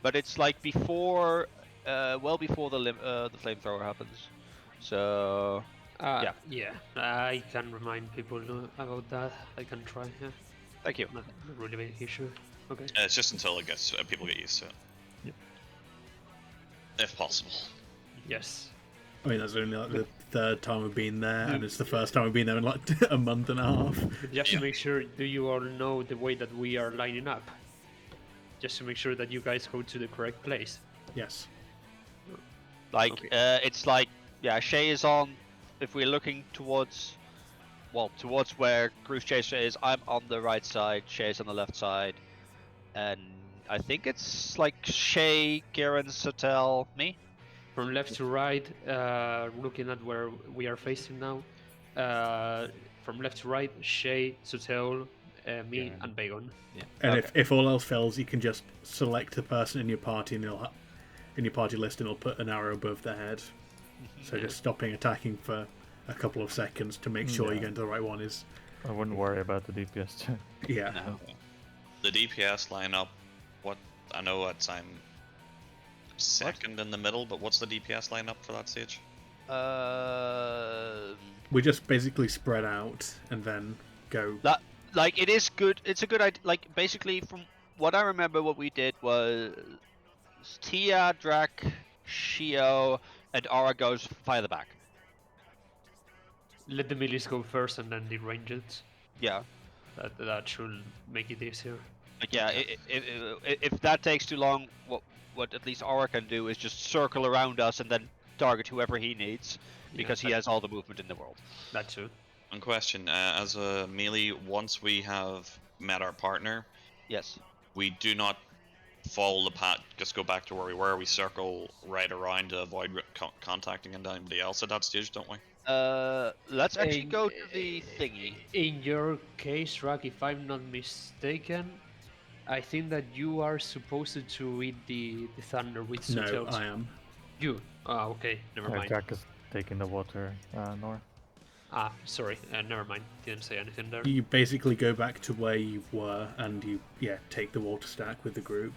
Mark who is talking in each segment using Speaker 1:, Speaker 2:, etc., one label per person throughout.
Speaker 1: but it's like before, well before the flamethrower happens. So yeah,
Speaker 2: Yeah, I can remind people about that. I can try. Yeah,
Speaker 1: thank you.
Speaker 2: not really big issue. Okay.
Speaker 3: It's just until it gets people get used to it.
Speaker 4: Yep.
Speaker 3: If possible.
Speaker 2: Yes.
Speaker 4: I mean, that's only like the third time we've been there, and it's the first time we've been there in like a month and a half.
Speaker 2: But just to make sure, do you all know the way that we are lining up? Just to make sure that you guys go to the correct place.
Speaker 4: Yes.
Speaker 1: Like
Speaker 2: Okay.
Speaker 1: it's like Shay is on. If we're looking towards where Cruise Chaser is, I'm on the right side. Shay's on the left side, and I think it's like Shay, Kieran, Satel, me.
Speaker 2: From left to right, looking at where we are facing now. From left to right, Shay, Sutel, me, and Bagon.
Speaker 1: Yeah.
Speaker 4: And
Speaker 1: Okay.
Speaker 4: if all else fails, you can just select a person in your party, and in your party list, and it'll put an arrow above their head. So just stopping attacking for a couple of seconds to make sure you get into the right one is.
Speaker 5: I wouldn't worry about the DPS too.
Speaker 4: Yeah.
Speaker 1: No.
Speaker 3: The DPS lineup, what I know I'm second in the middle, but what's the DPS lineup for that stage?
Speaker 4: We just basically spread out and then go.
Speaker 1: Like it is good. It's a good idea. Like basically, from what I remember, what we did was Tia, Drac, Shio, and Aura goes fire the back.
Speaker 2: Let the melees go first and then the ranged.
Speaker 1: Yeah.
Speaker 2: That should make it easier.
Speaker 1: Like yeah, if that takes too long, what at least Aura can do is just circle around us and then target whoever he needs, because he has all the movement in the world.
Speaker 2: That too.
Speaker 3: One question, as a melee, once we have met our partner,
Speaker 1: Yes.
Speaker 3: we do not follow the path, just go back to where we were, we circle right around to avoid contacting anybody else at that stage, don't we?
Speaker 1: Let's actually go to the thingy.
Speaker 2: In your case, Rak, if I'm not mistaken, I think that you are supposed to eat the thunder with
Speaker 4: No,
Speaker 2: Sutel.
Speaker 4: I am.
Speaker 2: You? Ah, okay, never mind.
Speaker 5: Jack is taking the water north.
Speaker 2: Ah, sorry, never mind. Didn't say anything there.
Speaker 4: You basically go back to where you were, and you take the water stack with the group.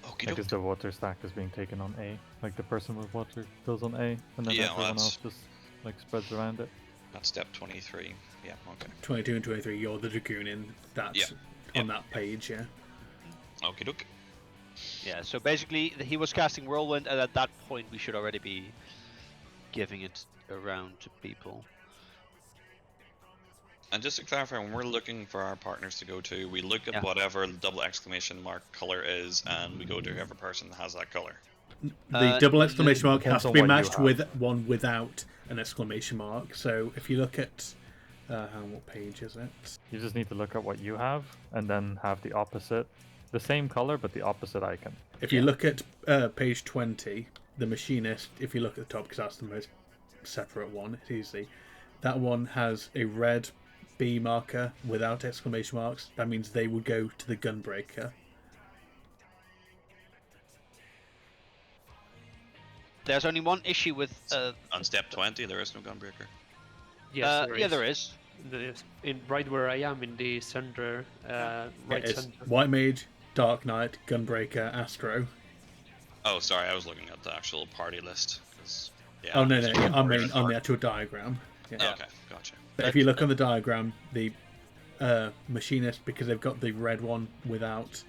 Speaker 3: Okay,
Speaker 5: Because the water stack is being taken on A. Like the person with water goes on A, and then
Speaker 3: Yeah,
Speaker 5: everyone
Speaker 3: that's-
Speaker 5: else just like spreads around it.
Speaker 3: That's step 23. Yeah, okay.
Speaker 4: 22 and 23, you're the Dragoon in that's on that page, yeah.
Speaker 3: Okie doke.
Speaker 1: Yeah. So basically, he was casting Whirlwind, and at that point, we should already be giving it around to people.
Speaker 3: And just to clarify, when we're looking for our partners to go to, we look at whatever the double exclamation mark color is, and we go to whoever person has that color.
Speaker 4: The double exclamation mark has
Speaker 5: depends
Speaker 4: to
Speaker 5: on
Speaker 4: be
Speaker 5: what you
Speaker 4: matched
Speaker 5: have.
Speaker 4: with one without an exclamation mark. So if you look at, what page is it?
Speaker 5: You just need to look at what you have, and then have the opposite, the same color but the opposite icon.
Speaker 4: If you look at page 20, the machinist, if you look at the top, because that's the most separate one, it's easy. That one has a red B marker without exclamation marks. That means they would go to the gunbreaker.
Speaker 1: There's only one issue with.
Speaker 3: On step 20, there is no gunbreaker.
Speaker 2: Yes,
Speaker 1: yeah, there is.
Speaker 2: Right where I am in the center, right
Speaker 4: It's
Speaker 2: center.
Speaker 4: White Mage, Dark Knight, Gunbreaker, Astro.
Speaker 3: Oh, sorry, I was looking at the actual party list. Yeah,
Speaker 4: Oh no,
Speaker 3: there's
Speaker 4: no,
Speaker 3: one
Speaker 4: I
Speaker 3: more
Speaker 4: mean
Speaker 3: in
Speaker 4: on the
Speaker 3: part.
Speaker 4: actual diagram. Yeah.
Speaker 3: Okay, gotcha.
Speaker 4: But if you look on the diagram, the machinist, because they've got the red one without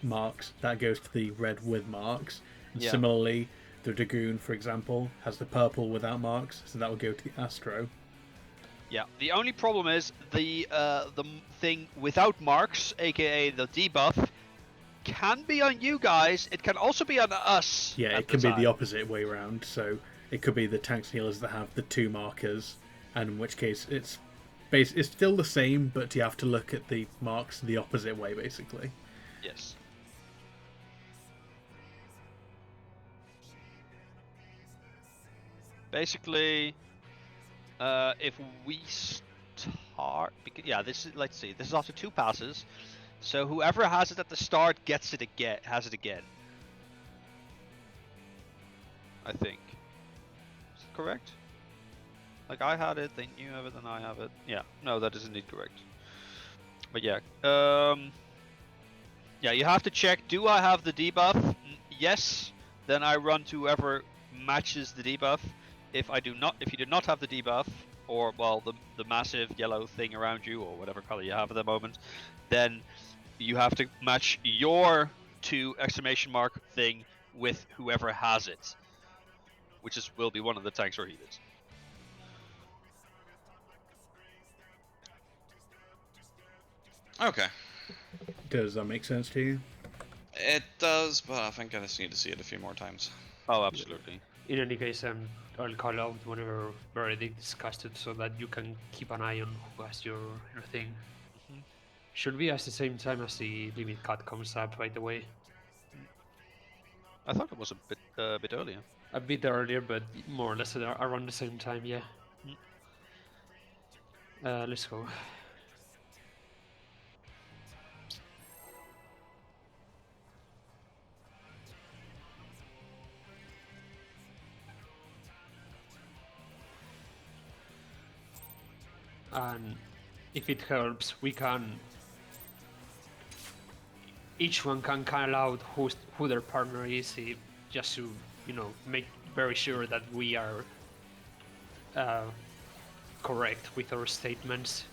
Speaker 4: marks, that goes to the red with marks. And
Speaker 1: Yeah.
Speaker 4: similarly, the Dragoon, for example, has the purple without marks, so that will go to the Astro.
Speaker 1: Yeah. The only problem is the thing without marks, aka the debuff, can be on you guys. It can also be on us.
Speaker 4: Yeah,
Speaker 1: at
Speaker 4: it can be the
Speaker 1: time.
Speaker 4: opposite way around. So it could be the tanks and healers that have the two markers, and in which case it's still the same, but you have to look at the marks the opposite way, basically.
Speaker 1: Yes. Basically, if we start, this is, let's see, this is after 2 passes, so whoever has it at the start gets it again, has it again. I think. Is it correct? Like I had it, then you have it, then I have it. Yeah, no, that is indeed correct. But yeah, Yeah, you have to check. Do I have the debuff? Yes. Then I run to whoever matches the debuff. If you do not have the debuff, or well, the massive yellow thing around you, or whatever color you have at the moment, then you have to match your 2 exclamation mark thing with whoever has it, which will be one of the tanks or healers.
Speaker 3: Okay.
Speaker 4: Does that make sense to you?
Speaker 3: It does, but I think I just need to see it a few more times.
Speaker 1: Oh, absolutely.
Speaker 2: In any case, I'll call out whenever we're already discussed it so that you can keep an eye on who has your thing.
Speaker 1: Mhm.
Speaker 2: Should be at the same time as the limit cut comes up, by the way.
Speaker 1: I thought it was a bit earlier.
Speaker 2: A bit earlier, but more or less around the same time, yeah.
Speaker 1: Mm.
Speaker 2: Let's go. And if it helps, we can... Each one can call out who their partner is, just to, make very sure that we are correct with our statements.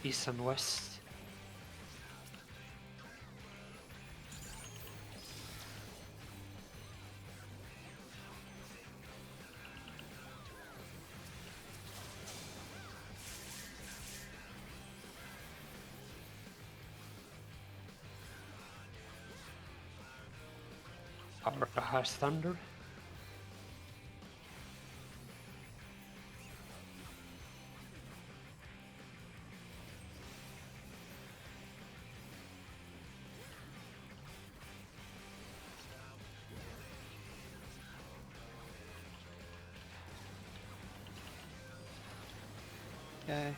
Speaker 2: East and west. Arca has thunder.
Speaker 1: Okay.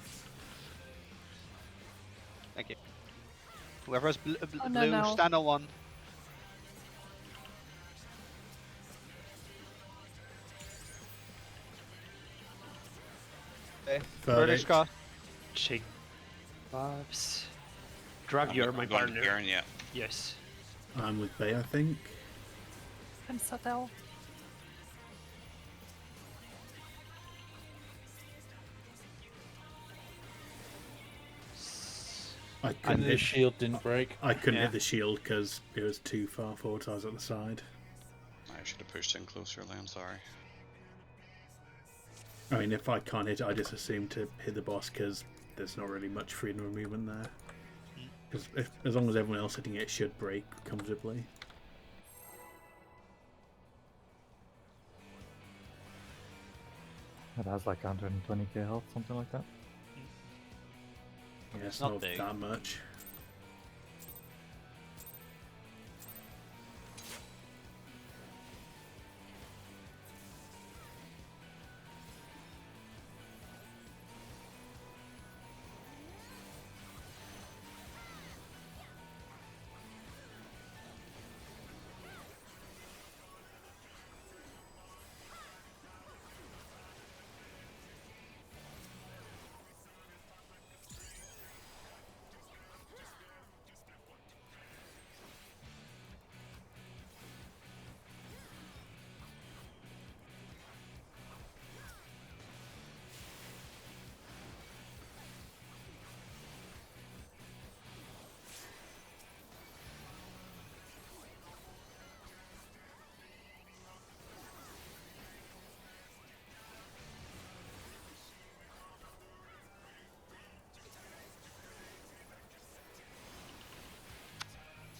Speaker 1: Thank you. Whoever has
Speaker 6: Oh,
Speaker 1: blue,
Speaker 6: no.
Speaker 1: stand on one. Okay.
Speaker 4: Verdict.
Speaker 1: Verdict, Scott.
Speaker 2: Shake vibes. Drag, you're my
Speaker 3: I'm going to
Speaker 2: partner.
Speaker 3: Kieran, yeah.
Speaker 2: Yes.
Speaker 4: I'm with Bay, I think.
Speaker 6: I'm Satel.
Speaker 4: I
Speaker 7: And
Speaker 4: couldn't
Speaker 7: the
Speaker 4: hit.
Speaker 7: shield didn't break.
Speaker 4: I couldn't
Speaker 1: Yeah.
Speaker 4: hit the shield because it was too far forward. So I was at the side.
Speaker 3: I should have pushed in closer then, sorry.
Speaker 4: I mean, if I can't hit it, I just assume to hit the boss because there's not really much freedom of movement there. Because as long as everyone else hitting it should break comfortably.
Speaker 5: It has like 120k health, something like that.
Speaker 4: Yeah, it's
Speaker 1: not
Speaker 4: not
Speaker 1: big.
Speaker 4: that much.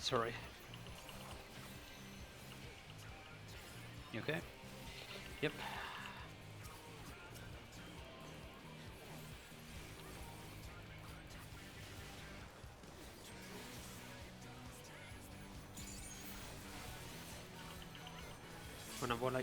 Speaker 2: Sorry.
Speaker 1: You okay?
Speaker 2: Yep. Una bola.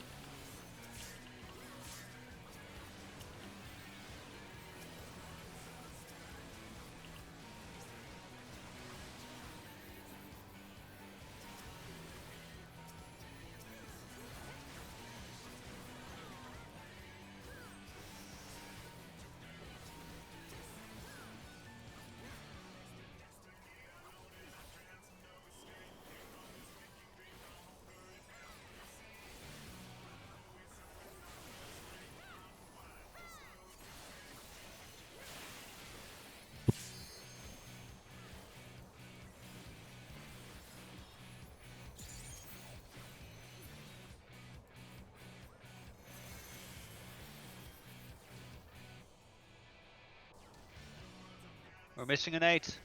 Speaker 1: We're missing an 8.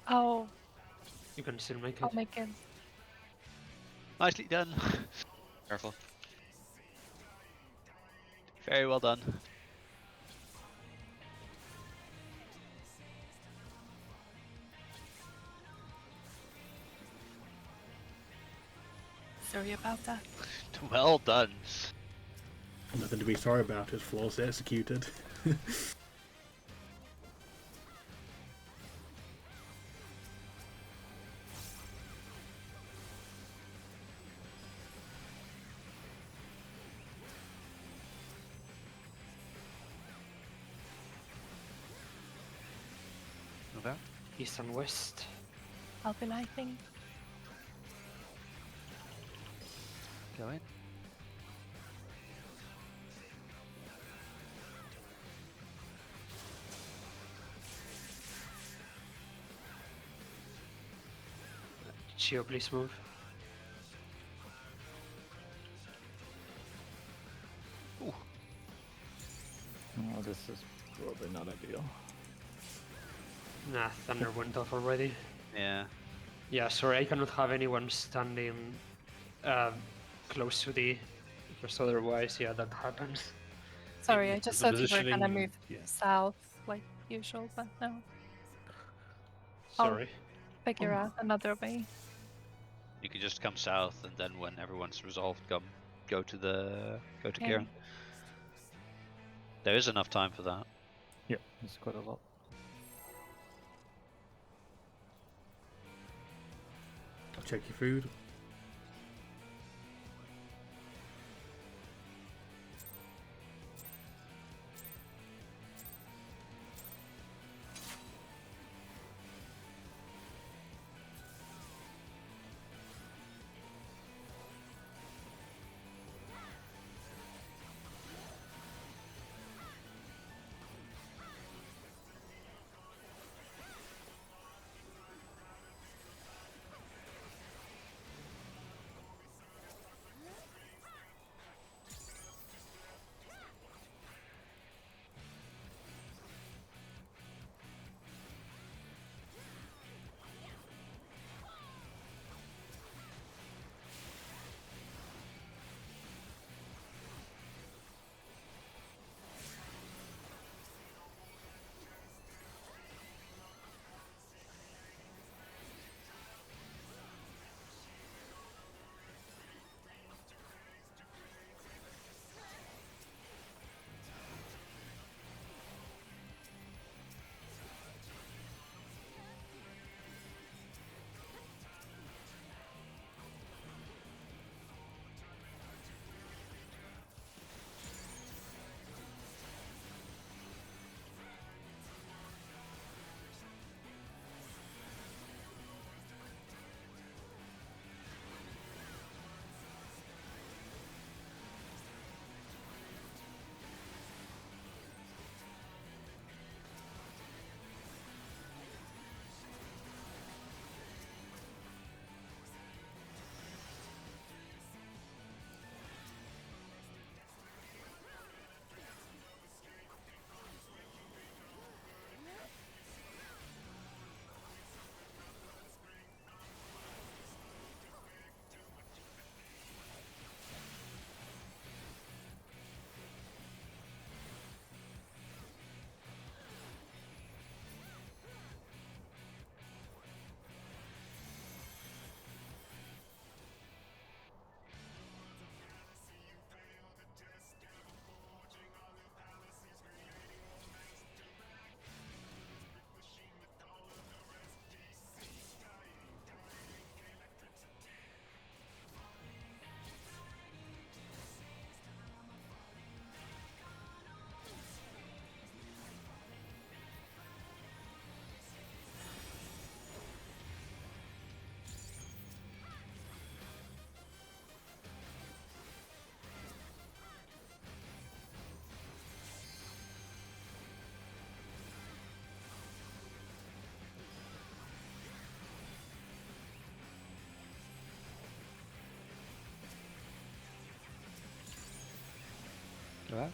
Speaker 6: Oh,
Speaker 2: You can still make it.
Speaker 6: I'll make it.
Speaker 1: Nicely done.
Speaker 3: Careful.
Speaker 1: Very well done.
Speaker 6: Sorry about that.
Speaker 1: Well done.
Speaker 4: Nothing to be sorry about. It's flawlessly executed.
Speaker 1: Okay.
Speaker 2: East and west.
Speaker 6: I'll be lighting.
Speaker 1: Go in.
Speaker 2: Chio, please move.
Speaker 5: Oh, this is probably not ideal.
Speaker 2: Nah, Thunder went off already.
Speaker 1: Yeah.
Speaker 2: Yeah, sorry, I cannot have anyone standing close to the... because otherwise, yeah, that happens.
Speaker 6: Sorry, I
Speaker 7: The
Speaker 6: just thought you were gonna
Speaker 7: positioning,
Speaker 6: move
Speaker 7: yeah.
Speaker 6: south like usual, but no. Oh.
Speaker 2: Sorry.
Speaker 6: Figure out another way.
Speaker 1: You can just come south, and then when everyone's resolved, go to
Speaker 6: Okay.
Speaker 1: Kieran. There is enough time for that.
Speaker 5: Yeah, it's quite a lot.
Speaker 4: check your food.
Speaker 1: Go out.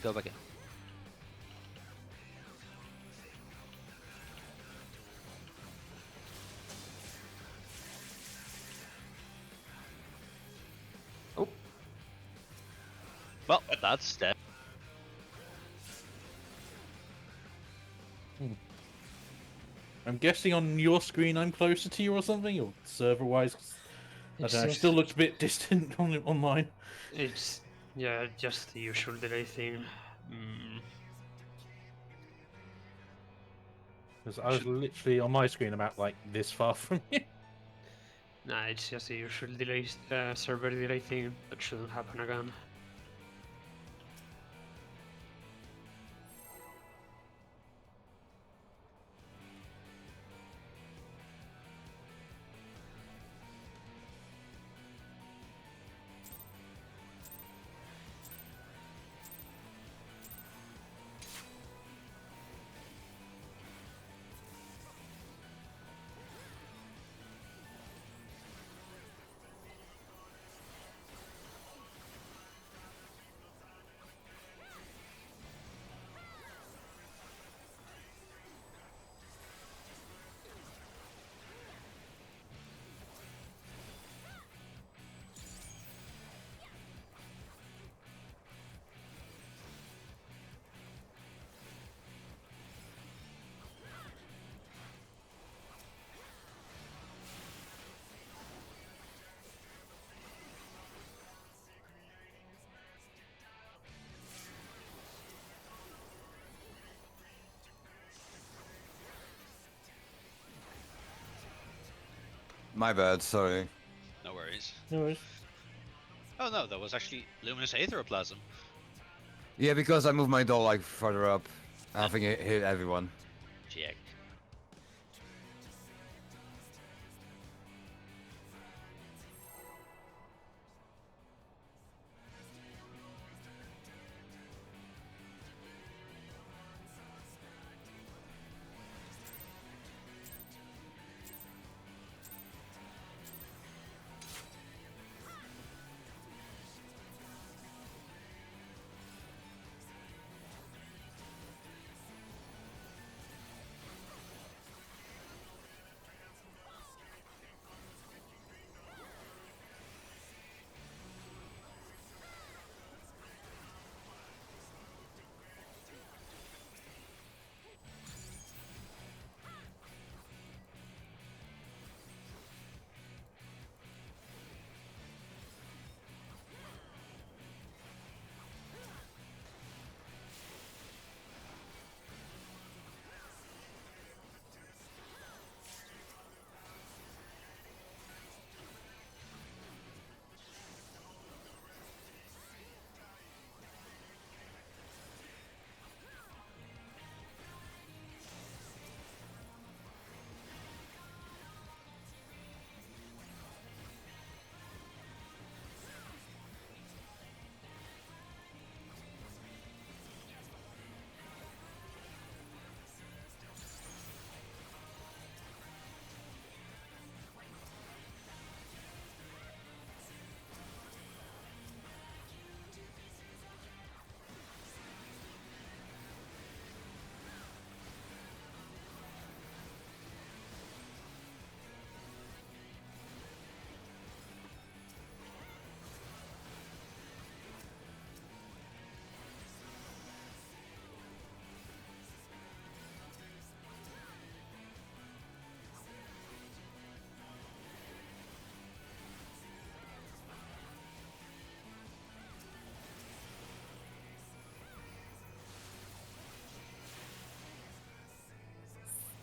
Speaker 1: Go back in.
Speaker 2: Oh,
Speaker 1: Well, that's dead.
Speaker 7: I'm guessing on your screen I'm closer to you or something, or server-wise. I
Speaker 2: it's
Speaker 7: don't know. It
Speaker 2: just,
Speaker 7: still looks a bit distant on mine.
Speaker 2: it's yeah, just the usual delay thing. Mm,
Speaker 7: Because I was literally on my screen about like this far from you.
Speaker 2: nah, it's just the usual delay, server delay thing that shouldn't happen again.
Speaker 8: My bad, sorry.
Speaker 1: No worries.
Speaker 7: No worries.
Speaker 1: Oh no, that was actually luminous aetheroplasm.
Speaker 8: Yeah, because I moved my doll like further up, having it hit everyone.
Speaker 1: Check.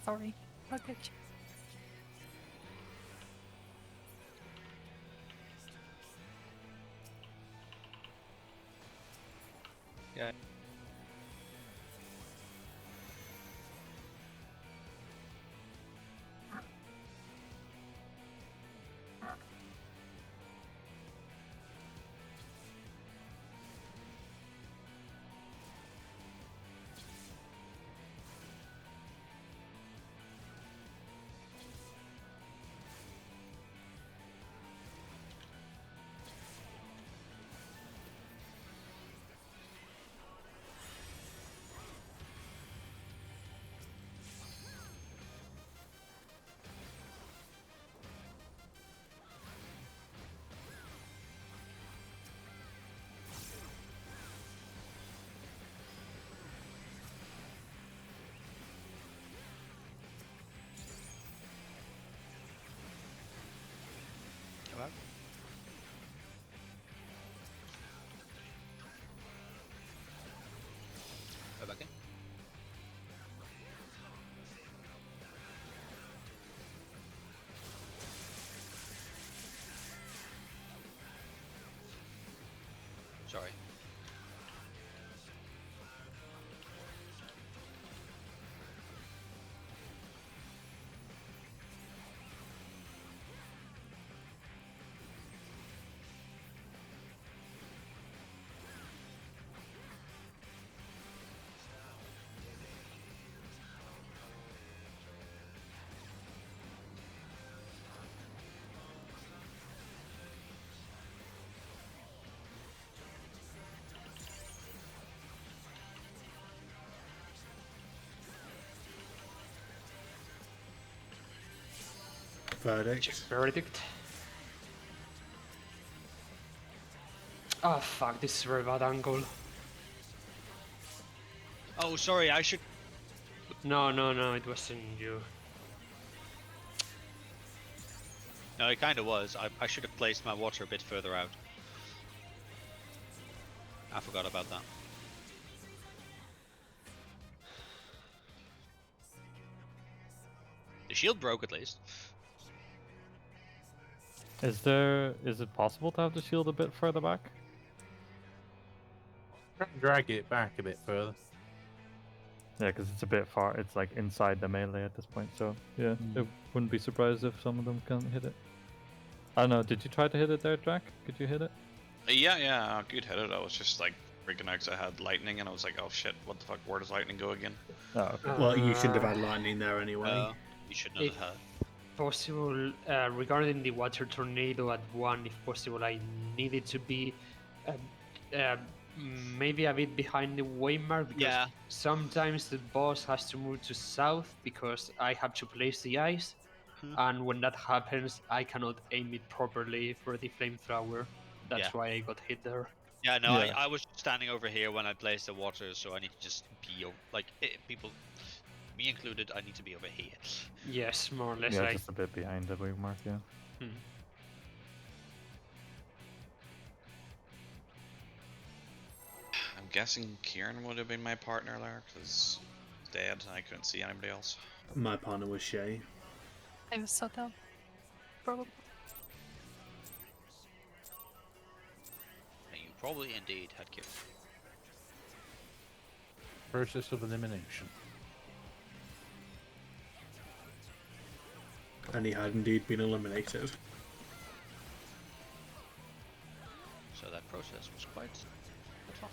Speaker 6: Sorry. Okay.
Speaker 1: Yeah. Hello? Go back in. Sorry.
Speaker 4: Verdict.
Speaker 2: Verdict. Oh fuck, this is a very bad angle.
Speaker 1: Oh, sorry, I should...
Speaker 2: No, it wasn't you.
Speaker 1: No, it kind of was. I should have placed my water a bit further out. I forgot about that. The shield broke at least.
Speaker 5: Is it possible to have the shield a bit further back?
Speaker 7: Try and drag it back a bit further.
Speaker 5: Yeah, because it's a bit far. It's like inside the melee at this point. So yeah,
Speaker 7: Mm.
Speaker 5: it wouldn't be surprised if some of them can't hit it. I don't know. Did you try to hit it there, Jack? Could you hit it?
Speaker 3: Yeah, I could hit it. I was just like freaking out 'cause I had lightning, and I was like, oh shit, what the fuck? Where does lightning go again?
Speaker 5: Oh, okay.
Speaker 4: Well, you shouldn't have had lightning there anyway.
Speaker 1: You should not
Speaker 2: If
Speaker 1: have had.
Speaker 2: possible, regarding the water tornado at 1, if possible, I need it to be uh, uh, maybe a bit behind the waymark, because
Speaker 1: Yeah.
Speaker 2: sometimes the boss has to move to south because I have to place the ice, and when that happens, I cannot aim it properly for the flamethrower. That's
Speaker 1: Yeah.
Speaker 2: why I got hit there.
Speaker 1: Yeah, no,
Speaker 5: Yeah.
Speaker 1: I was standing over here when I placed the water, so I need to just be people, me included. I need to be over here.
Speaker 2: Yes, more or less.
Speaker 5: Yeah, just a bit behind the wave mark. Yeah.
Speaker 2: Hmm.
Speaker 3: I'm guessing Kieran would have been my partner there because he's dead and I couldn't see anybody else.
Speaker 4: My partner was Shay.
Speaker 6: I was so down. Probably.
Speaker 1: And you probably indeed had killed.
Speaker 7: Process of elimination.
Speaker 4: And he had indeed been eliminated.
Speaker 1: So that process was quite fun.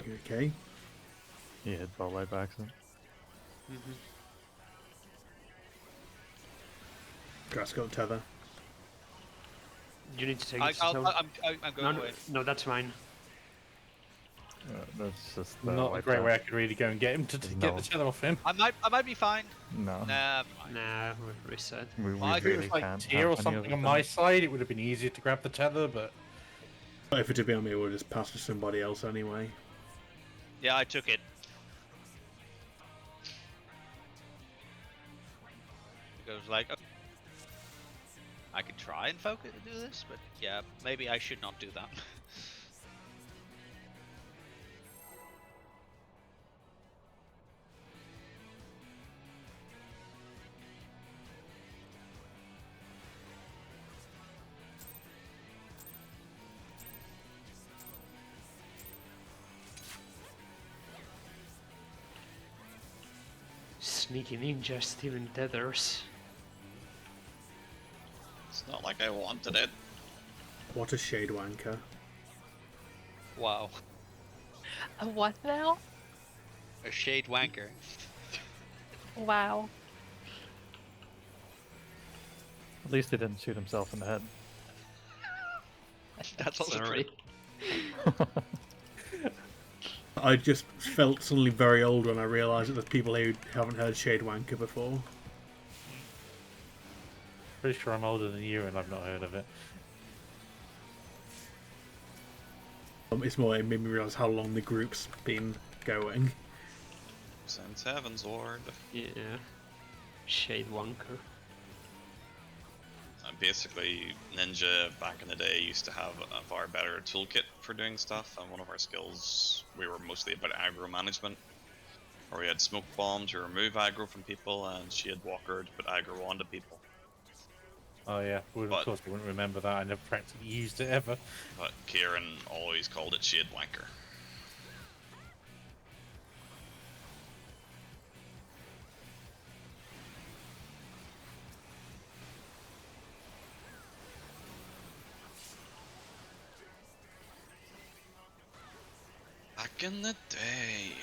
Speaker 4: You okay?
Speaker 5: He hit ball light by accident.
Speaker 4: Grass got tether.
Speaker 2: You need to take
Speaker 1: I'm
Speaker 2: it. So...
Speaker 1: going
Speaker 2: No,
Speaker 1: away.
Speaker 2: no, that's fine.
Speaker 5: That's just
Speaker 7: Not a
Speaker 5: wipe
Speaker 7: great
Speaker 5: out.
Speaker 7: way I could really go and get him to get
Speaker 5: No.
Speaker 7: the tether off him.
Speaker 1: I might be fine.
Speaker 5: No.
Speaker 1: Nah, I'm fine.
Speaker 2: Nah, we'll reset.
Speaker 5: We
Speaker 1: Well, I
Speaker 7: If it
Speaker 5: really
Speaker 7: was like
Speaker 5: can't
Speaker 7: tier or
Speaker 5: have any of
Speaker 7: something
Speaker 5: it
Speaker 7: on
Speaker 5: then.
Speaker 7: my side, it would have been easier to grab the tether, but
Speaker 4: But if it had been on me, it would have just passed to somebody else anyway.
Speaker 1: Yeah, I took it. Because like, I could try and focus do this, but yeah, maybe I should not do that.
Speaker 2: Sneaky ninja stealing tethers.
Speaker 3: It's not like I wanted it.
Speaker 4: What a shade wanker.
Speaker 1: Wow,
Speaker 6: A what now?
Speaker 1: a shade wanker.
Speaker 6: Wow.
Speaker 5: At least he didn't shoot himself in the head.
Speaker 1: That's also
Speaker 2: Sorry.
Speaker 1: true.
Speaker 4: I just felt suddenly very old when I realised that there's people who haven't heard shade wanker before.
Speaker 7: pretty sure I'm older than you and I've not heard of it.
Speaker 4: It's more, it made me realise how long the group's been going.
Speaker 3: Since Heaven's Lord.
Speaker 2: Yeah. Shade Wonker.
Speaker 3: Basically, Ninja back in the day used to have a far better toolkit for doing stuff, and one of our skills, we were mostly about aggro management, where we had smoke bomb to remove aggro from people, and she had walker to put aggro onto people.
Speaker 7: Oh yeah, well,
Speaker 3: But-
Speaker 7: of course I wouldn't remember that. I never practically used it ever.
Speaker 3: But Kieran always called it Shade Wanker. Back in the day.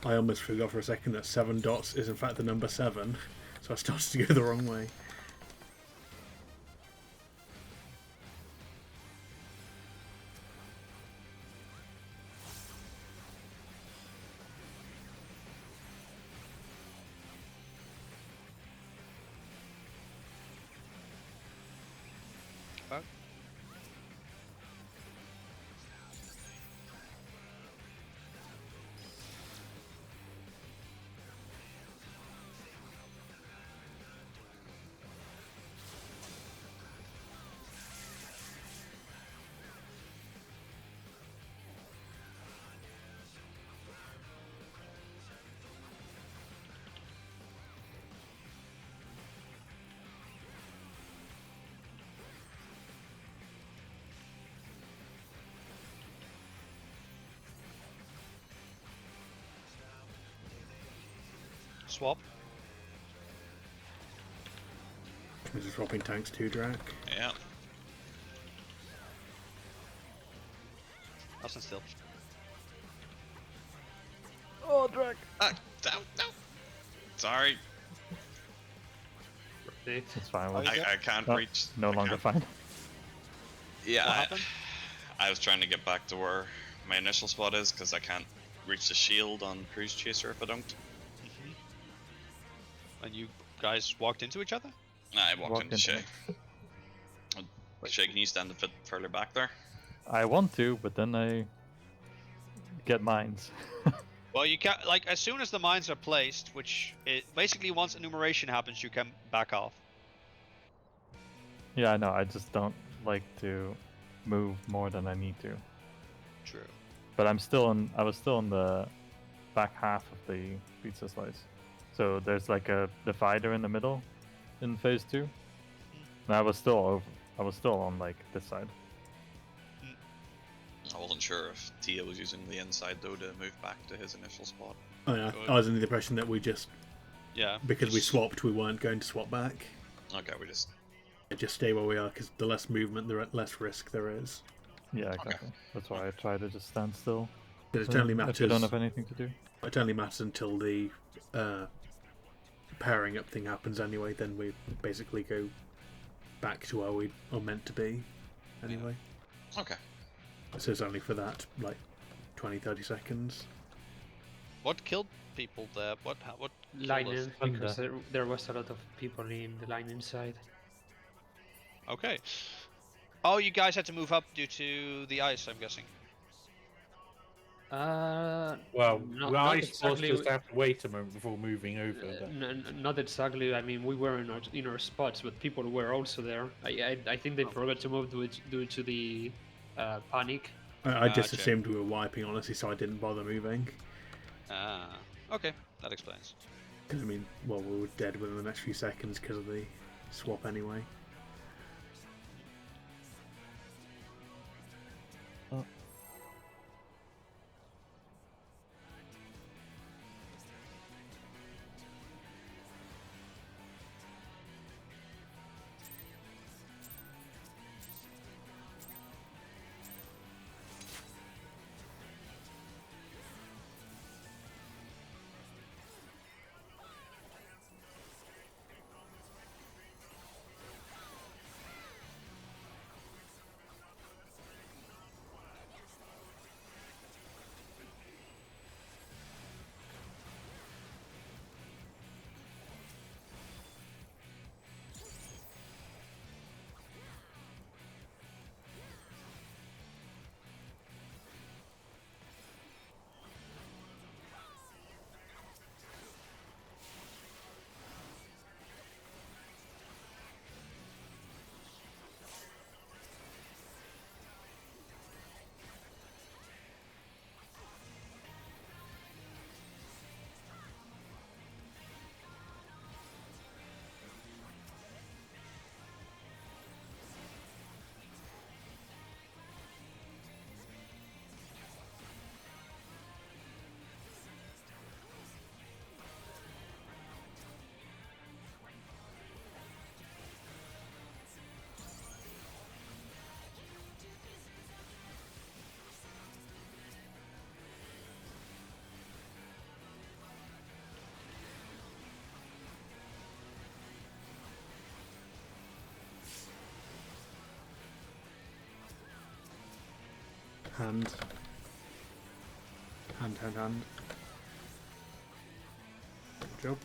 Speaker 4: I almost forgot for a second that 7 dots is in fact the number 7, so I started to go the wrong way.
Speaker 1: Fuck. Swap.
Speaker 4: This is swapping tanks to Drac.
Speaker 3: Yeah.
Speaker 1: Listen still.
Speaker 3: Oh, Drag. Down. Sorry,
Speaker 5: It's fine.
Speaker 1: Oh, yeah.
Speaker 3: I can't
Speaker 5: Oh,
Speaker 3: reach.
Speaker 5: no
Speaker 3: I
Speaker 5: longer
Speaker 3: can't-
Speaker 5: fine.
Speaker 3: Yeah,
Speaker 1: What happened?
Speaker 3: I was trying to get back to where my initial spot is because I can't reach the shield on Cruise Chaser if I don't.
Speaker 1: And you guys walked into each other?
Speaker 3: Nah, I walked
Speaker 5: Walked
Speaker 3: into
Speaker 5: into
Speaker 3: Shay. Shay, can you stand a bit further back there?
Speaker 5: I want to, but then I get mines.
Speaker 1: Well, you can't. Like, as soon as the mines are placed, which it basically once enumeration happens, you can back off.
Speaker 5: Yeah, I know. I just don't like to move more than I need to.
Speaker 1: True.
Speaker 5: But I'm still in. I was still in the back half of the pizza slice. So there's like a divider in the middle, in phase 2. And I was still over. I was still on like this side.
Speaker 3: I wasn't sure if Tia was using the inside though to move back to his initial spot.
Speaker 4: Oh, yeah. I was under the impression that we just,
Speaker 1: Yeah.
Speaker 4: because we swapped, we weren't going to swap back.
Speaker 3: Okay, we just.
Speaker 4: Just stay where we are, because the less movement, the less risk there is.
Speaker 5: Yeah, exactly. That's why I try to just stand still.
Speaker 4: But it only
Speaker 5: If
Speaker 4: matters.
Speaker 5: you don't have anything to do.
Speaker 4: It only matters until the pairing up thing happens anyway. Then we basically go back to where we are meant to be anyway.
Speaker 3: Okay.
Speaker 4: So it's only for that, like, 20-30 seconds.
Speaker 1: What killed people there? What killed
Speaker 2: Line
Speaker 1: us?
Speaker 2: in, because there was a lot of people in the line inside.
Speaker 1: Okay. Oh, you guys had to move up due to the ice, I'm guessing.
Speaker 7: Well, I suppose just have to wait a moment before moving over. But...
Speaker 2: Not exactly. I mean, we were in our spots, but people were also there. I think they forgot to move due to the panic.
Speaker 4: I just
Speaker 1: Gotcha.
Speaker 4: assumed we were wiping, honestly, so I didn't bother moving.
Speaker 1: Ah. Okay, that explains.
Speaker 4: Because, I mean, well, we were dead within the next few seconds because of the swap anyway. Hand. Hand. Good job.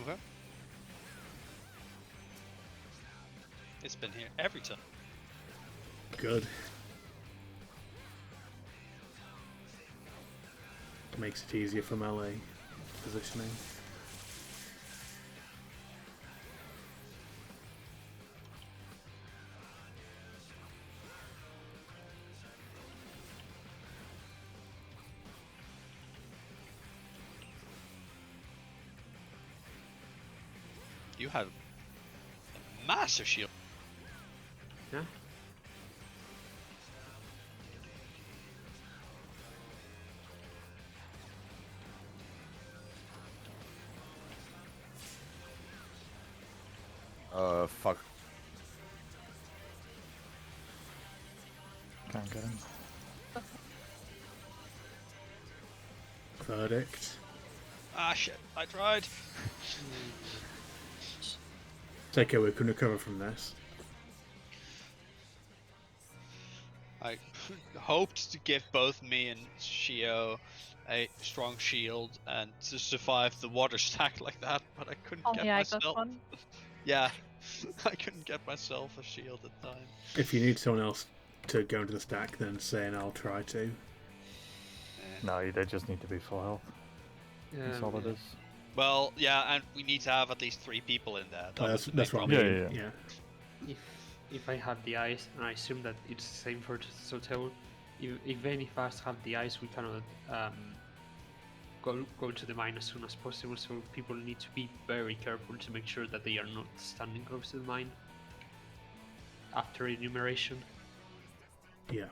Speaker 1: Okay. It's been here every time.
Speaker 4: Good. Makes it easier for melee positioning.
Speaker 1: You have a massive shield.
Speaker 2: Yeah.
Speaker 8: Fuck.
Speaker 5: Can't get him.
Speaker 4: Verdict.
Speaker 1: Ah shit, I tried.
Speaker 4: It's okay, we can recover from this.
Speaker 1: I hoped to give both me and Shio a strong shield and to survive the water stack like that, but I couldn't
Speaker 6: Oh
Speaker 1: get
Speaker 6: yeah, I
Speaker 1: myself.
Speaker 6: got one.
Speaker 1: Yeah, I couldn't get myself a shield at the time.
Speaker 4: If you need someone else to go into the stack, then say and I'll try to.
Speaker 5: No, they just need to be full health. That's all it is.
Speaker 1: Well, yeah, and we need to have at least 3 people in there. That was the
Speaker 4: That's
Speaker 1: big
Speaker 4: what I
Speaker 1: problem.
Speaker 4: mean.
Speaker 5: Yeah.
Speaker 2: If I have the ice, and I assume that it's the same for Sotel, if any of us have the ice, we cannot go to the mine as soon as possible. So people need to be very careful to make sure that they are not standing close to the mine after enumeration.
Speaker 4: Yeah.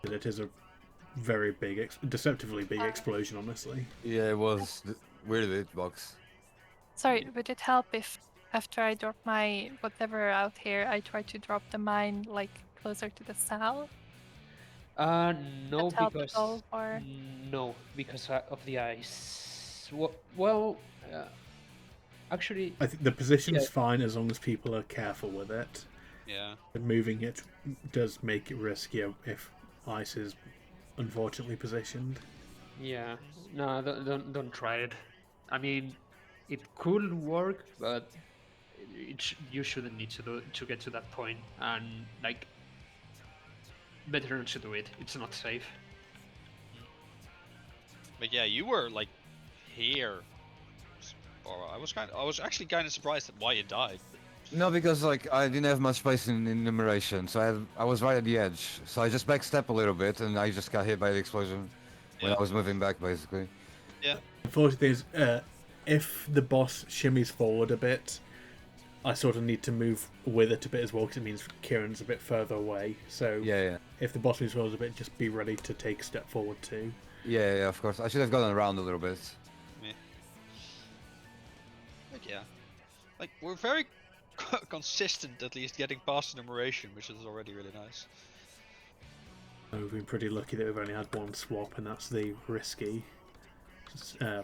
Speaker 4: It is a very big, deceptively big explosion, honestly.
Speaker 8: Yeah, it was weird hitbox.
Speaker 6: Sorry, would it help if after I drop my whatever out here, I try to drop the mine like closer to the south?
Speaker 2: No,
Speaker 6: That help at
Speaker 2: because
Speaker 6: all, or
Speaker 2: no, because of the ice. Well, actually,
Speaker 4: I think the position's
Speaker 2: Yeah.
Speaker 4: fine as long as people are careful with it.
Speaker 1: Yeah.
Speaker 4: But moving it does make it riskier if ice is unfortunately positioned.
Speaker 2: yeah, no, don't try it. I mean, it could work, but you shouldn't need to get to that point, and like, better not to do it. It's not safe.
Speaker 1: But yeah, you were like here. Or I was actually kind of surprised at why you died.
Speaker 8: No, because like I didn't have much space in enumeration, so I was right at the edge. So I just backstep a little bit, and I just got hit by the explosion when
Speaker 1: Yeah.
Speaker 8: I was moving back, basically.
Speaker 1: Yeah.
Speaker 4: Unfortunately, is if the boss shimmies forward a bit, I sort of need to move with it a bit as well, because it means Kieran's a bit further away. So
Speaker 8: Yeah.
Speaker 4: if the boss moves forward a bit, just be ready to take a step forward too.
Speaker 8: Yeah, of course. I should have gone around a little bit.
Speaker 1: Like yeah, like we're very consistent at least getting past enumeration, which is already really nice.
Speaker 4: We've been pretty lucky that we've only had one swap, and that's the risky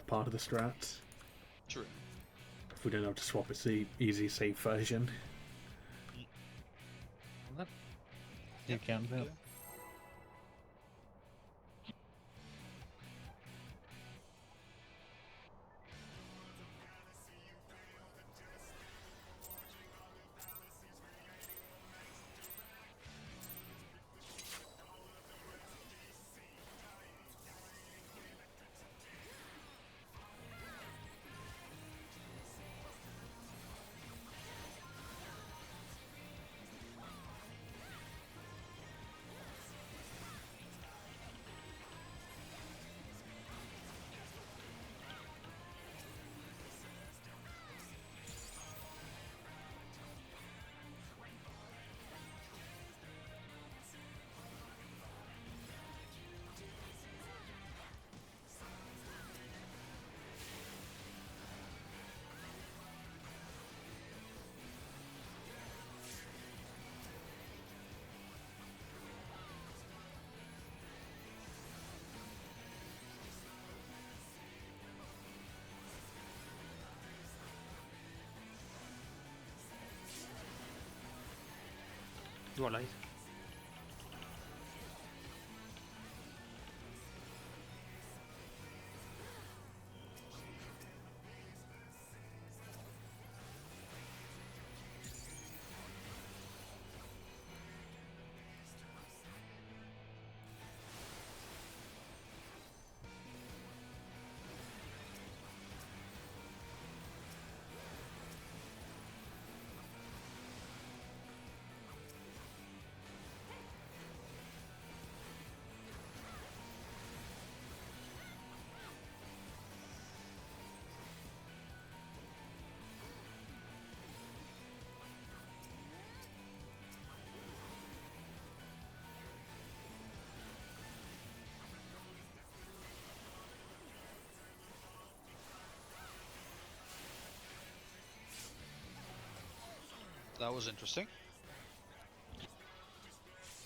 Speaker 4: part of the strat.
Speaker 1: True.
Speaker 4: If we don't have to swap, it's the easy, safe version.
Speaker 7: You can.
Speaker 1: Yeah.
Speaker 2: Dualize.
Speaker 1: That was interesting.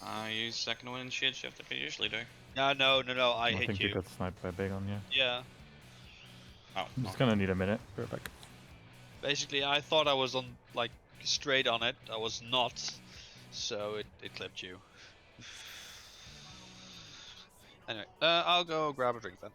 Speaker 3: I use second one initiate shift like I usually do.
Speaker 1: No, no, I hit
Speaker 5: think
Speaker 1: you.
Speaker 5: you got sniped by Big on, yeah.
Speaker 1: Yeah.
Speaker 3: Oh,
Speaker 5: I'm just
Speaker 3: okay.
Speaker 5: gonna need a minute. Be right back.
Speaker 1: Basically, I thought I was on, like, straight on it. I was not. So it clipped you. Anyway, I'll go grab a drink then.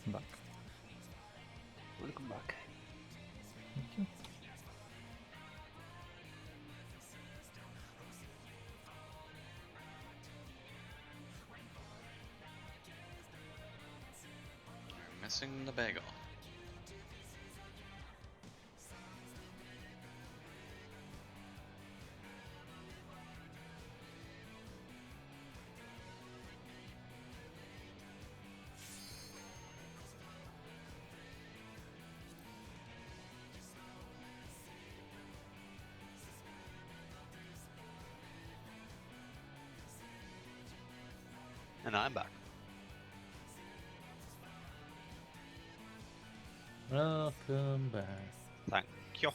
Speaker 5: I'm back.
Speaker 2: Welcome back.
Speaker 5: Thank you.
Speaker 3: You're missing the bagel.
Speaker 1: And I'm back.
Speaker 7: Welcome back.
Speaker 1: Thank you.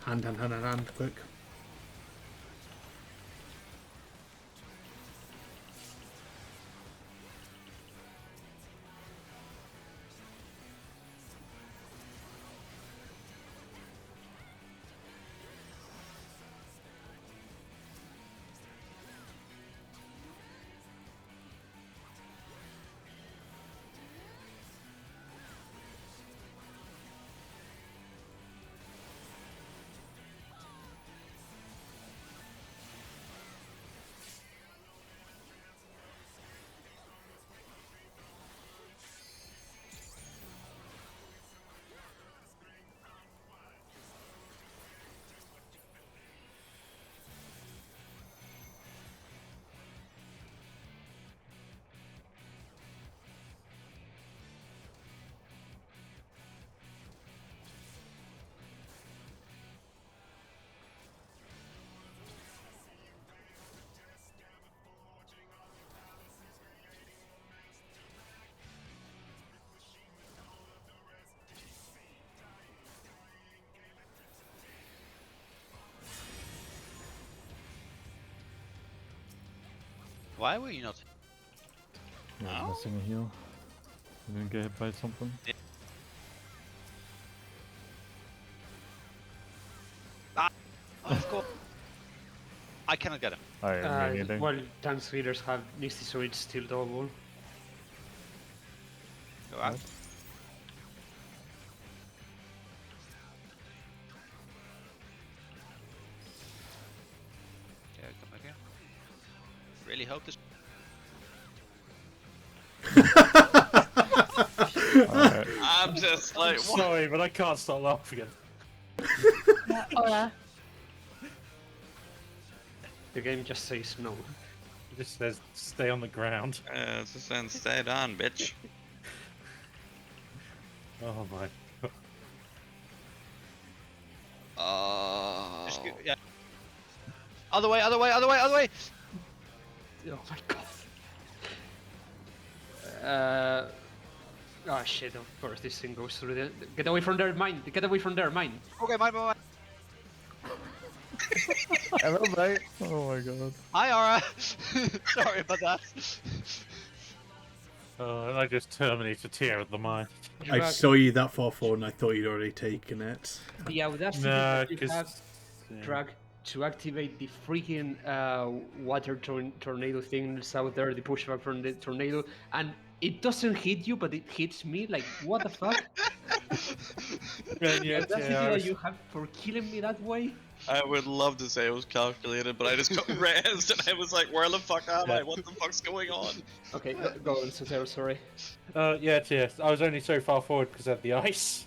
Speaker 4: Hand, quick.
Speaker 1: Why were you not?
Speaker 5: Yeah,
Speaker 1: No.
Speaker 5: missing a heal. You didn't get hit by something.
Speaker 1: Of course. I cannot get him.
Speaker 5: Me neither.
Speaker 2: Well, tanks leaders have Nixie, so it's still double.
Speaker 1: Go out. Okay, come back here. Really hope this.
Speaker 5: Alright.
Speaker 3: I'm just like, what?
Speaker 7: Sorry, but I can't stop laughing.
Speaker 6: Hola.
Speaker 2: The game just says no.
Speaker 7: It just says stay on the ground.
Speaker 3: It's just saying stay down, bitch.
Speaker 7: Oh my.
Speaker 1: Just yeah. Other way, other way, other way, other way!
Speaker 2: Oh my god. Oh shit, of course this thing goes through the... Get away from there, mine! Get away from there, mine!
Speaker 1: Okay, mine.
Speaker 8: Hello, mate.
Speaker 5: Oh my god.
Speaker 1: Hi, Ara! Sorry about that.
Speaker 7: And I just terminated Tier at the mine.
Speaker 4: I saw you that far forward and I thought you'd already taken it.
Speaker 2: The audacity
Speaker 7: No,
Speaker 2: that you
Speaker 7: because
Speaker 2: have, Drag, to activate the freaking water tornado thing that's out there, the pushback from the tornado, and it doesn't hit you, but it hits me. Like, what the fuck?
Speaker 7: And
Speaker 2: The
Speaker 7: yet,
Speaker 2: audacity
Speaker 7: yeah, I
Speaker 2: that
Speaker 7: was-
Speaker 2: you have for killing me that way?
Speaker 3: I would love to say it was calculated, but I just got rezzed and I was like, where the fuck am I? What the fuck's going on?
Speaker 2: Okay, go on, Sotero, sorry.
Speaker 7: yes. I was only so far forward because I had the ice.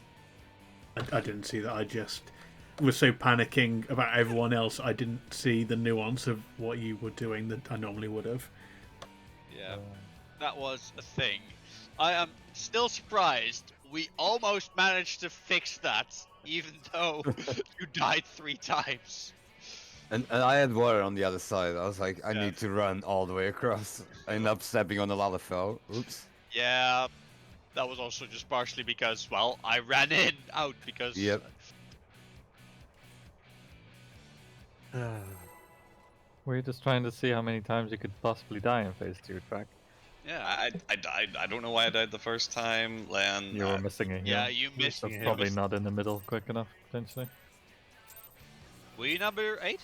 Speaker 4: I didn't see that. was so panicking about everyone else, I didn't see the nuance of what you were doing that I normally would have.
Speaker 1: Yeah, that was a thing. I am still surprised we almost managed to fix that, even though you died 3 times.
Speaker 8: And I had water on the other side. I was like, I
Speaker 1: Yeah.
Speaker 8: need to run all the way across. I ended up stepping on a lot of fell. Oops.
Speaker 1: Yeah, that was also just partially because, well, I ran out because.
Speaker 8: Yep.
Speaker 5: Were you just trying to see how many times you could possibly die in phase 2 track?
Speaker 1: Yeah.
Speaker 3: I died. I don't know why I died the first time. Then
Speaker 5: You were missing a hero.
Speaker 1: Yeah, you missed.
Speaker 5: That's
Speaker 2: Yeah.
Speaker 5: probably not in the middle quick enough, potentially.
Speaker 1: Were you number 8?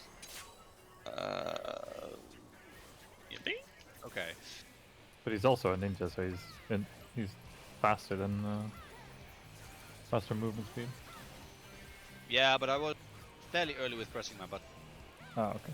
Speaker 3: Yippee?
Speaker 1: Okay.
Speaker 5: But he's also a ninja, so he's faster than faster movement speed.
Speaker 1: Yeah, but I was fairly early with pressing my button.
Speaker 5: Oh, okay.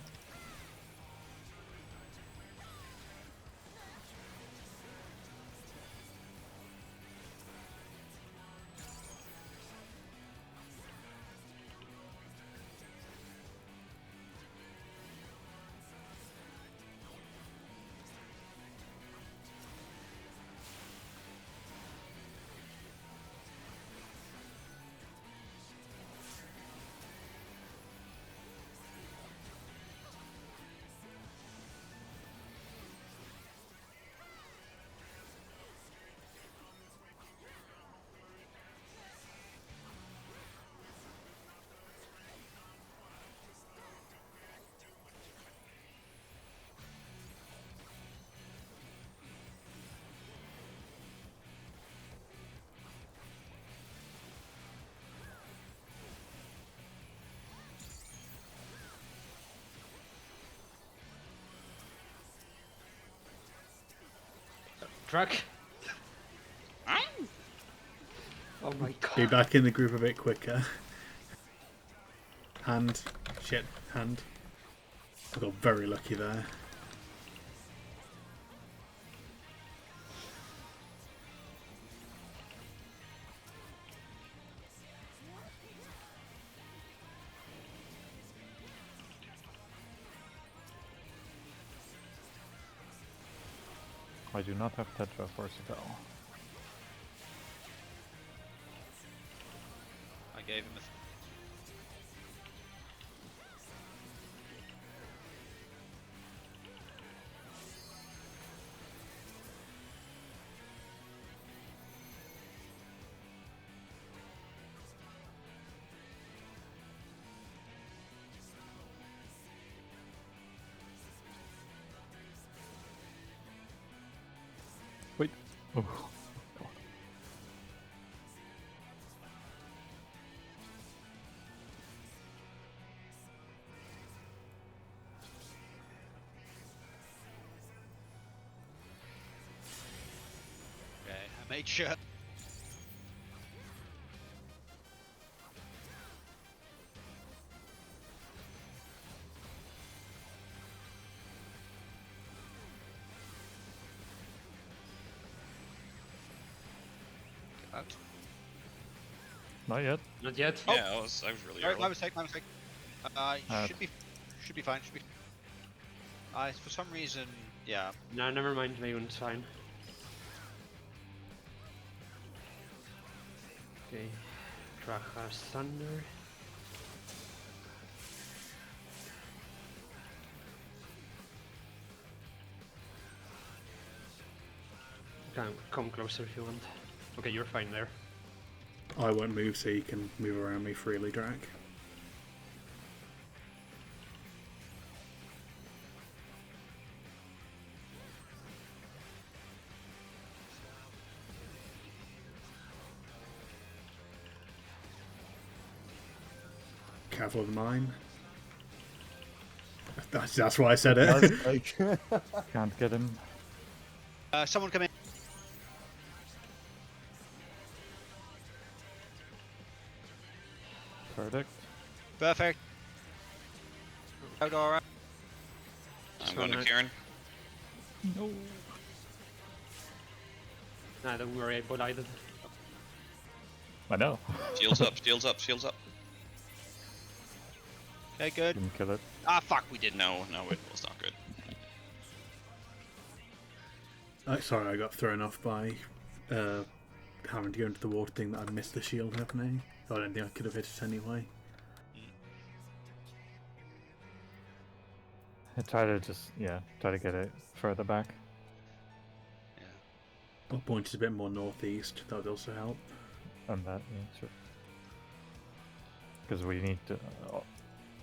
Speaker 2: Track. Oh my god.
Speaker 4: Be back in the group a bit quicker. Hand. Shit. Hand. I got very lucky there.
Speaker 5: I do not have Tetra for Sibel.
Speaker 1: I gave him a.
Speaker 5: Wait. Oh.
Speaker 1: Okay, I made sure. Out.
Speaker 5: Not yet.
Speaker 2: Not yet.
Speaker 1: Oh.
Speaker 3: Yeah, I was really
Speaker 1: Sorry,
Speaker 3: early.
Speaker 1: my mistake. My mistake.
Speaker 5: Okay.
Speaker 1: Should be fine. Should be. For some reason, yeah.
Speaker 2: No, never mind. Mayun's fine. Okay. Track has thunder. Come closer if you want. Okay, you're fine there.
Speaker 4: I won't move so you can move around me freely, Drac. Careful of the mine. That's why I said it.
Speaker 5: Can't get him.
Speaker 1: Someone come in.
Speaker 5: Verdict.
Speaker 1: Perfect. Out alright.
Speaker 3: I'm going to Kieran.
Speaker 5: No.
Speaker 2: Nah, don't worry, I bolided.
Speaker 5: I know.
Speaker 3: Shields up, shields up, shields up.
Speaker 1: Okay, good.
Speaker 5: Didn't kill it.
Speaker 1: Ah, fuck.
Speaker 3: We did know. No, it was not good.
Speaker 4: Sorry, I got thrown off by having to go into the water thing that I missed the shield happening. I don't think I could have hit it anyway.
Speaker 5: I try to just, try to get it further back.
Speaker 3: Yeah.
Speaker 4: I'll point it a bit more northeast. That would also help.
Speaker 5: And that, yeah, sure. Because we need to,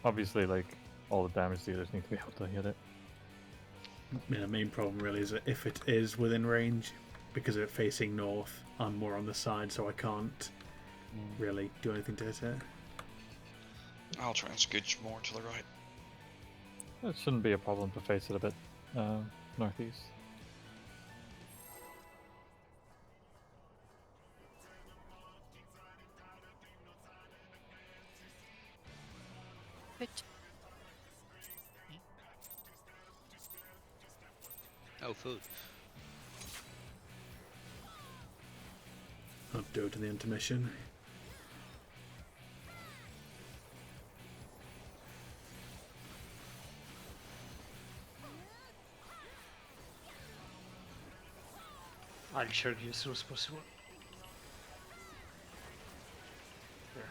Speaker 5: obviously, like, all the damage dealers need to be able to hit it.
Speaker 4: Yeah, the main problem really is that if it is within range, because of it facing north, I'm more on the side, so I can't really do anything to hit it.
Speaker 3: I'll try and scooch more to the right.
Speaker 5: It shouldn't be a problem to face it a bit northeast.
Speaker 6: Which
Speaker 1: Oh, food.
Speaker 4: I'll do it in the intermission.
Speaker 2: I'll show you as soon as possible. There.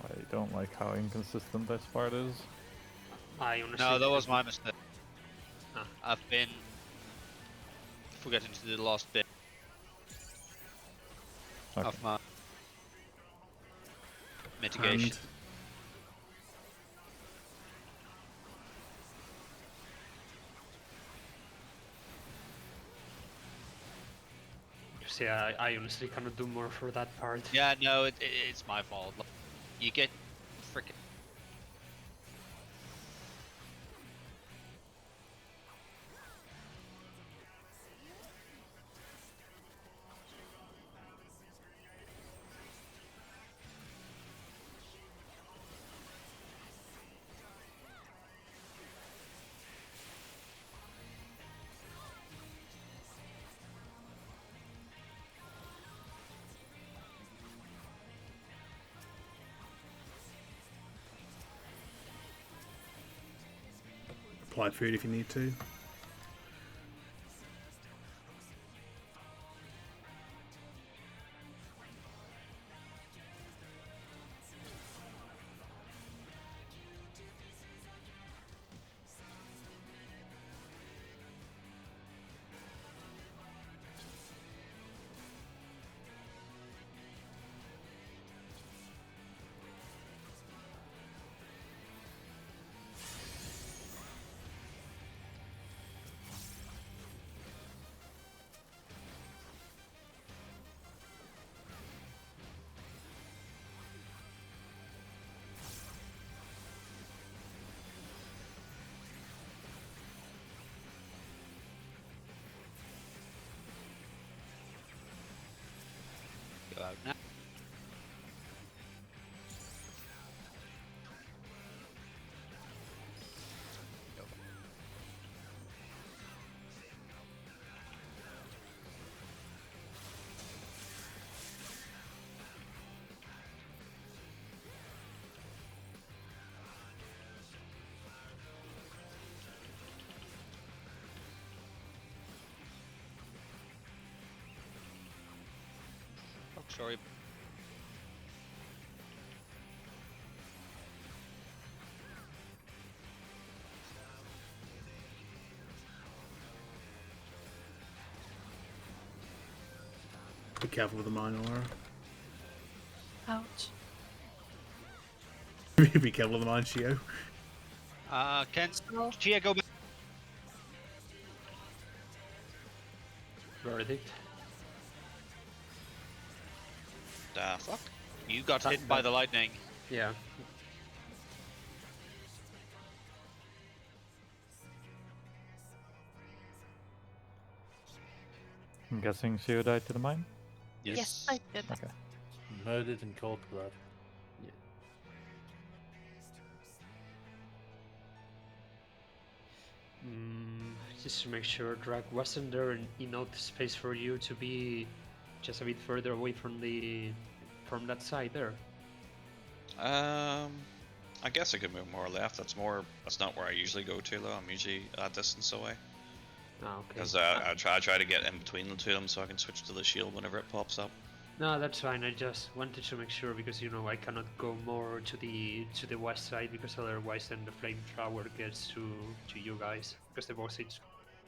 Speaker 5: I don't like how inconsistent this part is.
Speaker 2: I honestly.
Speaker 1: No, that was my mistake.
Speaker 2: Ah.
Speaker 1: I've been forgetting to do the last bit
Speaker 5: Okay.
Speaker 1: of my mitigation.
Speaker 4: And
Speaker 2: See, I honestly cannot do more for that part.
Speaker 1: Yeah, no, it's my fault. Look, you get freaking.
Speaker 4: apply food if you need to.
Speaker 1: Go out now. Oh, sorry.
Speaker 4: Be careful with the mine aura.
Speaker 6: ouch.
Speaker 4: Be careful with the mine, Shio.
Speaker 1: Can
Speaker 6: So
Speaker 1: Chia go back?
Speaker 2: Verdict.
Speaker 3: Da fuck.
Speaker 1: You got
Speaker 2: That-
Speaker 1: hit by
Speaker 2: that-
Speaker 1: the lightning.
Speaker 2: Yeah.
Speaker 5: I'm guessing Shio died to the mine.
Speaker 6: Yes, I did.
Speaker 5: Okay.
Speaker 7: Murdered in cold blood.
Speaker 2: Just to make sure, Drag, wasn't there enough space for you to be just a bit further away from that side there?
Speaker 3: I guess I could move more left. That's not where I usually go to though. I'm usually that distance away.
Speaker 2: Ah, okay.
Speaker 3: Because I try to get in between the two of them so I can switch to the shield whenever it pops up.
Speaker 2: No, that's fine. I just wanted to make sure because I cannot go more to the west side because otherwise then the flamethrower gets to you guys because the boss is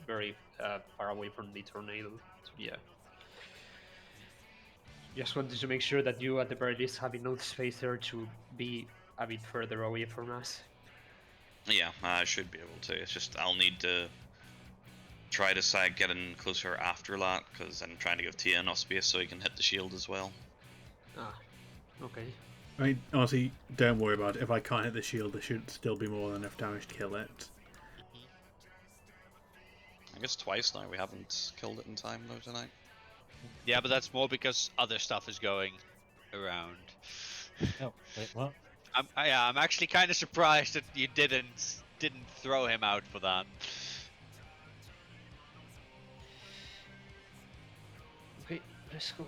Speaker 2: very far away from the tornado. So, yeah. Just wanted to make sure that you at the very least have enough space there to be a bit further away from us.
Speaker 3: Yeah, I should be able to. It's just I'll need to try to get in closer after that because I'm trying to give Tia enough space so he can hit the shield as well.
Speaker 2: Ah, okay.
Speaker 4: I mean, honestly, don't worry about it. If I can't hit the shield, there should still be more than enough damage to kill it.
Speaker 3: I guess twice now we haven't killed it in time though tonight.
Speaker 1: Yeah, but that's more because other stuff is going around.
Speaker 7: Oh, wait, what?
Speaker 1: I'm actually kind of surprised that you didn't throw him out for that.
Speaker 2: Okay, let's go.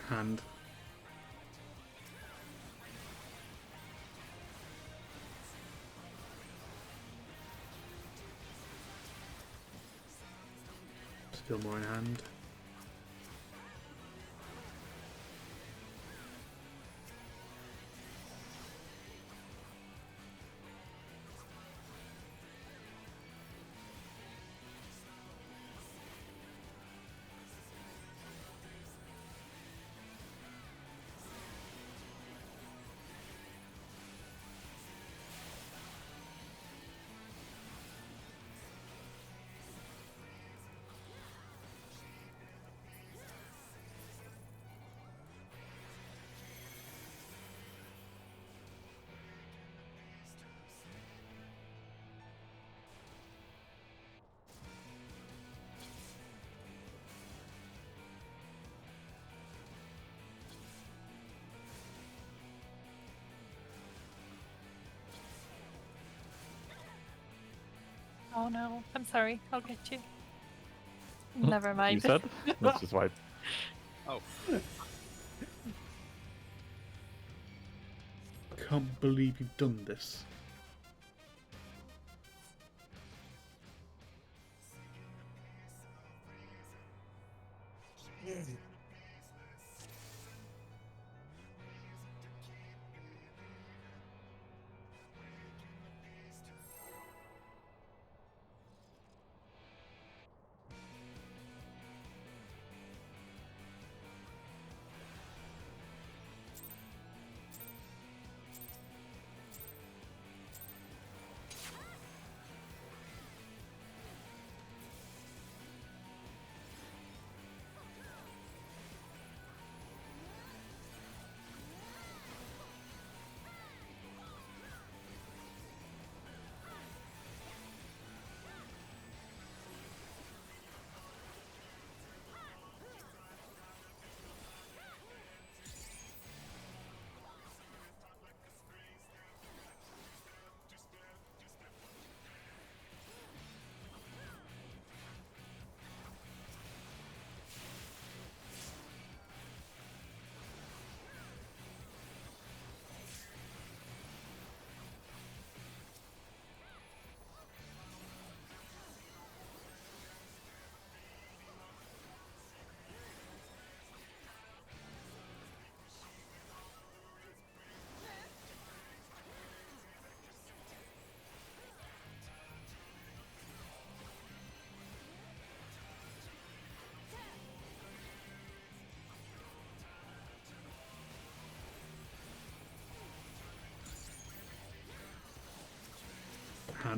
Speaker 4: Hand. Still more in hand.
Speaker 6: Oh no, I'm sorry. I'll get you. Never
Speaker 5: You
Speaker 6: mind.
Speaker 5: said? Let's just wipe.
Speaker 1: Oh.
Speaker 4: Can't believe you've done this.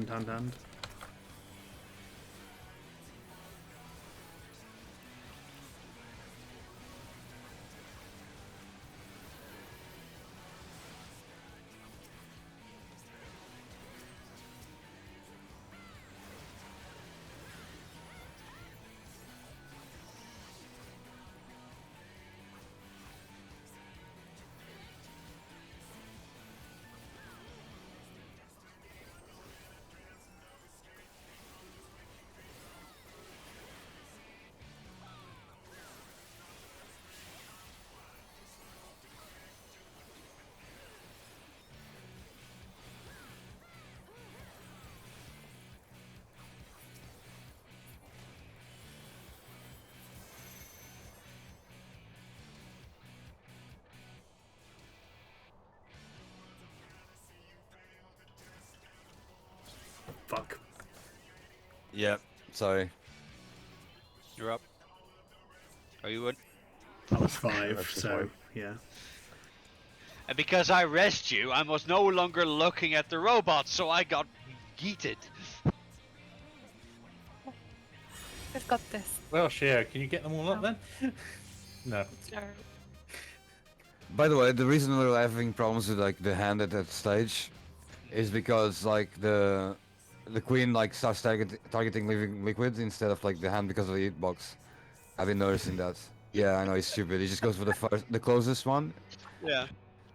Speaker 4: Hand. Fuck.
Speaker 8: Yep. Sorry.
Speaker 1: You're up. Are you in?
Speaker 4: That was 5,
Speaker 5: That's just
Speaker 4: so
Speaker 5: five.
Speaker 4: yeah.
Speaker 1: And because I rest you, I was no longer looking at the robots, so I got yeeted.
Speaker 6: We've got this.
Speaker 7: Well, Shia, can you get them all up then? No.
Speaker 6: Sure.
Speaker 8: By the way, the reason we're having problems with like the hand at that stage is because like the queen like starts targeting living liquid instead of like the hand because of the hitbox. I've been noticing that. Yeah, I know it's stupid. He just goes for the closest one
Speaker 1: Yeah.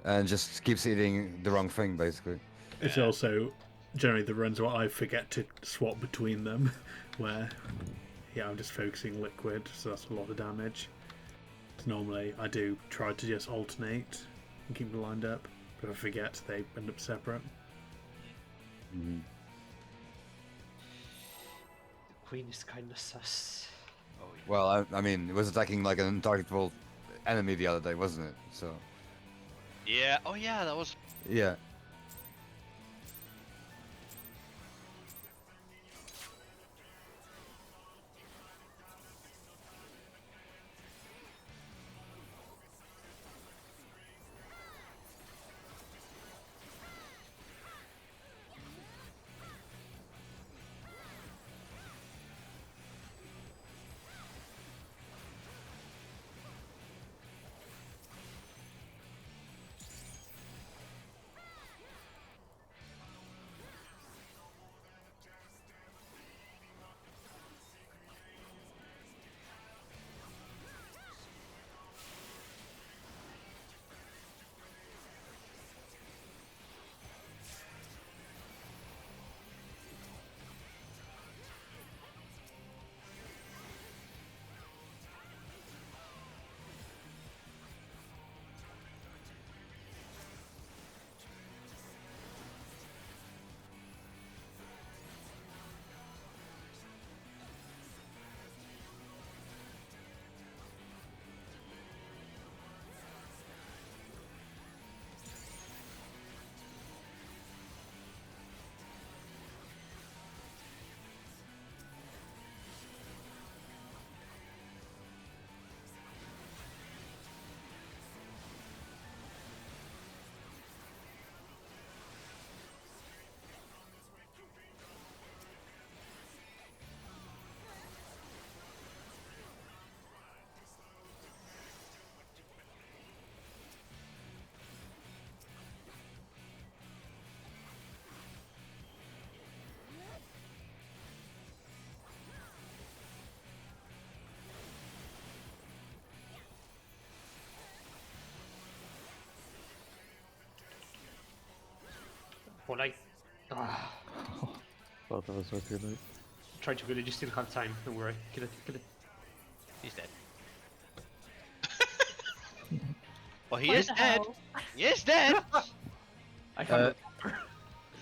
Speaker 8: and just keeps eating the wrong thing basically.
Speaker 4: It's also generally the runs where I forget to swap between them, where yeah, I'm just focusing liquid, so that's a lot of damage. Normally I do try to just alternate and keep them lined up, but if I forget they end up separate.
Speaker 8: Mm-hmm.
Speaker 2: The queen is kind of sus.
Speaker 1: Oh, yeah.
Speaker 8: Well, I mean, it was attacking like an untargetable enemy the other day, wasn't it? So
Speaker 1: Yeah. Oh, yeah. That was.
Speaker 8: yeah.
Speaker 2: Or like,
Speaker 5: Both of us are too late.
Speaker 2: try to kill it. You still have time. Don't worry. Kill it. Kill it.
Speaker 1: He's dead. Well, he
Speaker 6: Why
Speaker 1: is
Speaker 6: the
Speaker 1: dead.
Speaker 6: hell?
Speaker 1: He is dead.
Speaker 2: I have.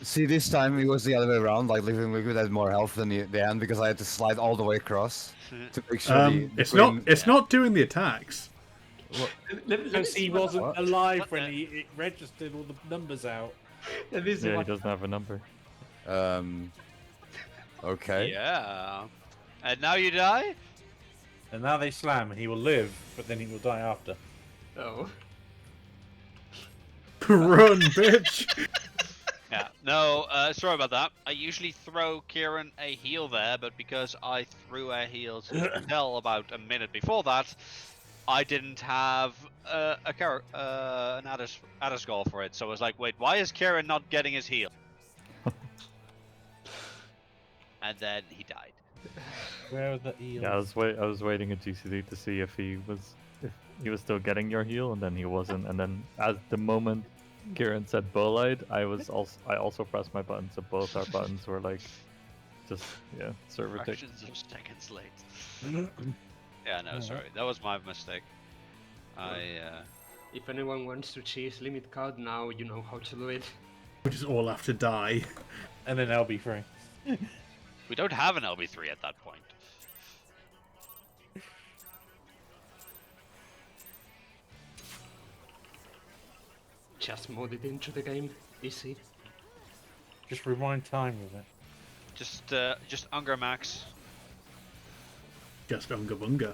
Speaker 8: See, this time it was the other way around. Like living liquid had more health than the hand because I had to slide all the way across to make sure the
Speaker 4: It's
Speaker 8: queen...
Speaker 4: not. It's not doing the attacks.
Speaker 7: Because he
Speaker 2: what-
Speaker 7: wasn't
Speaker 8: What?
Speaker 7: alive
Speaker 1: What
Speaker 7: when
Speaker 1: the-
Speaker 7: it registered all the numbers out.
Speaker 2: Let me see
Speaker 5: Yeah, he
Speaker 2: what-
Speaker 5: doesn't have a number.
Speaker 8: Okay.
Speaker 1: Yeah. And now you die?
Speaker 7: And now they slam and he will live, but then he will die after.
Speaker 2: Oh.
Speaker 4: Run, bitch!
Speaker 1: Yeah, no, sorry about that. I usually throw Kieran a heal there, but because I threw a heal to Tell about a minute before that, I didn't have an adder skull for it. So I was like, wait, why is Kieran not getting his heal? And then he died.
Speaker 7: Where are the eels?
Speaker 5: Yeah, I was waiting at GCD to see if he was still getting your heal, and then he wasn't. And then at the moment Kieran said bolide, I also pressed my button, so both our buttons were like just server tick.
Speaker 1: Fractions of seconds late. Yeah, no, sorry, that was my mistake.
Speaker 2: If anyone wants to chase limit code now, you know how to do it.
Speaker 4: We just all have to die.
Speaker 7: And then I'll be free.
Speaker 1: We don't have an LB3 at that point.
Speaker 2: Just mod it into the game. Easy.
Speaker 7: Just rewind time with it.
Speaker 1: Just Unger Max.
Speaker 4: Just Unga Bunga.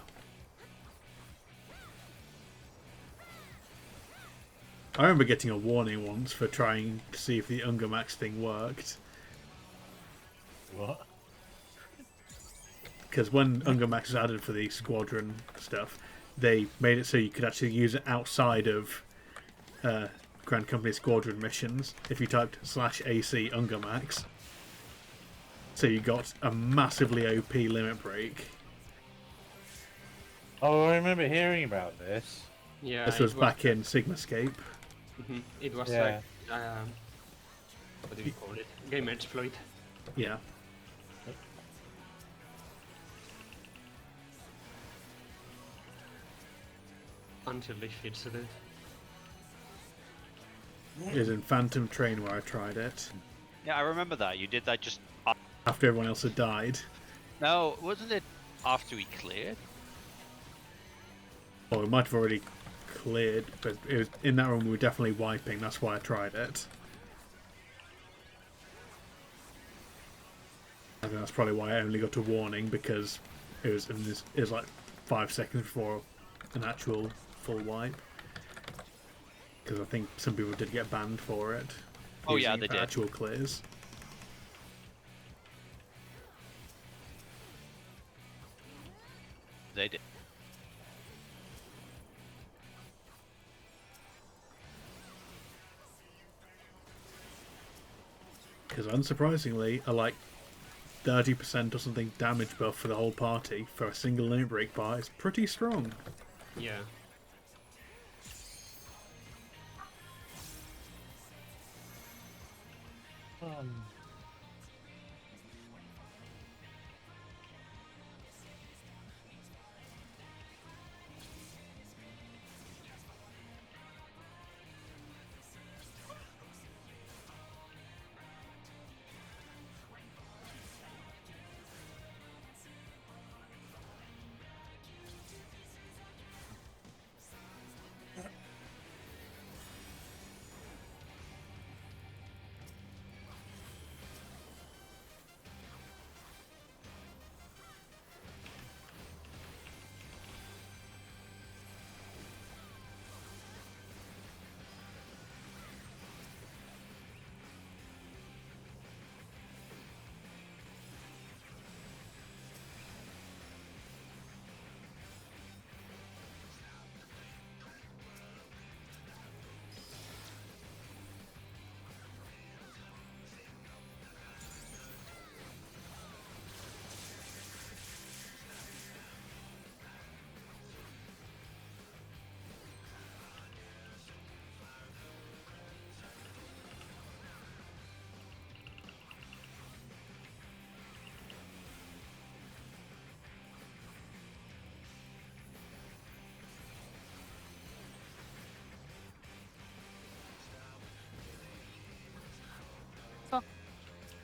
Speaker 4: I remember getting a warning once for trying to see if the Unga Max thing worked.
Speaker 7: What?
Speaker 4: Because when Unga Max was added for the squadron stuff, they made it so you could actually use it outside of Grand Company squadron missions if you typed /AC Unga Max. So you got a massively OP limit break.
Speaker 7: Oh, I remember hearing about this.
Speaker 2: Yeah.
Speaker 4: This was back in Sigmascape.
Speaker 2: It was
Speaker 7: Yeah.
Speaker 2: like what do you call it? Game exploit.
Speaker 4: Yeah.
Speaker 2: Until they fixed it.
Speaker 4: It was in Phantom Train where I tried it.
Speaker 1: Yeah, I remember that. You did that just...
Speaker 4: After everyone else had died.
Speaker 1: No, wasn't it after we cleared?
Speaker 4: Well, we might have already cleared, but it was in that room we were definitely wiping, that's why I tried it. I think that's probably why I only got a warning, because it was like 5 seconds before an actual full wipe. Because I think some people did get banned for it.
Speaker 1: Oh yeah,
Speaker 4: using
Speaker 1: they
Speaker 4: it for
Speaker 1: did.
Speaker 4: actual clears.
Speaker 1: They did.
Speaker 4: Because unsurprisingly, a like 30% or something damage buff for the whole party for a single limit break bar is pretty strong.
Speaker 2: Yeah.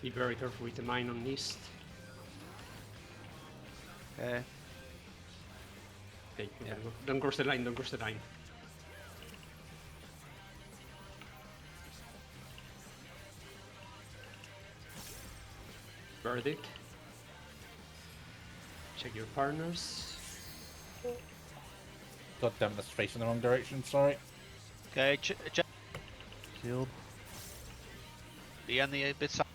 Speaker 2: Be very careful with the mine on east.
Speaker 1: Okay.
Speaker 2: Okay, yeah. Don't cross the line, don't cross the line. Verdict. Check your partners.
Speaker 7: God damn, that's facing the wrong direction, sorry.
Speaker 1: Okay,
Speaker 5: Shield.
Speaker 1: Be on the bit side.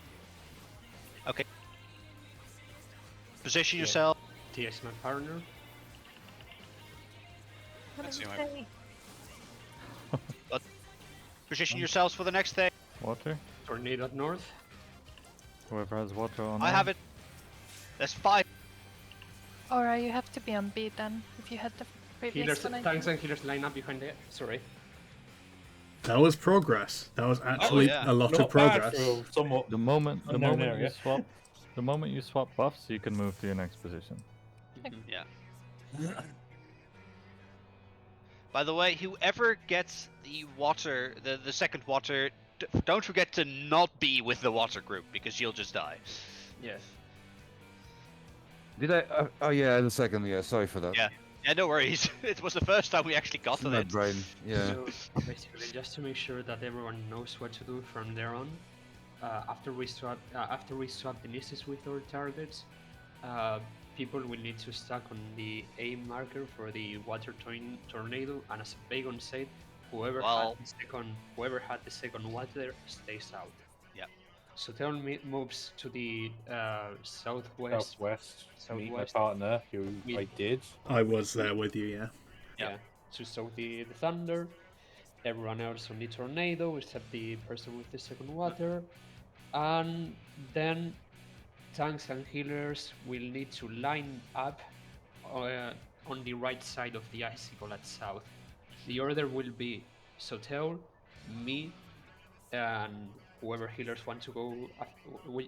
Speaker 1: Okay. Position
Speaker 2: Yeah.
Speaker 1: yourself.
Speaker 2: TS my partner.
Speaker 6: What
Speaker 3: Let's
Speaker 6: do
Speaker 3: see
Speaker 6: we
Speaker 3: my-
Speaker 6: say?
Speaker 1: Position yourselves for the next thing.
Speaker 5: Water.
Speaker 2: Tornado at north.
Speaker 5: Whoever has water on.
Speaker 1: I have it. There's 5.
Speaker 6: Aura, you have to be on B then, if you had the previous
Speaker 2: Healers,
Speaker 6: one. I
Speaker 2: tanks
Speaker 6: think.
Speaker 2: and healers line up behind it. Sorry.
Speaker 4: That was progress. That was actually
Speaker 1: yeah.
Speaker 4: a lot
Speaker 7: Not
Speaker 4: of
Speaker 7: bad
Speaker 4: progress.
Speaker 7: for somewhat.
Speaker 5: The moment
Speaker 7: Unknown
Speaker 5: you
Speaker 7: area.
Speaker 5: swap, the moment you swap buffs, you can move to your next position.
Speaker 2: Mhm.
Speaker 1: Yeah. By the way, whoever gets the water, the second water, don't forget to not be with the water group because you'll just die.
Speaker 2: Yeah.
Speaker 8: Did I? Oh yeah, the second. Yeah, sorry for that.
Speaker 1: Yeah. Yeah, no worries. It was the first time we actually got
Speaker 8: It's
Speaker 1: to
Speaker 8: in my
Speaker 1: it.
Speaker 8: brain. Yeah.
Speaker 2: So basically, just to make sure that everyone knows what to do from there on, after we swap the nieces with our targets, people will need to stack on the A marker for the water tornado, and as Bagon said, whoever
Speaker 1: Well-
Speaker 2: had the second water stays out.
Speaker 1: Yeah.
Speaker 2: So Theon moves to the southwest.
Speaker 7: Southwest. Meet my
Speaker 2: Southwest.
Speaker 7: partner, who
Speaker 2: We-
Speaker 7: I did.
Speaker 4: I was there with you, yeah.
Speaker 1: Yeah.
Speaker 2: To soak the thunder. Everyone else on the tornado except the person with the second water. And then tanks and healers will need to line up on the right side of the icicle at south. The order will be Sotel, me, and whoever healers want to go,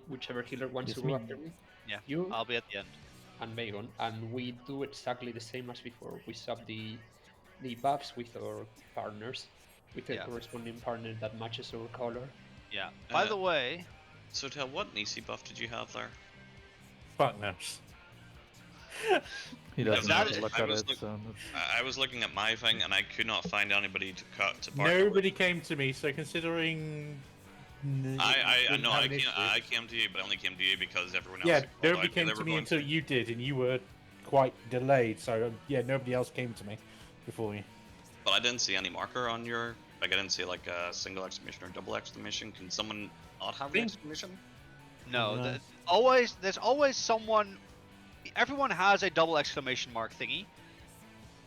Speaker 2: whichever healer wants
Speaker 5: Yes,
Speaker 2: to go
Speaker 5: me.
Speaker 2: after me.
Speaker 1: Yeah.
Speaker 2: You
Speaker 1: I'll be at the end.
Speaker 2: and Bagon, and we do exactly the same as before. We swap the buffs with our partners, with a
Speaker 1: Yeah.
Speaker 2: corresponding partner that matches our color.
Speaker 1: Yeah. By
Speaker 3: Uh,
Speaker 1: the way,
Speaker 3: So tell what Nisi buff did you have there?
Speaker 7: Fuck knows.
Speaker 5: He doesn't
Speaker 1: that
Speaker 5: have
Speaker 1: is-
Speaker 5: to look
Speaker 3: I
Speaker 5: at
Speaker 3: was
Speaker 5: it,
Speaker 3: look-
Speaker 5: so that's...
Speaker 3: I was looking at my thing and I could not find anybody to cut to partner with.
Speaker 7: Nobody came to me, so considering.
Speaker 3: I
Speaker 7: didn't
Speaker 3: know
Speaker 7: have
Speaker 3: I
Speaker 7: an
Speaker 3: came,
Speaker 7: issue.
Speaker 3: I came to you, but I only came to you because everyone else.
Speaker 7: Yeah,
Speaker 3: had called
Speaker 7: nobody
Speaker 3: out
Speaker 7: came
Speaker 3: they
Speaker 7: to
Speaker 3: were
Speaker 7: me
Speaker 3: going
Speaker 7: until you did, and you were quite delayed. So yeah, nobody else came to me before you.
Speaker 3: But I didn't see any marker on your. Like I didn't see like a single exclamation or double exclamation. Can someone not have an
Speaker 7: Think-
Speaker 3: exclamation?
Speaker 1: no.
Speaker 7: No.
Speaker 1: There's always someone. Everyone has a double exclamation mark thingy,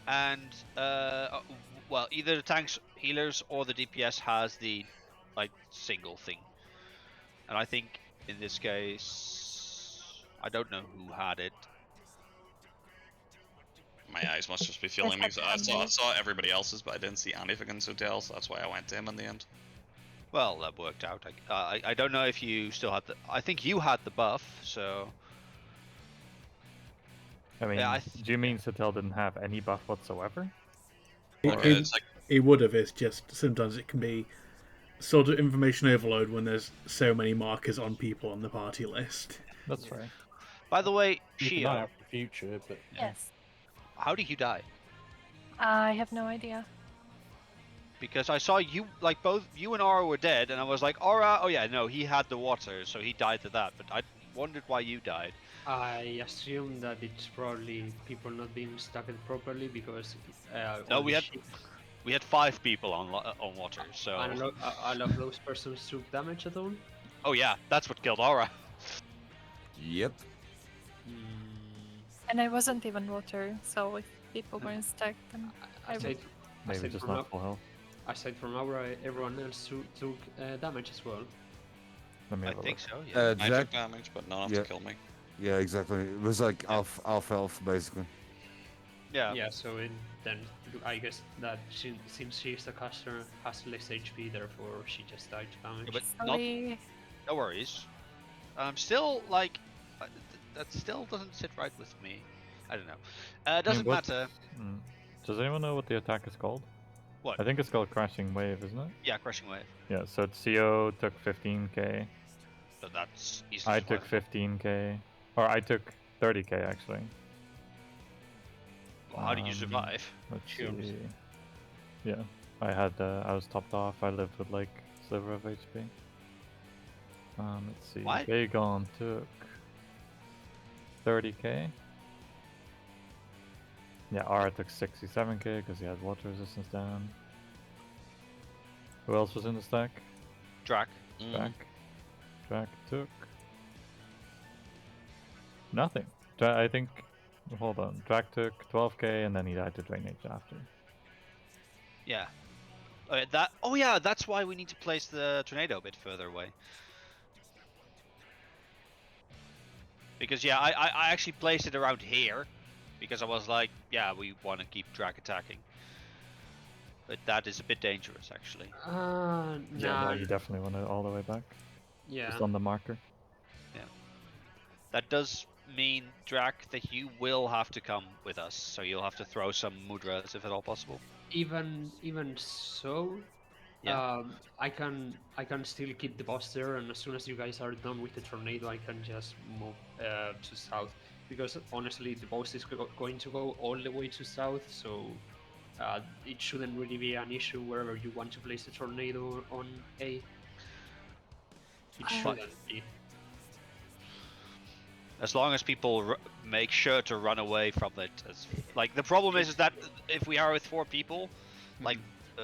Speaker 1: and well, either the tanks, healers, or the DPS has the like single thing. And I think in this case, I don't know who had it.
Speaker 3: My eyes must just be failing me.
Speaker 6: had
Speaker 3: So I
Speaker 6: Andy.
Speaker 3: saw everybody else's, but I didn't see anything in Sotel, so that's why I went to him in the end.
Speaker 1: Well, that worked out. I don't know if you still had the. I think you had the buff, so
Speaker 5: I mean,
Speaker 1: Yeah,
Speaker 5: do you mean Satel didn't have any buff whatsoever?
Speaker 3: Okay,
Speaker 4: It,
Speaker 3: it's like
Speaker 4: it would have, it's just sometimes it can be sort of information overload when there's so many markers on people on the party list.
Speaker 5: That's right.
Speaker 1: By the way,
Speaker 7: Keep an eye
Speaker 1: Shio,
Speaker 7: out for future, but
Speaker 6: Yes.
Speaker 1: how did you die?
Speaker 6: I have no idea.
Speaker 1: Because I saw you, like both you and Aura were dead, and I was like, Aura, oh yeah, no, he had the water, so he died to that. But I wondered why you died.
Speaker 2: I assume that it's probably people not being stacked properly because
Speaker 1: No,
Speaker 2: all
Speaker 1: we
Speaker 2: the
Speaker 1: had- We had 5 people on water, so
Speaker 2: and a lot of those persons took damage at all.
Speaker 1: oh yeah, that's what killed Aura.
Speaker 8: Yep.
Speaker 6: And I wasn't even water, so if people weren't stuck, then I
Speaker 2: Aside,
Speaker 5: Maybe
Speaker 2: aside
Speaker 5: just
Speaker 2: from
Speaker 5: not full health.
Speaker 2: aside from Aura, everyone else took damage as well.
Speaker 5: Let me
Speaker 1: I
Speaker 5: have a
Speaker 1: think
Speaker 5: look.
Speaker 1: so. Yeah.
Speaker 3: I
Speaker 8: Jack.
Speaker 3: took damage, but not enough
Speaker 8: Yeah.
Speaker 3: to kill me.
Speaker 8: Yeah, exactly. It was like elf basically.
Speaker 1: Yeah.
Speaker 2: Yeah, so then I guess that since she's the caster, has less HP, therefore she just died to damage.
Speaker 1: Yeah, but not.
Speaker 6: sorry.
Speaker 1: No worries. Still like that still doesn't sit right with me. I don't know. Doesn't
Speaker 5: what-
Speaker 1: matter.
Speaker 5: Mm. Does anyone know what the attack is called?
Speaker 1: What?
Speaker 5: I think it's called Crashing Wave, isn't it?
Speaker 1: Yeah, crushing wave.
Speaker 5: Yeah, so CO took 15k.
Speaker 1: So that's easily.
Speaker 5: I took 15k. Or I took 30k actually.
Speaker 1: Well, how did you
Speaker 5: um,
Speaker 1: survive?
Speaker 5: Let's
Speaker 2: Shields.
Speaker 5: see. Yeah, I was topped off. I lived with like sliver of HP. Let's see.
Speaker 1: What?
Speaker 5: Vagon took 30k. Yeah, Ara took 67k because he had water resistance down. Who else was in the stack?
Speaker 1: Drac.
Speaker 3: Mm.
Speaker 5: Back. Drac took nothing. I think. Hold on. Drac took 12k and then he died to drainage after.
Speaker 1: Yeah. Oh yeah, that's why we need to place the tornado a bit further away. Because yeah, I actually placed it around here, because I was like, yeah, we want to keep drag attacking. But that is a bit dangerous, actually.
Speaker 5: Yeah,
Speaker 2: Nah.
Speaker 5: no, you definitely want it all the way back.
Speaker 2: Yeah.
Speaker 5: Just on the marker.
Speaker 1: That does mean, Drac, that you will have to come with us, so you'll have to throw some mudras if at all possible.
Speaker 2: Even so,
Speaker 1: Yeah.
Speaker 2: I can still keep the boss there, and as soon as you guys are done with the tornado, I can just move to south. Because honestly, the boss is going to go all the way to south, so it shouldn't really be an issue wherever you want to place the tornado on A. It shouldn't be.
Speaker 1: As long as people make sure to run away from it. Like, the problem is that if we are with 4 people, like,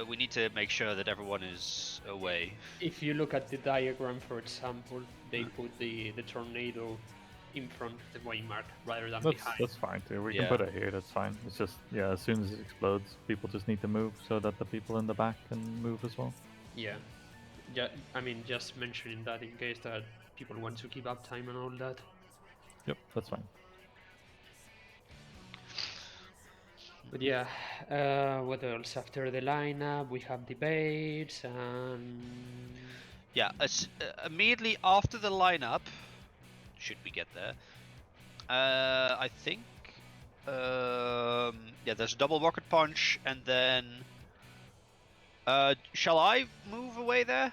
Speaker 1: we need to make sure that everyone is away.
Speaker 2: If you look at the diagram, for example, they put the tornado in front of the waymark rather than behind.
Speaker 5: That's fine too. We
Speaker 1: Yeah.
Speaker 5: can put it here, that's fine. It's just, yeah, as soon as it explodes, people just need to move so that the people in the back can move as well.
Speaker 2: Yeah. I mean, just mentioning that in case that people want to keep uptime and all that.
Speaker 5: Yep, that's fine.
Speaker 2: But yeah, what else? After the lineup, we have debates and...
Speaker 1: Yeah, immediately after the lineup, should we get there, I think, yeah, there's a double rocket punch, and then, shall I move away there?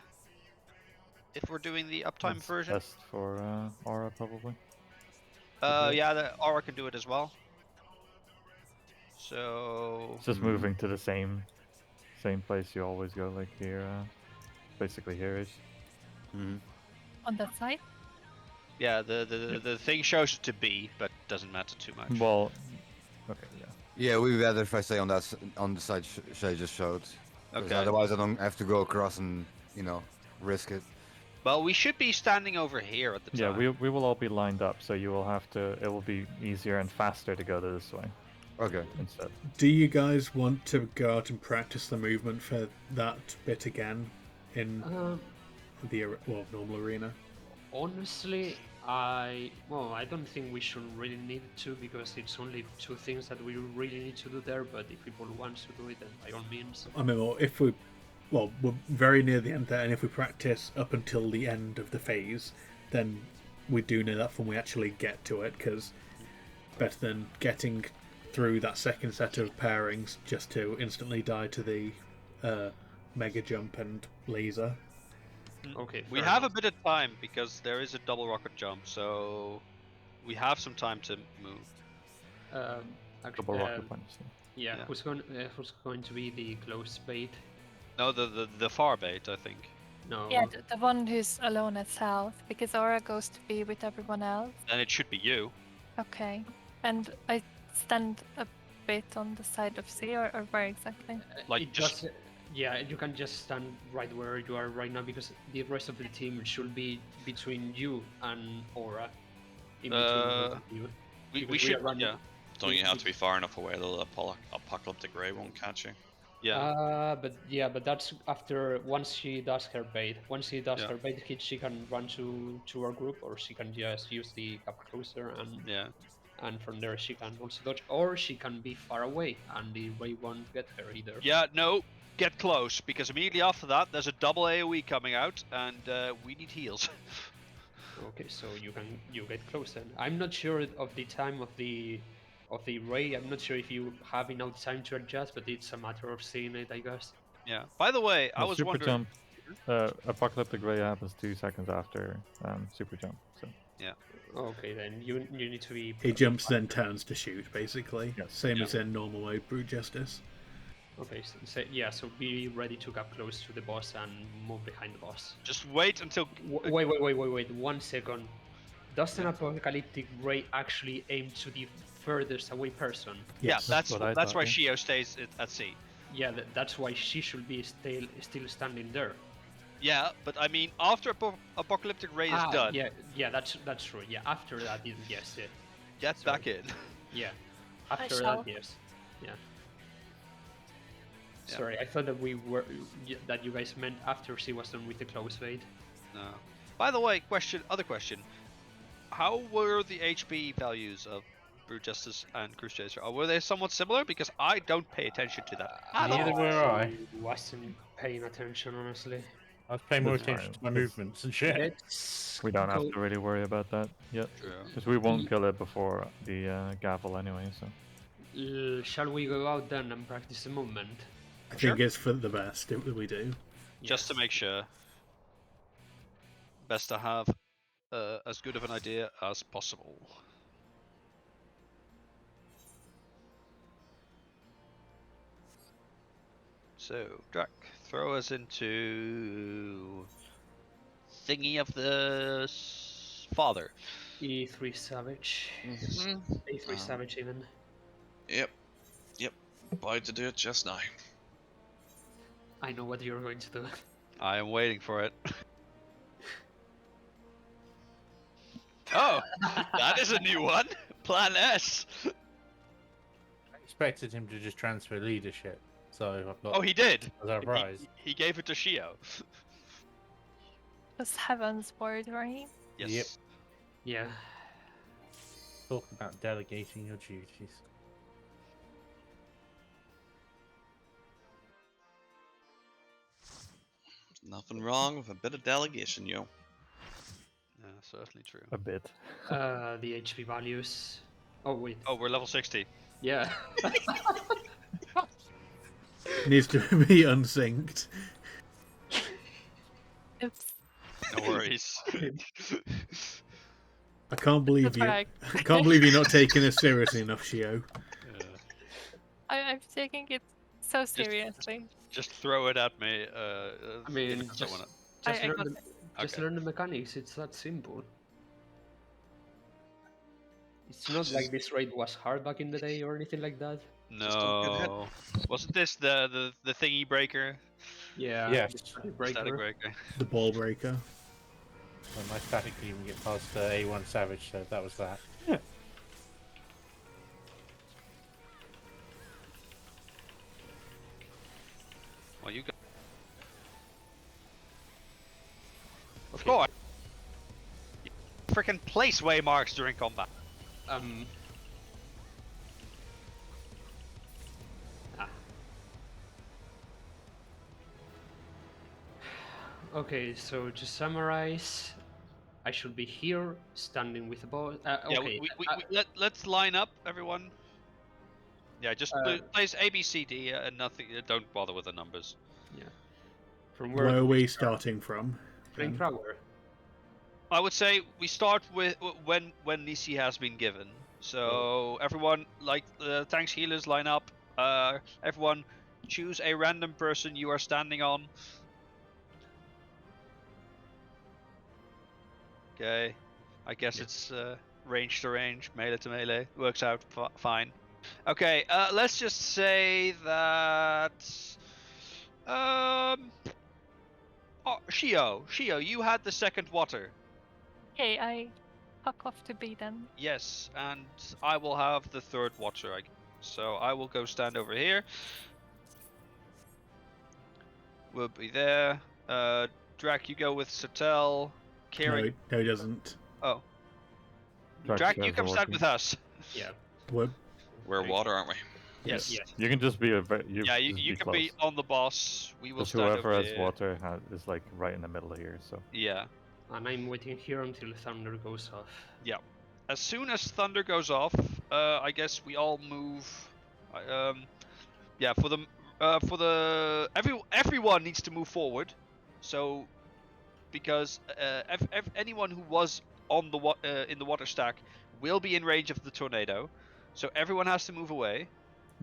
Speaker 1: If we're doing the uptime
Speaker 5: That's
Speaker 1: version?
Speaker 5: best for Aura, probably.
Speaker 1: Yeah, the Aura can do it as well. So...
Speaker 5: It's just moving to the same place you always go, like here, basically here-ish.
Speaker 6: On that side?
Speaker 1: Yeah, the thing shows it to B, but doesn't matter too much.
Speaker 5: Well, okay, yeah.
Speaker 8: Yeah, we'd rather if I stay on that on the side Shay just showed. 'Cause
Speaker 1: Okay.
Speaker 8: Otherwise, I don't have to go across and risk it.
Speaker 1: Well, we should be standing over here at the
Speaker 5: Yeah,
Speaker 1: time.
Speaker 5: we will all be lined up, so you will have to. It will be easier and faster to go this way
Speaker 8: Okay.
Speaker 5: instead.
Speaker 4: Do you guys want to go out and practice the movement for that bit again in the normal arena?
Speaker 2: Honestly, I don't think we should really need to, because it's only 2 things that we really need to do there. But if people want to do it, then by all means.
Speaker 4: I mean, we're very near the end there, and if we practice up until the end of the phase, then we do know that when we actually get to it, because better than getting through that second set of pairings just to instantly die to the mega jump and laser.
Speaker 2: Okay.
Speaker 1: We
Speaker 2: fair
Speaker 1: have a
Speaker 2: enough.
Speaker 1: bit of time, because there is a double rocket jump, so we have some time to move.
Speaker 5: Double rocket punch.
Speaker 2: Yeah.
Speaker 1: Yeah.
Speaker 2: Who's going to be the close bait?
Speaker 1: No, the far bait, I think.
Speaker 2: No.
Speaker 6: Yeah, the one who's alone at south, because Aura goes to be with everyone else.
Speaker 1: And it should be you.
Speaker 6: Okay. And I stand a bit on the side of C, or where exactly?
Speaker 1: Like,
Speaker 2: It
Speaker 1: just-
Speaker 2: does- yeah, you can just stand right where you are right now, because the rest of the team should be between you and Aura. In between both of you.
Speaker 1: We
Speaker 2: Because we
Speaker 1: should,
Speaker 2: are running-
Speaker 1: yeah.
Speaker 3: Don't you have to be far enough away that the apocalyptic ray won't catch you?
Speaker 1: Yeah.
Speaker 2: But that's after, once she does her bait. Once she does
Speaker 1: Yeah.
Speaker 2: her bait hit, she can run to our group, or she can just use the cap closer,
Speaker 1: Yeah.
Speaker 2: and from there she can also dodge, or she can be far away and the ray won't get her either.
Speaker 1: Yeah, no, get close, because immediately after that, there's a double AoE coming out, and we need heals.
Speaker 2: Okay, so you get close then. I'm not sure of the time of the ray. I'm not sure if you have enough time to adjust, but it's a matter of seeing it, I guess.
Speaker 1: Yeah. By the way, I was
Speaker 5: super
Speaker 1: wondering...
Speaker 5: jump. Apocalyptic ray happens 2 seconds after super jump. So
Speaker 2: Okay, then you need to be.
Speaker 4: He jumps, then turns to shoot, basically.
Speaker 5: Yes.
Speaker 4: Same as in normal mode Brute Justice.
Speaker 2: Okay, so be ready to get close to the boss and move behind the boss.
Speaker 1: Just wait until...
Speaker 2: Wait, 1 second. Does an apocalyptic ray actually aim to the furthest away person?
Speaker 4: Yes.
Speaker 1: Yeah,
Speaker 5: That's what I
Speaker 1: that's why
Speaker 5: thought, yeah.
Speaker 1: Shio stays at sea.
Speaker 2: Yeah, that's why she should be still standing there.
Speaker 1: Yeah, but I mean, after Apocalyptic Ray is done,
Speaker 2: yeah, that's true. Yeah, after that, yes, yeah.
Speaker 1: get
Speaker 2: Sorry.
Speaker 1: back in.
Speaker 2: Yeah,
Speaker 6: I
Speaker 2: after
Speaker 6: shall.
Speaker 2: that, yes, yeah.
Speaker 1: Yeah.
Speaker 2: Sorry, I thought that that you guys meant after she was done with the close fade.
Speaker 1: No. By the way, other question. How were the HP values of Brute Justice and Cruise Chaser? Were they somewhat similar? Because I don't pay attention to that at
Speaker 7: Neither
Speaker 1: all.
Speaker 7: were I.
Speaker 2: Wasn't paying attention, honestly.
Speaker 7: I was paying more
Speaker 5: That's
Speaker 7: attention to
Speaker 5: fine,
Speaker 7: my
Speaker 5: 'cause
Speaker 7: movements and shit.
Speaker 2: Let's
Speaker 5: We don't have
Speaker 2: go-
Speaker 5: to really worry about that yet.
Speaker 1: True.
Speaker 5: Because we won't kill it before the gavel anyway, so.
Speaker 2: Shall we go out then and practice the movement?
Speaker 4: I
Speaker 1: Sure.
Speaker 4: think it's for the best if we do.
Speaker 1: Just to make sure. Best to have as good of an idea as possible. So, Drac, throw us into thingy of the father.
Speaker 2: E3 Savage.
Speaker 3: Mhm.
Speaker 2: A3 Savage even.
Speaker 3: Yep. About to do it just now.
Speaker 2: I know what you're going to do.
Speaker 1: I am waiting for it. Oh, that is a new one. Plan S.
Speaker 7: I expected him to just transfer leadership, so I've got
Speaker 1: Oh, he did.
Speaker 7: as a prize.
Speaker 1: He gave it to Shio.
Speaker 6: Just heaven's word, right?
Speaker 1: Yes.
Speaker 7: Yep.
Speaker 2: Yeah.
Speaker 7: Talk about delegating your duties.
Speaker 3: Nothing wrong with a bit of delegation, yo.
Speaker 1: Yeah, certainly true.
Speaker 5: A bit.
Speaker 2: The HP values. Oh wait.
Speaker 1: Oh, we're level 60.
Speaker 2: Yeah.
Speaker 4: Needs to be unsynced.
Speaker 6: Oops.
Speaker 1: No worries.
Speaker 4: I can't believe
Speaker 6: That's
Speaker 4: you.
Speaker 6: alright.
Speaker 4: I can't believe you're not taking us seriously enough, Shio.
Speaker 6: I'm taking it so seriously.
Speaker 1: Just throw it at me.
Speaker 2: I mean,
Speaker 1: if someone-
Speaker 2: just
Speaker 6: I
Speaker 2: learn
Speaker 6: got
Speaker 2: the,
Speaker 6: it.
Speaker 2: just
Speaker 1: Okay.
Speaker 2: learn the mechanics. It's that simple. It's not like this raid was hard back in the day or anything like that.
Speaker 3: Just don't get hit.
Speaker 1: No. Wasn't this the thingy breaker?
Speaker 2: Yeah.
Speaker 7: Yes.
Speaker 2: the static
Speaker 1: Static
Speaker 2: breaker.
Speaker 1: breaker.
Speaker 4: The ball breaker.
Speaker 7: Well, my static didn't even get past A1 Savage, so that was that.
Speaker 1: Well, you got. Of course. Freaking place waymarks during combat.
Speaker 2: Um. Ah. Okay, so to summarize, I should be here, standing with the ball.
Speaker 1: Yeah,
Speaker 2: Okay.
Speaker 1: let's line up, everyone. Yeah, just place A, B, C, D, and nothing. Don't bother with the numbers.
Speaker 2: yeah. From
Speaker 4: Where
Speaker 2: do
Speaker 4: are we
Speaker 2: start?
Speaker 4: starting from?
Speaker 2: Flamethrower.
Speaker 1: I would say we start with when Nisi has been given. So everyone, like the tanks healers, line up. Everyone, choose a random person you are standing on. Okay, I guess it's range to range, melee to melee. Works out fine. Okay, let's just say that. Oh, Shio, you had the second water.
Speaker 6: Okay, I fuck off to B then.
Speaker 1: Yes, and I will have the third watcher, I guess. So I will go stand over here. We'll be there. Drac, you go with Satel. Kieran.
Speaker 4: No, he doesn't.
Speaker 1: Oh.
Speaker 5: Drac
Speaker 1: Drac, you
Speaker 5: shares
Speaker 1: come
Speaker 5: the
Speaker 1: stand
Speaker 5: walking.
Speaker 1: with us.
Speaker 2: Yeah.
Speaker 4: We're
Speaker 3: We're water, aren't we?
Speaker 1: Yes.
Speaker 2: Yeah.
Speaker 5: You can just be a
Speaker 1: Yeah, you can be on the boss. We will
Speaker 5: Because
Speaker 1: stand
Speaker 5: whoever
Speaker 1: over
Speaker 5: has
Speaker 1: here.
Speaker 5: water is like right in the middle here, so.
Speaker 1: Yeah.
Speaker 2: And I'm waiting here until thunder goes off.
Speaker 1: Yeah. As soon as thunder goes off, I guess we all move. Yeah, for the everyone needs to move forward. So, because anyone who was on the in the water stack will be in range of the tornado, so everyone has to move away.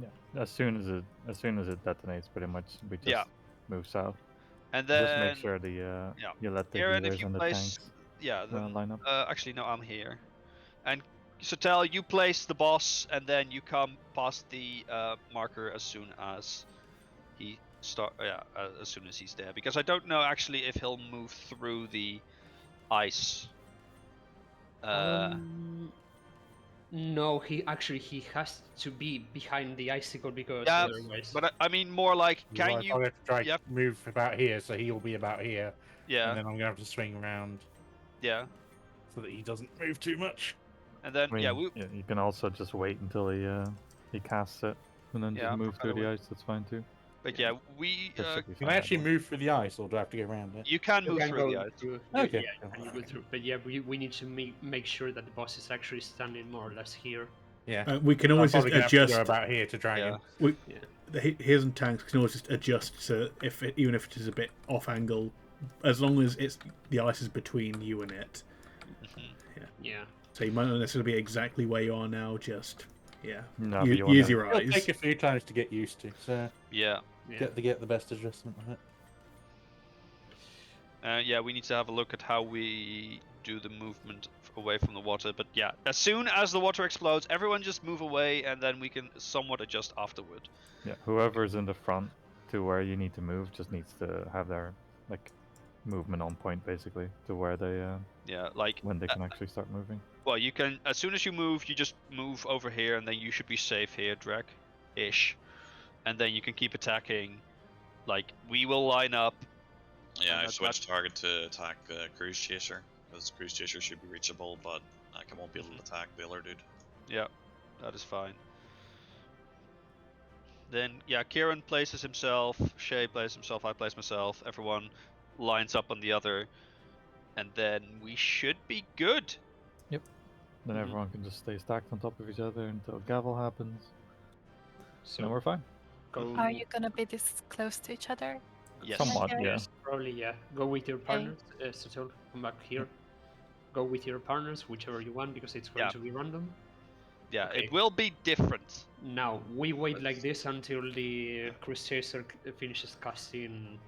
Speaker 5: Yeah. As soon as it detonates, pretty much we just
Speaker 1: Yeah.
Speaker 5: move south.
Speaker 1: And
Speaker 5: Just
Speaker 1: then
Speaker 5: make sure you let the
Speaker 1: Aaron, if
Speaker 5: healers
Speaker 1: you
Speaker 5: and the
Speaker 1: place,
Speaker 5: tanks
Speaker 1: yeah, then,
Speaker 5: line up.
Speaker 1: actually no, I'm here. And Satel, you place the boss, and then you come past the marker as soon as as soon as he's there, because I don't know actually if he'll move through the ice.
Speaker 2: No, he has to be behind the icicle because
Speaker 1: Yeah,
Speaker 2: otherwise.
Speaker 1: but I mean more like,
Speaker 7: Right,
Speaker 1: can
Speaker 7: I'm
Speaker 1: you?
Speaker 7: gonna try
Speaker 1: Yep.
Speaker 7: move about here, so he'll be about here,
Speaker 1: Yeah,
Speaker 7: and then I'm gonna have to swing around
Speaker 1: yeah,
Speaker 7: so that he doesn't move too much.
Speaker 1: and then
Speaker 5: I mean,
Speaker 1: yeah, we
Speaker 5: you can also just wait until he casts it, and then
Speaker 1: Yeah,
Speaker 5: just move through
Speaker 1: propeller
Speaker 5: the
Speaker 1: wind.
Speaker 5: ice. That's fine too.
Speaker 1: But yeah, we
Speaker 5: That should be
Speaker 7: Can
Speaker 5: fine.
Speaker 7: I actually
Speaker 5: otherwise.
Speaker 7: move through the ice, or do I have to go around it?
Speaker 1: you can
Speaker 2: You
Speaker 1: move
Speaker 2: can
Speaker 1: through
Speaker 2: go
Speaker 1: the ice.
Speaker 2: through.
Speaker 7: Okay.
Speaker 2: Yeah, and you go through. But yeah, we need to make sure that the boss is actually standing more or less here.
Speaker 7: Yeah.
Speaker 4: We can
Speaker 7: I'm
Speaker 4: always just
Speaker 7: probably gonna have to
Speaker 4: adjust.
Speaker 7: go about here to drag
Speaker 1: Yeah.
Speaker 7: him.
Speaker 4: Here's and tanks can always just adjust so even if it is a bit off angle, as long as the ice is between you and it.
Speaker 2: Yeah.
Speaker 4: So you might not necessarily be exactly where you are now. Just
Speaker 5: No, but you
Speaker 4: use
Speaker 5: wanna-
Speaker 4: your
Speaker 7: It'll
Speaker 4: eyes.
Speaker 7: take a few times to get used to, so
Speaker 1: Yeah.
Speaker 2: Yeah.
Speaker 7: get the best adjustment on it.
Speaker 1: Yeah, we need to have a look at how we do the movement away from the water. But yeah, as soon as the water explodes, everyone just move away, and then we can somewhat adjust afterward.
Speaker 5: Yeah, whoever's in the front to where you need to move just needs to have their movement on point, basically, to where they
Speaker 1: Yeah, like
Speaker 5: when they can actually start moving.
Speaker 1: well, you can as soon as you move, you just move over here, and then you should be safe here, Drek, ish, and then you can keep attacking. Like we will line up.
Speaker 3: Yeah,
Speaker 1: And
Speaker 3: I switched target to attack the Cruise Chaser, because Cruise Chaser should be reachable, but I won't be able to attack the other dude.
Speaker 1: Yeah, that is fine. Then yeah, Kieran places himself, Shay places himself, I place myself. Everyone lines up on the other, and then we should be good.
Speaker 5: Then
Speaker 1: Mhm.
Speaker 5: everyone can just stay stacked on top of each other until gavel happens.
Speaker 2: So
Speaker 5: Then we're fine.
Speaker 2: go.
Speaker 6: Are you gonna be this close to each other?
Speaker 1: Yes.
Speaker 5: Somewhat,
Speaker 6: Okay.
Speaker 5: yeah.
Speaker 2: Yes, probably yeah. Go with your partners. So come back here. Go with your partners, whichever you want, because it's going
Speaker 1: Yeah.
Speaker 2: to be random.
Speaker 1: Yeah,
Speaker 2: Okay.
Speaker 1: it will be different.
Speaker 2: Now we wait like this until the Cruise Chaser finishes casting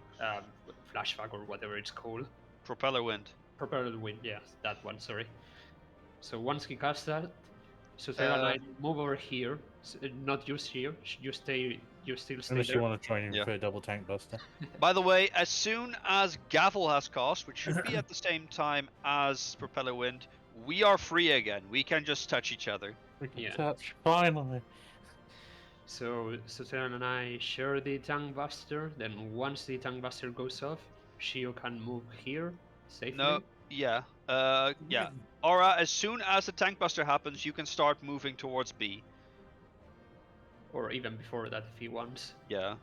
Speaker 2: flashback or whatever it's called.
Speaker 1: Propeller wind.
Speaker 2: Propeller wind, yeah, that one. Sorry. So once he casts that, Sotera and I move over here. Not just here. You still stay
Speaker 7: Unless
Speaker 2: there.
Speaker 7: you want to join in
Speaker 1: Yeah.
Speaker 7: for a double tank buster.
Speaker 1: By the way, as soon as Gavel has cast, which should be at the same time as Propeller Wind, we are free again. We can just touch each other.
Speaker 7: We can
Speaker 2: Yeah.
Speaker 7: touch, finally.
Speaker 2: So Sotera and I share the tank buster. Then once the tank buster goes off, Shio can move here safely.
Speaker 1: No, yeah. Yeah. Aura, as soon as the tank buster happens, you can start moving towards B.
Speaker 2: Or even before that if he wants.
Speaker 1: Yeah.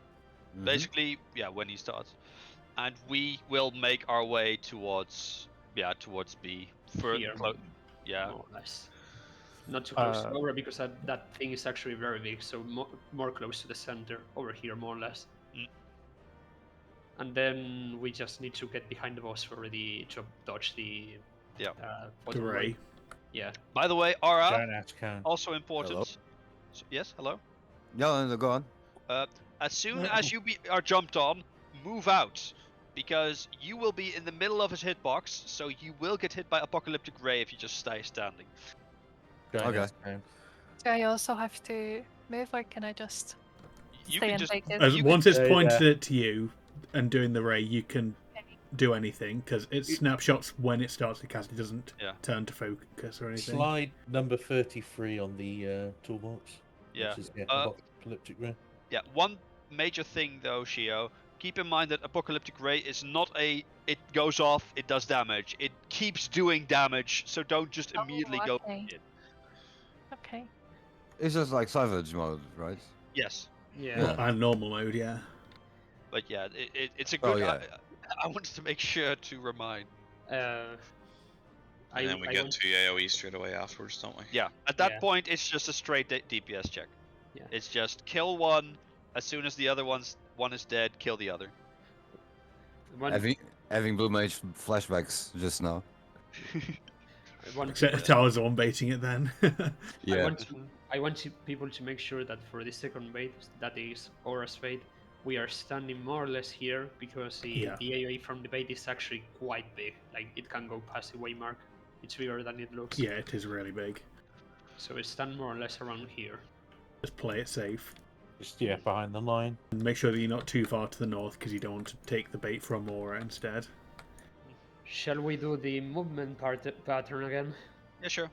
Speaker 8: Mhm.
Speaker 1: Basically, yeah, when he starts. And we will make our way towards B.
Speaker 2: Here.
Speaker 1: Yeah.
Speaker 2: More or less. Not too close to
Speaker 5: Uh,
Speaker 2: Aura because that thing is actually very big, so more close to the center, over here more or less.
Speaker 1: Mm.
Speaker 2: And then we just need to get behind the boss to dodge the
Speaker 1: Yeah.
Speaker 2: bottom
Speaker 4: Ray.
Speaker 2: right. Yeah.
Speaker 1: By the way, Aura,
Speaker 7: Giant ass cone.
Speaker 1: also important.
Speaker 8: Hello?
Speaker 1: Yes, hello?
Speaker 8: Yeah, no, go on.
Speaker 1: As soon as you are jumped on, move out. Because you will be in the middle of his hitbox, so you will get hit by Apocalyptic Ray if you just stay standing.
Speaker 7: Giant
Speaker 8: Okay.
Speaker 7: ass cone.
Speaker 6: Do I also have to move, or can I just
Speaker 1: You
Speaker 6: stay
Speaker 1: can
Speaker 6: and
Speaker 1: just
Speaker 6: take it?
Speaker 4: As
Speaker 1: you
Speaker 4: once it's
Speaker 7: stay
Speaker 4: pointed
Speaker 7: there.
Speaker 4: at you and doing the ray, you can do anything because it snapshots when it starts to cast. It doesn't
Speaker 1: Yeah.
Speaker 4: turn to focus or anything.
Speaker 7: Slide number 33 on the toolbox.
Speaker 1: Yeah.
Speaker 7: Which is, apocalyptic ray.
Speaker 1: Yeah, one major thing though, Shio, keep in mind that Apocalyptic Ray is not it goes off, it does damage. It keeps doing damage, so don't just immediately go
Speaker 6: okay.
Speaker 1: in.
Speaker 6: Okay.
Speaker 8: It's just like Savage mode, right?
Speaker 1: Yes.
Speaker 2: Yeah.
Speaker 4: And normal mode, yeah.
Speaker 1: But yeah, it's a
Speaker 8: Oh,
Speaker 1: good
Speaker 8: yeah.
Speaker 1: I wanted to make sure to remind.
Speaker 3: And then we get 2 AoE straight away afterwards, don't we?
Speaker 1: Yeah, at that
Speaker 2: Yeah.
Speaker 1: point it's just a straight DPS check.
Speaker 2: Yeah.
Speaker 1: It's just kill one, as soon as the other one is dead, kill the other.
Speaker 8: Having Blue Mage flashbacks just now.
Speaker 4: Except I was the one baiting it then.
Speaker 8: Yeah.
Speaker 2: I want people to make sure that for the second bait, that is Aura's bait, we are standing more or less here because the AoE from the bait is actually quite big. Like it can go past the waymark. It's bigger than it looks.
Speaker 4: Yeah, it is really big.
Speaker 2: So we stand more or less around here.
Speaker 4: Just play it safe.
Speaker 7: Just behind the line.
Speaker 4: And make sure that you're not too far to the north because you don't want to take the bait from Aura instead.
Speaker 2: Shall we do the movement pattern again?
Speaker 1: Yeah, sure.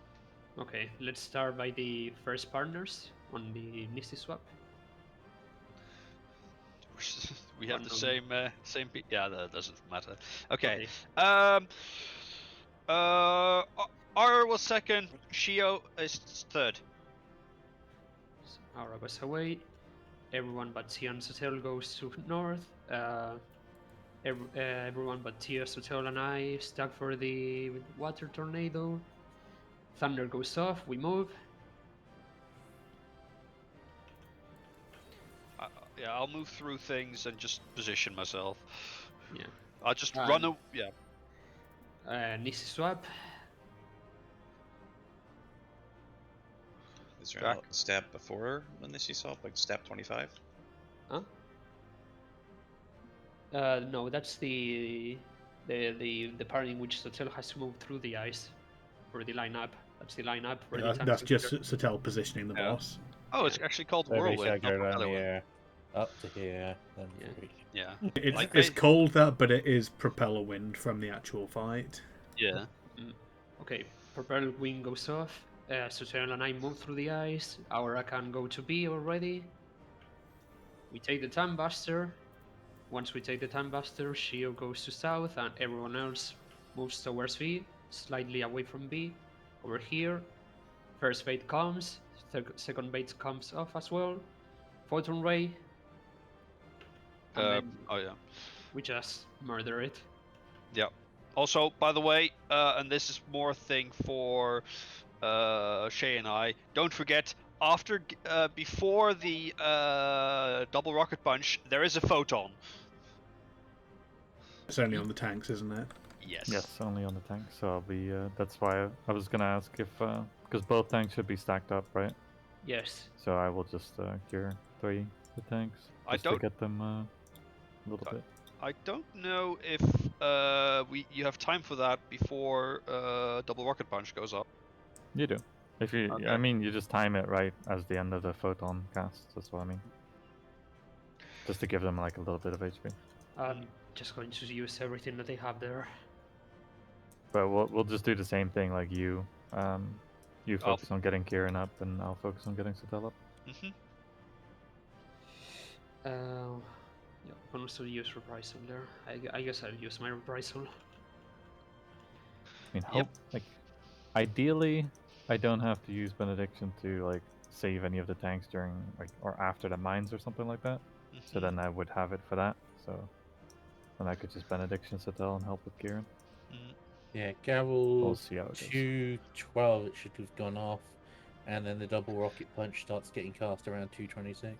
Speaker 2: Okay, let's start by the first partners on the Nissi swap.
Speaker 1: We have the
Speaker 2: Unknown.
Speaker 1: same. Yeah, that doesn't matter. Okay.
Speaker 2: Okay.
Speaker 1: Ara was second. Shio is third.
Speaker 2: So Aura was away. Everyone but Tia and Sotel goes to north. Everyone but Tia, Sotel, and I stuck for the water tornado. Thunder goes off. We move.
Speaker 1: Yeah, I'll move through things and just position myself.
Speaker 2: Yeah.
Speaker 1: I'll just run. Yeah.
Speaker 2: Nissi swap.
Speaker 3: Is there a step before the Nissi swap, like step 25?
Speaker 2: Huh? No, that's the part in which Sotel has to move through the ice for the lineup. That's the lineup where the
Speaker 4: That's just
Speaker 2: appear.
Speaker 4: Satel positioning the boss.
Speaker 1: Oh, it's actually called
Speaker 7: So they
Speaker 1: Whirlwind.
Speaker 7: shall go
Speaker 1: not
Speaker 7: down
Speaker 1: Whirlwind.
Speaker 7: here, up to here, then
Speaker 2: Yeah.
Speaker 7: through.
Speaker 1: Yeah.
Speaker 4: It's called that, but it is propeller wind from the actual fight.
Speaker 1: Yeah.
Speaker 2: Okay, propeller wing goes off. Sotel and I move through the ice. Aura can go to B already. We take the Time Buster. Once we take the Time Buster, Shio goes to south and everyone else moves towards B, slightly away from B. Over here, first bait comes, second bait comes off as well. Photon Ray. And then
Speaker 1: Oh yeah.
Speaker 2: we just murder it.
Speaker 1: Yeah. Also, by the way, and this is more a thing for Shay and I. Don't forget, before the double rocket punch, there is a photon.
Speaker 4: It's only on the tanks, isn't it?
Speaker 1: Yes.
Speaker 5: Yes, only on the tank. So I'll be. That's why I was gonna ask if because both tanks should be stacked up, right?
Speaker 2: Yes.
Speaker 5: So I will just gear 3 the tanks just to get them a little bit.
Speaker 1: I don't know if you have time for that before double rocket punch goes up.
Speaker 5: You do. If you,
Speaker 1: Okay.
Speaker 5: I mean, you just time it right as the end of the photon cast. That's what I mean. Just to give them like a little bit of HP.
Speaker 2: I'm just going to use everything that they have there.
Speaker 5: But we'll just do the same thing. Like you focus on getting Kieran up, and I'll focus on getting Satel up.
Speaker 1: Mhm.
Speaker 2: Yeah, I can also use reprisal there. I guess I'll use my reprisal.
Speaker 5: I mean, like ideally, I don't have to use benediction to like save any of the tanks during like or after the mines or something like that. So then I would have it for that. So then I could just benediction Satel and help with Kieran.
Speaker 7: Yeah, Gavel
Speaker 5: We'll see how it goes.
Speaker 7: 212 it should have gone off, and then the double rocket punch starts getting cast around 226.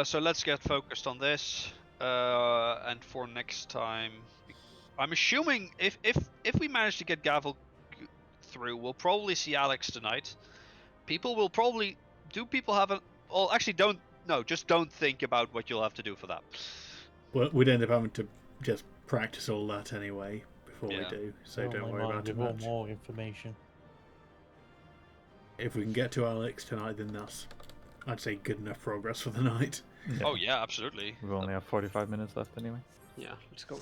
Speaker 1: So let's get focused on this, and for next time, I'm assuming if we manage to get Gavel through, we'll probably see Alex tonight. People will probably people have a? Well, actually, just don't think about what you'll have to do for that.
Speaker 4: Well, we'd end up having to just practice all that anyway before we do, so don't worry about it much.
Speaker 7: More information.
Speaker 4: If we can get to Alex tonight, then that's, I'd say, good enough progress for the night.
Speaker 5: Yeah.
Speaker 1: Oh yeah, absolutely.
Speaker 5: We only have 45 minutes left anyway.
Speaker 2: Yeah, let's go.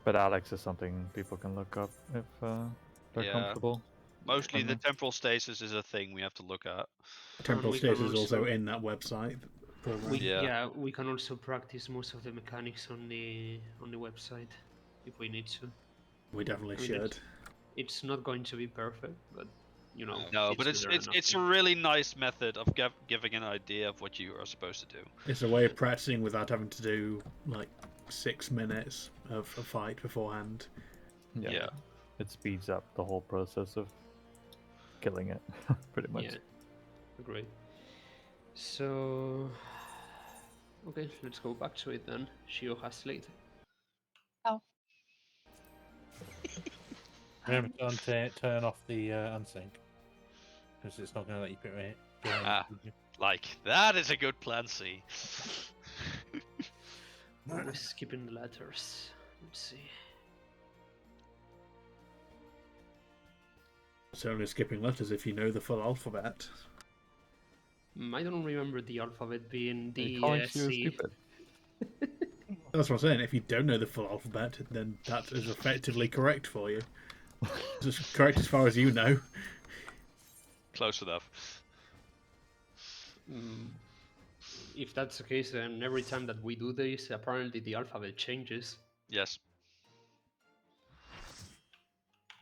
Speaker 5: But Alex is something people can look up if they're comfortable.
Speaker 1: Mostly the temporal stasis is a thing we have to look at.
Speaker 4: Temporal stasis is also in that website program.
Speaker 2: We can also practice most of the mechanics on the website if we need to.
Speaker 4: We definitely should.
Speaker 2: It's not going to be perfect, but you know.
Speaker 1: No, but it's a really nice method of giving an idea of what you are supposed to do.
Speaker 4: It's a way of practicing without having to do like 6 minutes of a fight beforehand.
Speaker 5: Yeah. It speeds up the whole process of killing it, pretty much.
Speaker 2: Yeah, agreed. So, okay, let's go back to it then. Shio has slate.
Speaker 6: Oh.
Speaker 7: Remember to turn off the unsync, because it's not going to let you put it.
Speaker 1: Like that is a good plan C.
Speaker 2: I'm skipping the letters. Let's see.
Speaker 4: It's only skipping letters if you know the full alphabet.
Speaker 2: I don't remember the alphabet being
Speaker 5: They
Speaker 2: D,
Speaker 5: calling
Speaker 2: S,
Speaker 5: you
Speaker 2: C.
Speaker 5: stupid.
Speaker 4: That's what I'm saying. If you don't know the full alphabet, then that is effectively correct for you. It's correct as far as you know.
Speaker 1: Close enough.
Speaker 2: If that's the case, then every time that we do this, apparently the alphabet changes.
Speaker 1: Yes.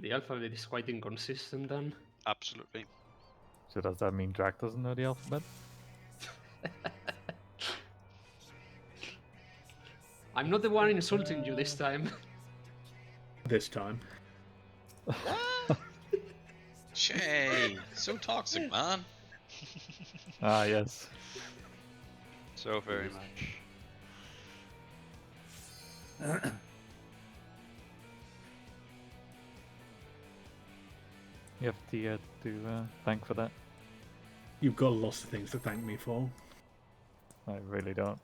Speaker 2: The alphabet is quite inconsistent then.
Speaker 1: Absolutely.
Speaker 5: So does that mean Drac doesn't know the alphabet?
Speaker 2: I'm not the one insulting you this time.
Speaker 4: This time.
Speaker 3: What? Shay, so toxic, man.
Speaker 5: Ah, yes.
Speaker 1: So very much.
Speaker 5: You have Tia to thank for that.
Speaker 4: You've got lots of things to thank me for.
Speaker 5: I really don't.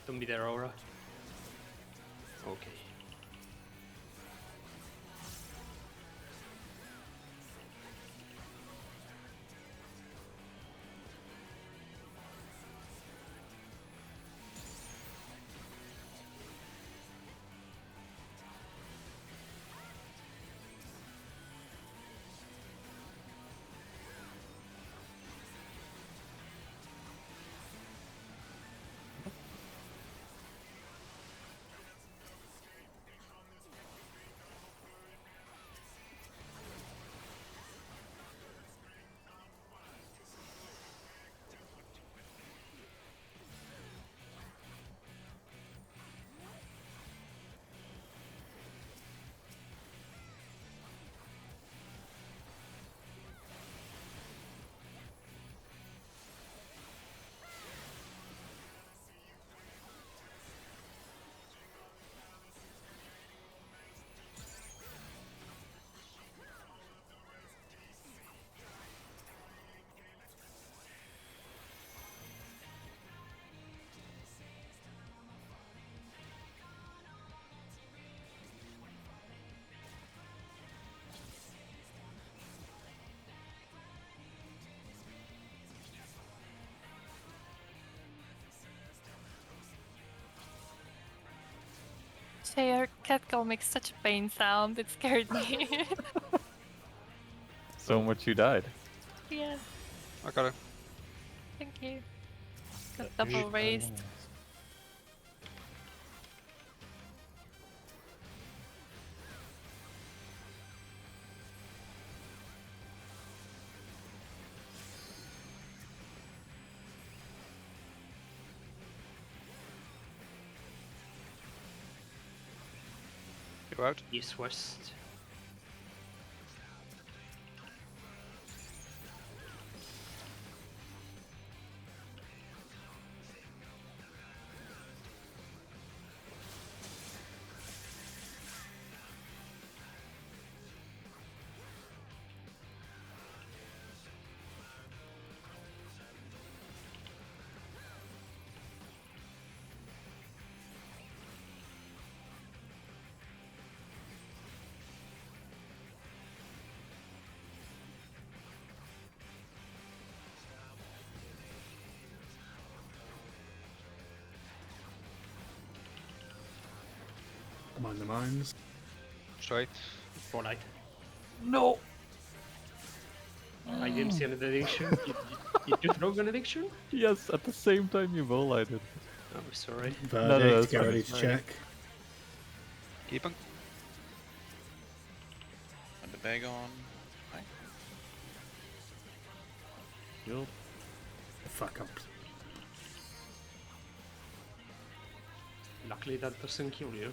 Speaker 2: Don't be there, Aura. Okay.
Speaker 6: Shay, your cat girl makes such a pain sound. It scared me.
Speaker 5: So much you died.
Speaker 6: Yeah,
Speaker 1: I got it.
Speaker 6: thank you. Got double raised.
Speaker 1: You out?
Speaker 2: East West.
Speaker 4: Mind the mines.
Speaker 1: Sorry.
Speaker 2: Polite.
Speaker 5: No.
Speaker 2: I didn't see an addiction. Did you throw an addiction?
Speaker 5: Yes, at the same time you roll, I did.
Speaker 2: Oh, sorry.
Speaker 4: Verdict,
Speaker 5: it's
Speaker 4: get
Speaker 5: fine,
Speaker 4: ready
Speaker 5: it's
Speaker 4: to
Speaker 5: fine.
Speaker 4: check.
Speaker 1: Keep him.
Speaker 3: And the bag on. Hi.
Speaker 5: Shield.
Speaker 4: Fuck up.
Speaker 2: Luckily that doesn't kill you.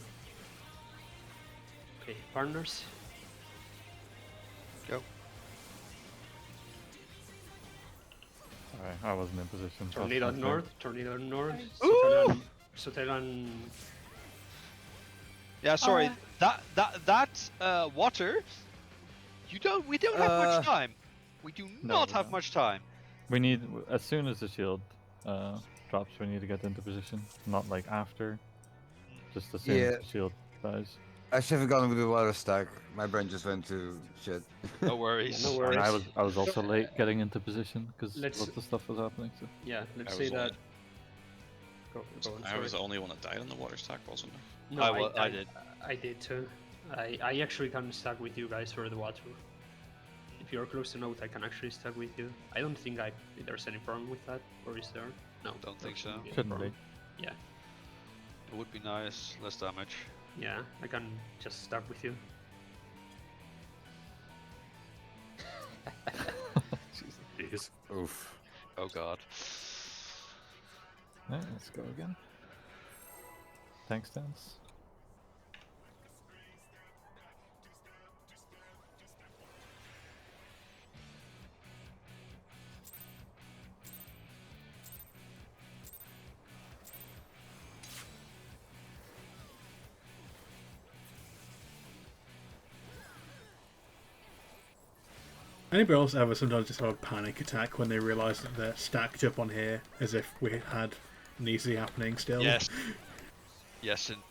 Speaker 2: Okay, partners.
Speaker 1: Go.
Speaker 5: Alright, I wasn't in position.
Speaker 2: Tornado
Speaker 5: That's
Speaker 2: north, tornado north.
Speaker 1: Ooh!
Speaker 2: Sotelan.
Speaker 1: Yeah, sorry.
Speaker 6: Uh,
Speaker 1: That water. We don't have much time. We do
Speaker 5: No,
Speaker 1: not
Speaker 5: we
Speaker 1: have
Speaker 5: don't.
Speaker 1: much time.
Speaker 5: We need, as soon as the shield drops, we need to get into position. Not like after. Just as soon as
Speaker 8: Yeah.
Speaker 5: the shield dies.
Speaker 8: I should have gone with the water stack. My brain just went to shit.
Speaker 1: No worries.
Speaker 2: no
Speaker 5: And
Speaker 2: worries.
Speaker 5: I was also late getting into position because
Speaker 2: Let's-
Speaker 5: lots of stuff was happening. So.
Speaker 2: Yeah, let's
Speaker 3: I
Speaker 2: say
Speaker 3: was
Speaker 2: that.
Speaker 3: only-
Speaker 2: Go on,
Speaker 3: I was the
Speaker 2: sorry.
Speaker 3: only one that died on the water stack, wasn't I?
Speaker 2: No,
Speaker 1: I did.
Speaker 2: I did too. I actually can stack with you guys for the water. If you're close to note, I can actually stack with you. I don't think there's any problem with that, or is there? No.
Speaker 1: Don't think
Speaker 2: there
Speaker 1: so.
Speaker 2: shouldn't be any
Speaker 5: Shouldn't
Speaker 2: problem.
Speaker 5: be.
Speaker 2: Yeah,
Speaker 1: It would be nice. Less damage.
Speaker 2: yeah, I can just stack with you.
Speaker 7: Jeez.
Speaker 8: Oof.
Speaker 1: Oh god.
Speaker 5: Yeah, let's go again. Tank stance.
Speaker 4: Anybody else ever sometimes just have a panic attack when they realise that they're stacked up on here as if we had an easy happening still?
Speaker 1: Yes. Yes, and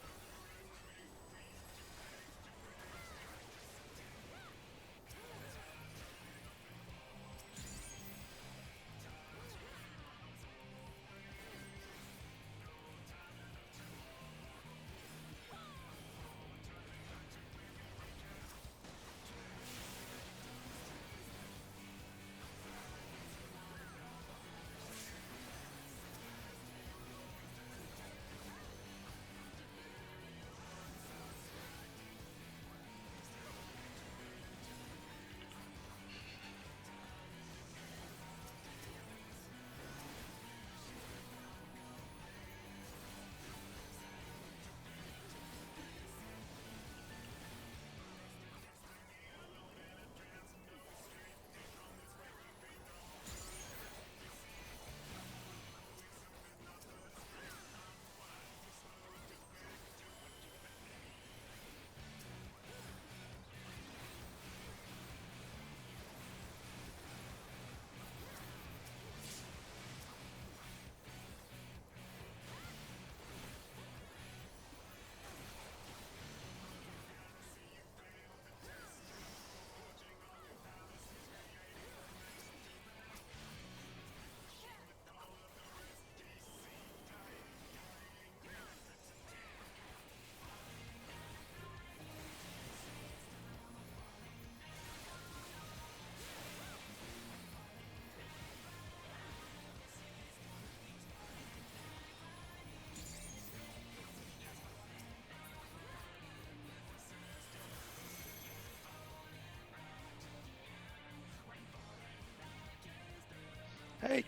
Speaker 1: hey,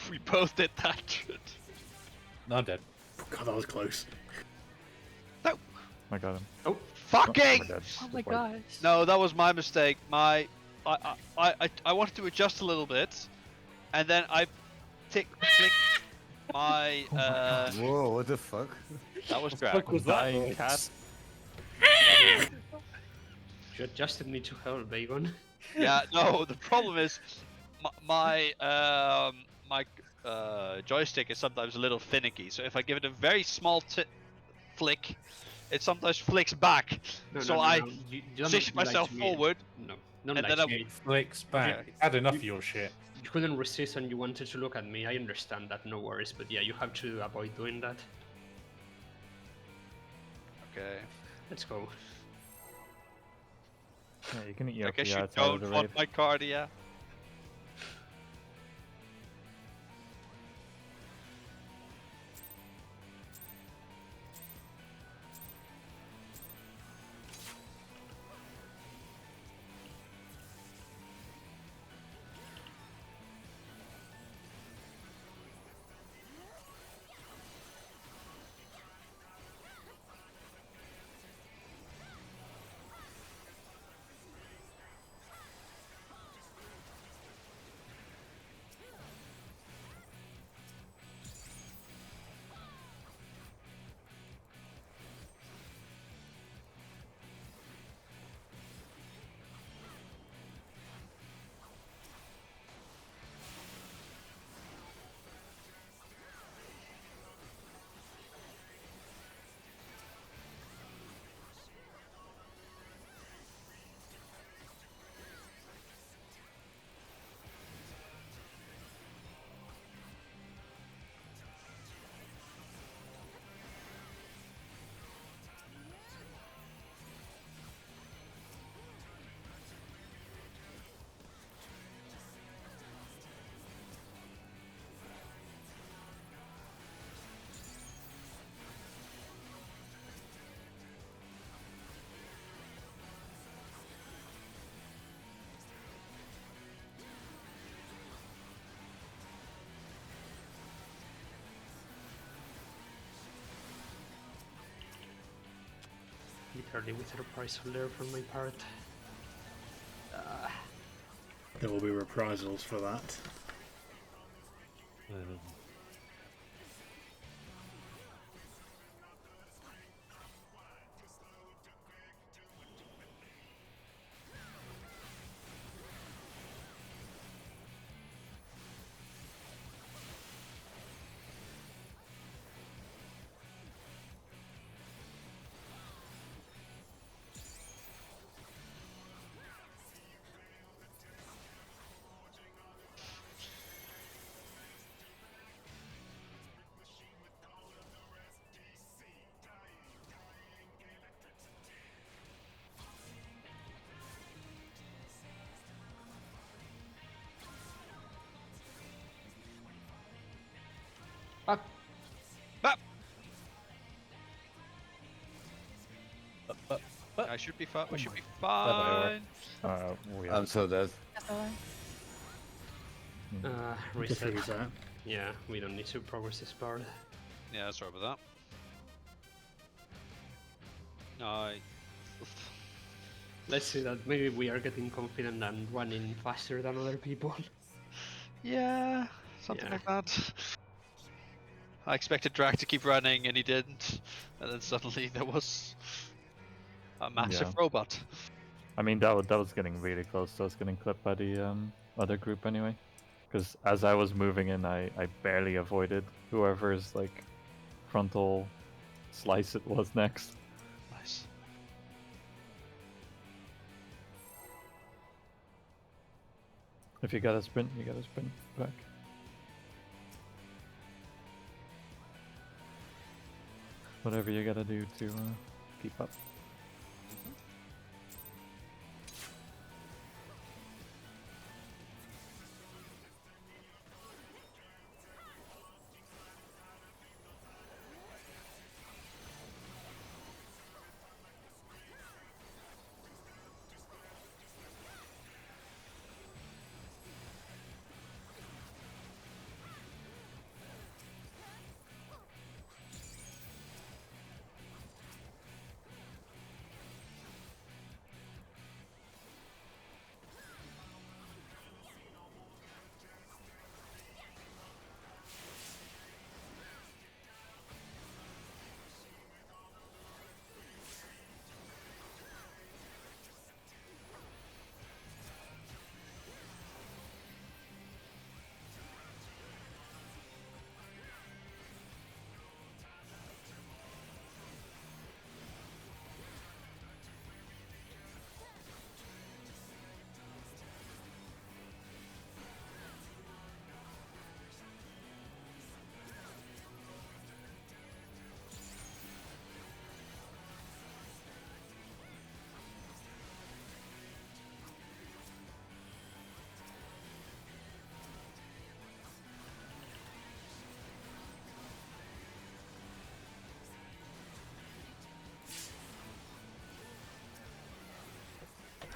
Speaker 1: we both did that.
Speaker 7: No, I'm dead.
Speaker 4: God, that was close.
Speaker 1: No,
Speaker 5: I got him.
Speaker 2: Oh,
Speaker 1: fucking.
Speaker 5: my God.
Speaker 6: Oh my
Speaker 5: Just wait.
Speaker 6: gosh.
Speaker 1: No, that was my mistake. I wanted to adjust a little bit, and then I clicked my
Speaker 8: Whoa, what the fuck?
Speaker 1: that was crap.
Speaker 7: Fuck was that?
Speaker 5: Dying
Speaker 7: noise?
Speaker 5: cat.
Speaker 2: you adjusted me to hell, Bacon.
Speaker 1: Yeah, no, the problem is my joystick is sometimes a little finicky. So if I give it a very small flick, it sometimes flicks back.
Speaker 2: No,
Speaker 1: so
Speaker 2: no, no,
Speaker 1: I
Speaker 2: no. You don't
Speaker 1: position
Speaker 2: lie to
Speaker 1: myself
Speaker 2: me.
Speaker 1: forward.
Speaker 2: No, don't
Speaker 1: and
Speaker 2: lie
Speaker 1: then
Speaker 2: to
Speaker 1: I-
Speaker 2: me.
Speaker 7: It flicks back.
Speaker 1: Okay.
Speaker 7: Had enough of your shit.
Speaker 2: You couldn't resist and you wanted to look at me. I understand that, no worries. But yeah, you have to avoid doing that.
Speaker 1: Okay.
Speaker 2: Let's go.
Speaker 5: Yeah, you can eat
Speaker 1: I
Speaker 5: up
Speaker 1: guess
Speaker 5: the
Speaker 1: you
Speaker 5: outside of
Speaker 1: don't
Speaker 5: the
Speaker 1: want
Speaker 5: raid.
Speaker 1: my card, yeah.
Speaker 2: Literally with a price holder for my part.
Speaker 4: There will be reprisals for that.
Speaker 2: Fuck!
Speaker 1: Ah! I should be fine. We should be
Speaker 5: Bye-bye,
Speaker 1: fine.
Speaker 5: We
Speaker 8: I'm so dead.
Speaker 2: Reset.
Speaker 4: Defuse that.
Speaker 2: Yeah, we don't need to progress this part.
Speaker 1: Yeah, sorry about that. I.
Speaker 2: Let's say that maybe we are getting confident and running faster than other people.
Speaker 1: Yeah, something
Speaker 2: Yeah.
Speaker 1: like that. I expected Drac to keep running, and he didn't. And then suddenly there was a massive
Speaker 5: Yeah.
Speaker 1: robot.
Speaker 5: I mean, that was getting really close to us getting clipped by the other group anyway. Because as I was moving in, I barely avoided whoever's like frontal slice it was next.
Speaker 1: Nice.
Speaker 5: If you gotta sprint, you gotta sprint back. Whatever you gotta do to keep up.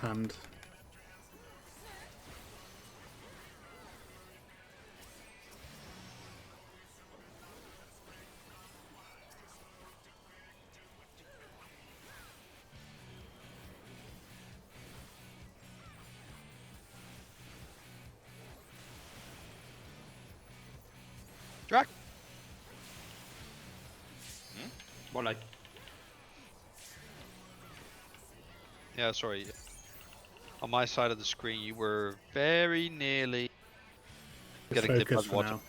Speaker 4: hand.
Speaker 1: Drac.
Speaker 2: More like
Speaker 1: Yeah, sorry. On my side of the screen, you were very nearly getting dipped by
Speaker 4: Focus
Speaker 1: the
Speaker 4: for
Speaker 1: water.
Speaker 4: now.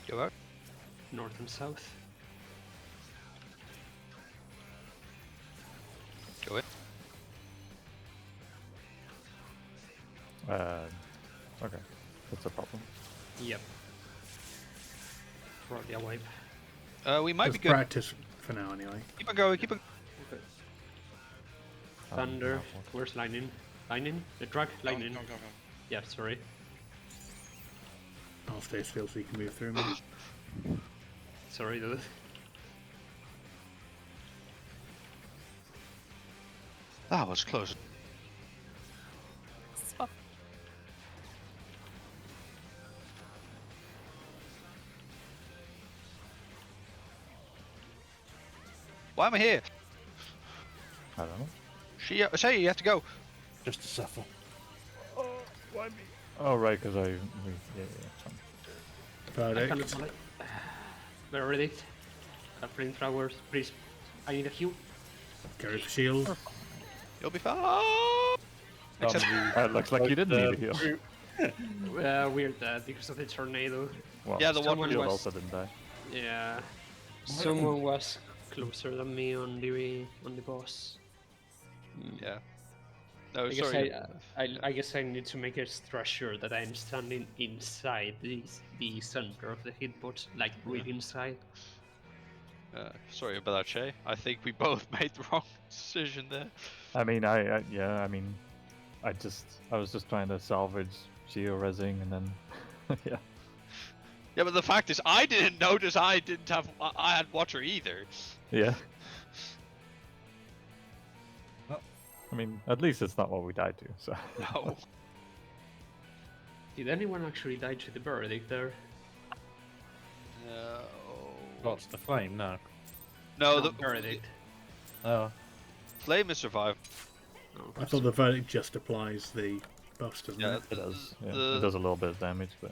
Speaker 1: Go out.
Speaker 2: north and south.
Speaker 1: Go in.
Speaker 5: Okay, that's a problem.
Speaker 2: Yep. Probably a wipe.
Speaker 1: We might
Speaker 4: Just
Speaker 1: be good.
Speaker 4: practice for now, anyway.
Speaker 1: Keep on going. Keep on.
Speaker 2: Okay. Thunder.
Speaker 5: no,
Speaker 2: Where's lightning? Lightning? The drag? Lightning.
Speaker 3: Go.
Speaker 2: Yeah, sorry.
Speaker 4: I'll stay still so you can move through me.
Speaker 2: Sorry, dude.
Speaker 1: That was close.
Speaker 6: Swap.
Speaker 1: Why am I here?
Speaker 5: I don't know.
Speaker 1: Say you have to go.
Speaker 7: Just to suffer.
Speaker 5: Oh right, because yeah, fine.
Speaker 2: I
Speaker 4: Verdict.
Speaker 2: cannot. Verdict. Flamethrowers, please. I need a heal.
Speaker 4: Go for shield.
Speaker 1: You'll be fine.
Speaker 7: Um,
Speaker 1: Except
Speaker 5: Looks like you didn't need a heal.
Speaker 2: Weird because of the tornado.
Speaker 5: Well,
Speaker 1: yeah, the one.
Speaker 2: Someone
Speaker 5: shield
Speaker 2: was-
Speaker 5: also didn't die.
Speaker 2: Yeah. Someone was closer than me on the boss.
Speaker 1: Yeah. No,
Speaker 2: I guess
Speaker 1: sorry.
Speaker 2: I guess I need to make extra sure that I'm standing inside the center of the hitbox, like really inside.
Speaker 1: Sorry about that, Shay. I think we both made the wrong decision there.
Speaker 5: I mean, I was just trying to salvage geo-resing and then, yeah.
Speaker 1: Yeah, but the fact is, I didn't notice I had Watcher either.
Speaker 5: Yeah. I mean, at least it's not what we died to, so.
Speaker 1: No.
Speaker 2: Did anyone actually die to the verdict there?
Speaker 1: No.
Speaker 7: What's the flame? No.
Speaker 1: No, the
Speaker 2: verdict.
Speaker 7: Oh.
Speaker 1: flame is survived.
Speaker 2: Oh,
Speaker 4: I thought the verdict just applies the buffs, doesn't
Speaker 1: Yeah,
Speaker 4: it?
Speaker 5: It does. Yeah.
Speaker 1: The-
Speaker 5: It does a little bit of damage, but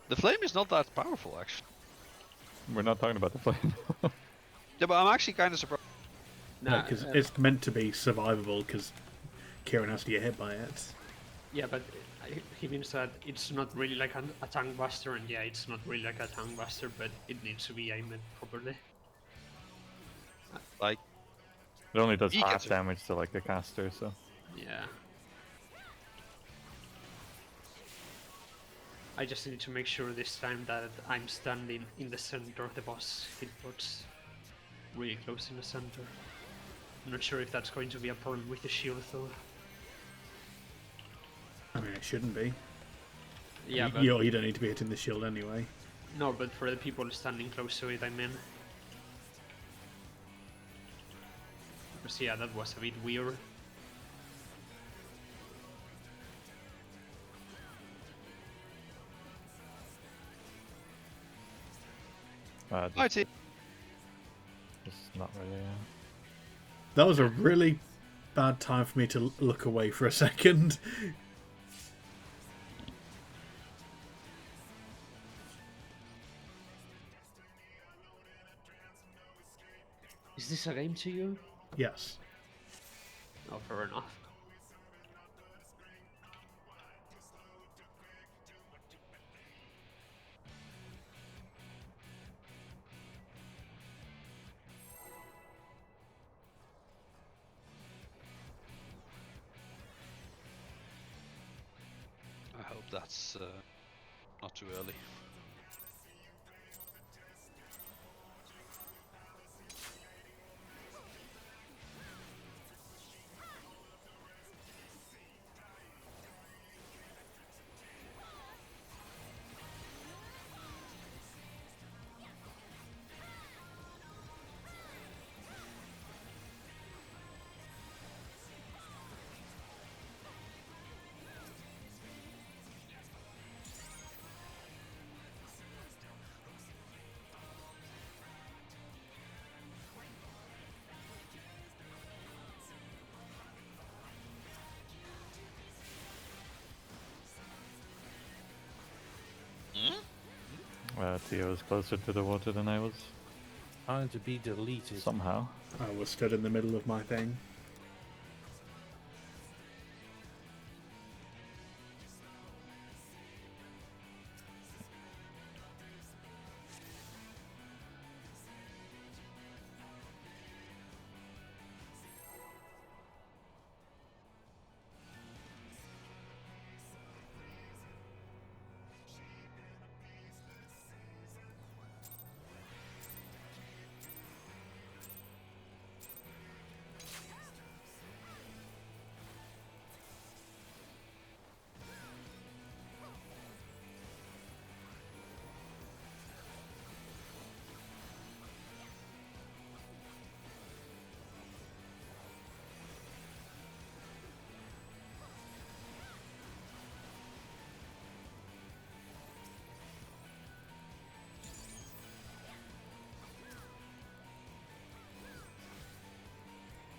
Speaker 1: The flame is not that powerful, actually.
Speaker 5: we're not talking about the flame.
Speaker 1: Yeah, but I'm actually kind of surprised.
Speaker 2: nah,
Speaker 4: Because it's meant to be survivable because Kieran has to get hit by it.
Speaker 2: yeah, but he means that it's not really like a tank buster, and yeah, it's not really like a tank buster, but it needs to be aimed properly.
Speaker 1: Like,
Speaker 5: It only does
Speaker 1: He
Speaker 5: half
Speaker 1: gets it.
Speaker 5: damage to like the caster, so.
Speaker 2: Yeah. I just need to make sure this time that I'm standing in the center of the boss hitbox. Really close in the center. I'm not sure if that's going to be a problem with the shield though.
Speaker 4: I mean, it shouldn't be.
Speaker 2: Yeah, but
Speaker 4: You don't need to be hitting the shield anyway.
Speaker 2: no, but for the people standing close to it, I mean. Because yeah, that was a bit weird.
Speaker 1: I see.
Speaker 5: Just not really.
Speaker 4: That was a really bad time for me to look away for a second.
Speaker 2: Is this a game to you?
Speaker 4: Yes.
Speaker 2: Oh, fair enough.
Speaker 1: I hope that's not too early.
Speaker 5: Theo was closer to the water than I was.
Speaker 7: Time to be deleted.
Speaker 5: Somehow.
Speaker 4: I was stood in the middle of my thing.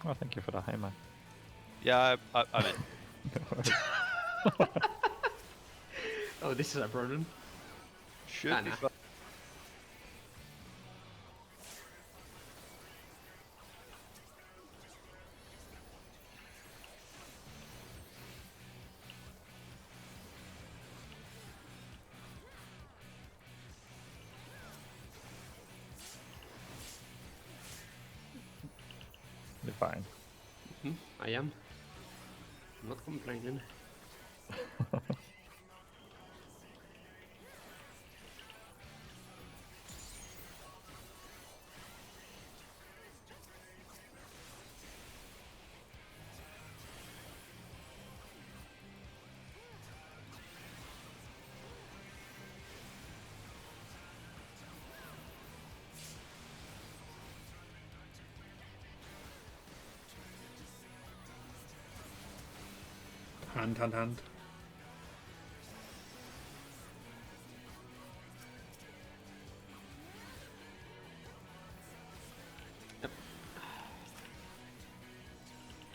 Speaker 5: Oh, thank you for the hammer.
Speaker 1: Yeah, I'm in.
Speaker 2: Oh, this is a problem.
Speaker 1: Should be
Speaker 2: Nah.
Speaker 1: fun.
Speaker 5: You're fine.
Speaker 2: I am. I'm not complaining.
Speaker 4: Hand, hand, hand.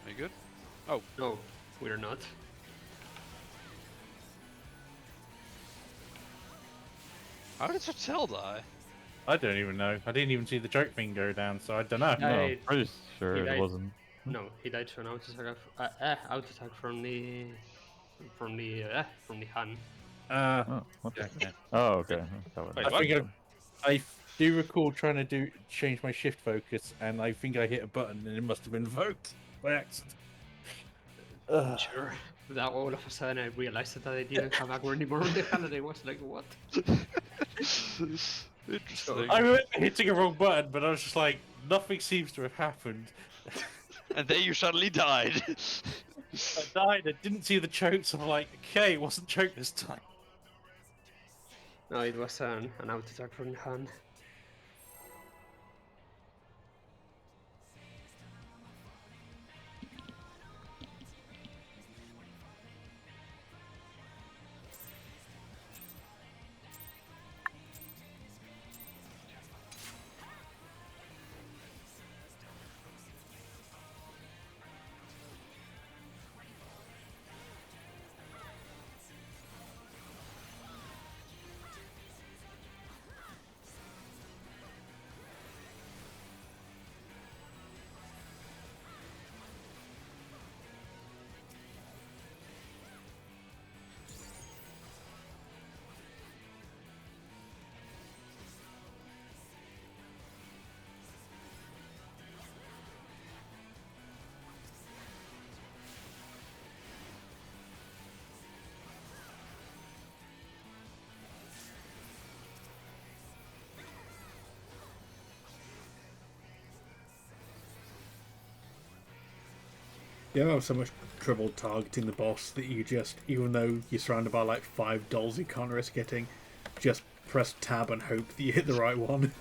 Speaker 1: Are you good? Oh,
Speaker 2: No, we're not.
Speaker 1: how did Tortel die?
Speaker 7: I don't even know. I didn't even see the choke thing go down, so I don't know.
Speaker 5: No,
Speaker 2: I-
Speaker 5: pretty sure
Speaker 2: he
Speaker 5: it
Speaker 2: died-
Speaker 5: wasn't.
Speaker 2: No, he died to an auto attack from the Han.
Speaker 5: Oh, what the...
Speaker 7: Okay.
Speaker 5: Oh, okay. That would
Speaker 1: Wait,
Speaker 5: make
Speaker 1: what?
Speaker 5: sense.
Speaker 7: I do recall trying to change my shift focus, and I think I hit a button, and it must have been invoked by accident.
Speaker 2: Sure. That all of a sudden I realized that I didn't have Agro anymore on the Han, and I was like, what?
Speaker 1: Interesting.
Speaker 7: I remember hitting a wrong button, but I was just like, nothing seems to have happened.
Speaker 1: And then you suddenly died.
Speaker 7: I died. I didn't see the choke, so I'm like, okay, it wasn't choke this time.
Speaker 2: No, it was an auto attack from the Han.
Speaker 4: You have so much trouble targeting the boss that you just, even though you're surrounded by like 5 dolls you can't risk hitting, just press tab and hope that you hit the right one.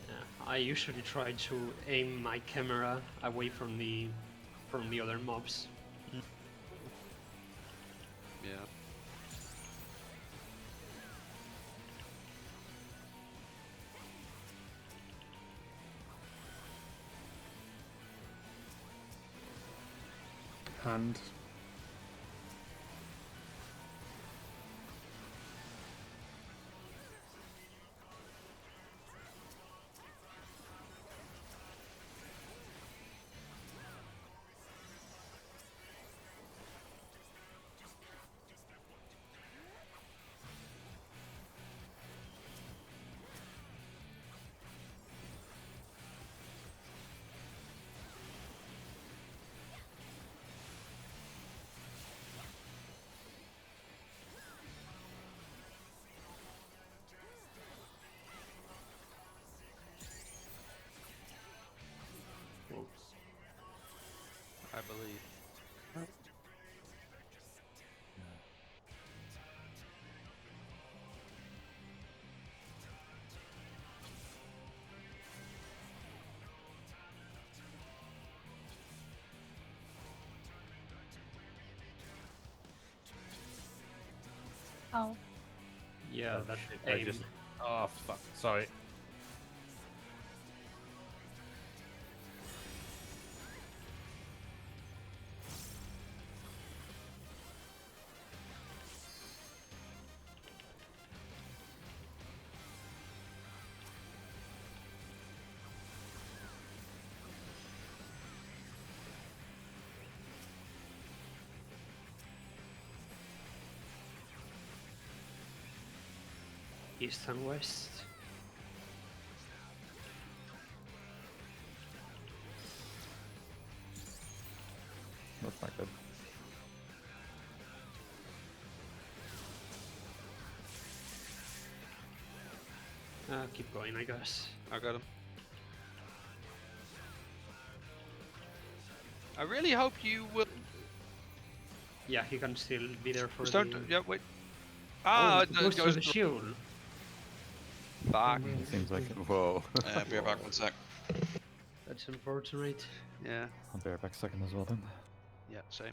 Speaker 2: Yeah, I usually try to aim my camera away from the other mobs.
Speaker 1: Yeah.
Speaker 4: Hand.
Speaker 1: I believe.
Speaker 6: Oh,
Speaker 2: Yeah,
Speaker 7: Oh,
Speaker 2: that
Speaker 7: shit, I
Speaker 2: aim.
Speaker 7: just. Oh fuck! Sorry.
Speaker 2: East and west.
Speaker 5: That's not good.
Speaker 2: Keep going, I guess.
Speaker 1: I got him. I really hope you will.
Speaker 2: Yeah, he can still be there for
Speaker 1: Just
Speaker 2: the...
Speaker 1: don't. Yeah, wait.
Speaker 2: Oh,
Speaker 1: Ah,
Speaker 2: it goes to the shield.
Speaker 1: Fuck.
Speaker 5: It seems like it.
Speaker 8: Whoa.
Speaker 3: Be right back 1 sec.
Speaker 2: That's unfortunate.
Speaker 1: Yeah.
Speaker 5: I'll be right back second as well then.
Speaker 1: Yeah. Same.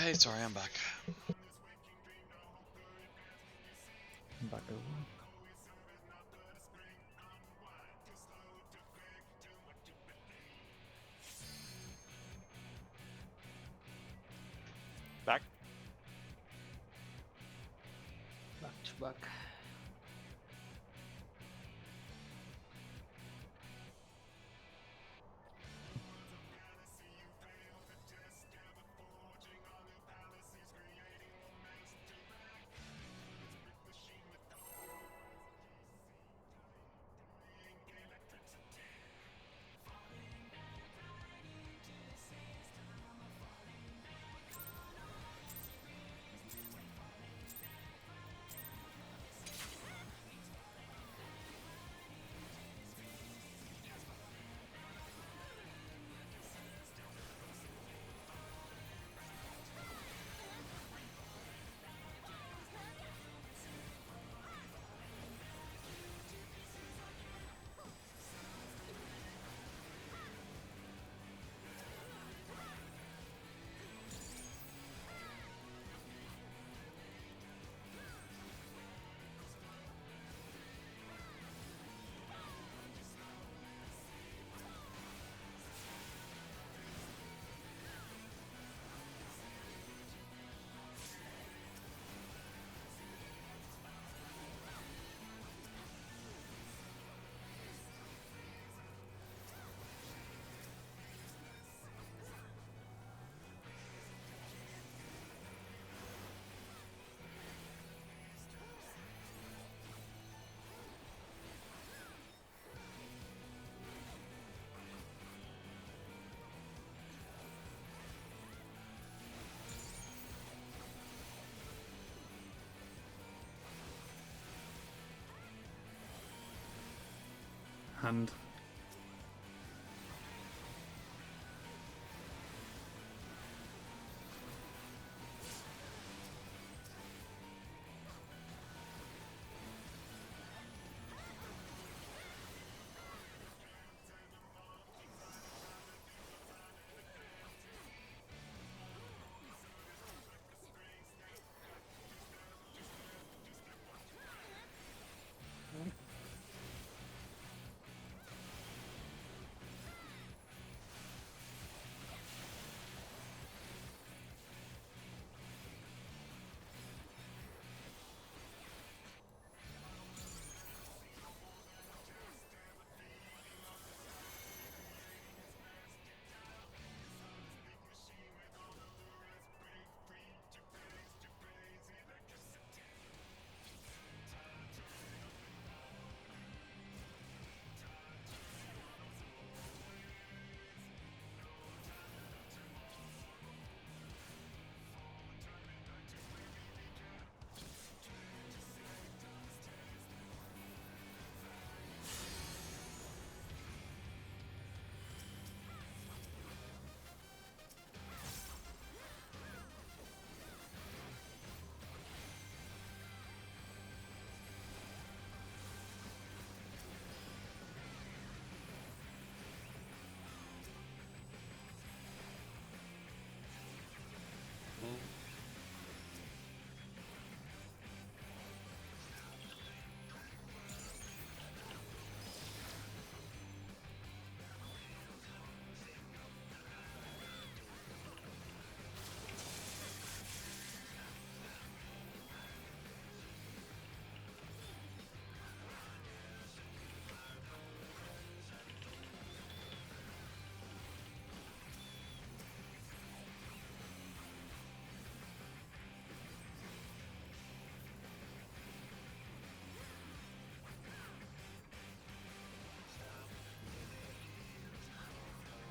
Speaker 3: Hey, sorry, I'm back.
Speaker 5: Back over.
Speaker 3: Back.
Speaker 2: Back to back.
Speaker 4: Hand.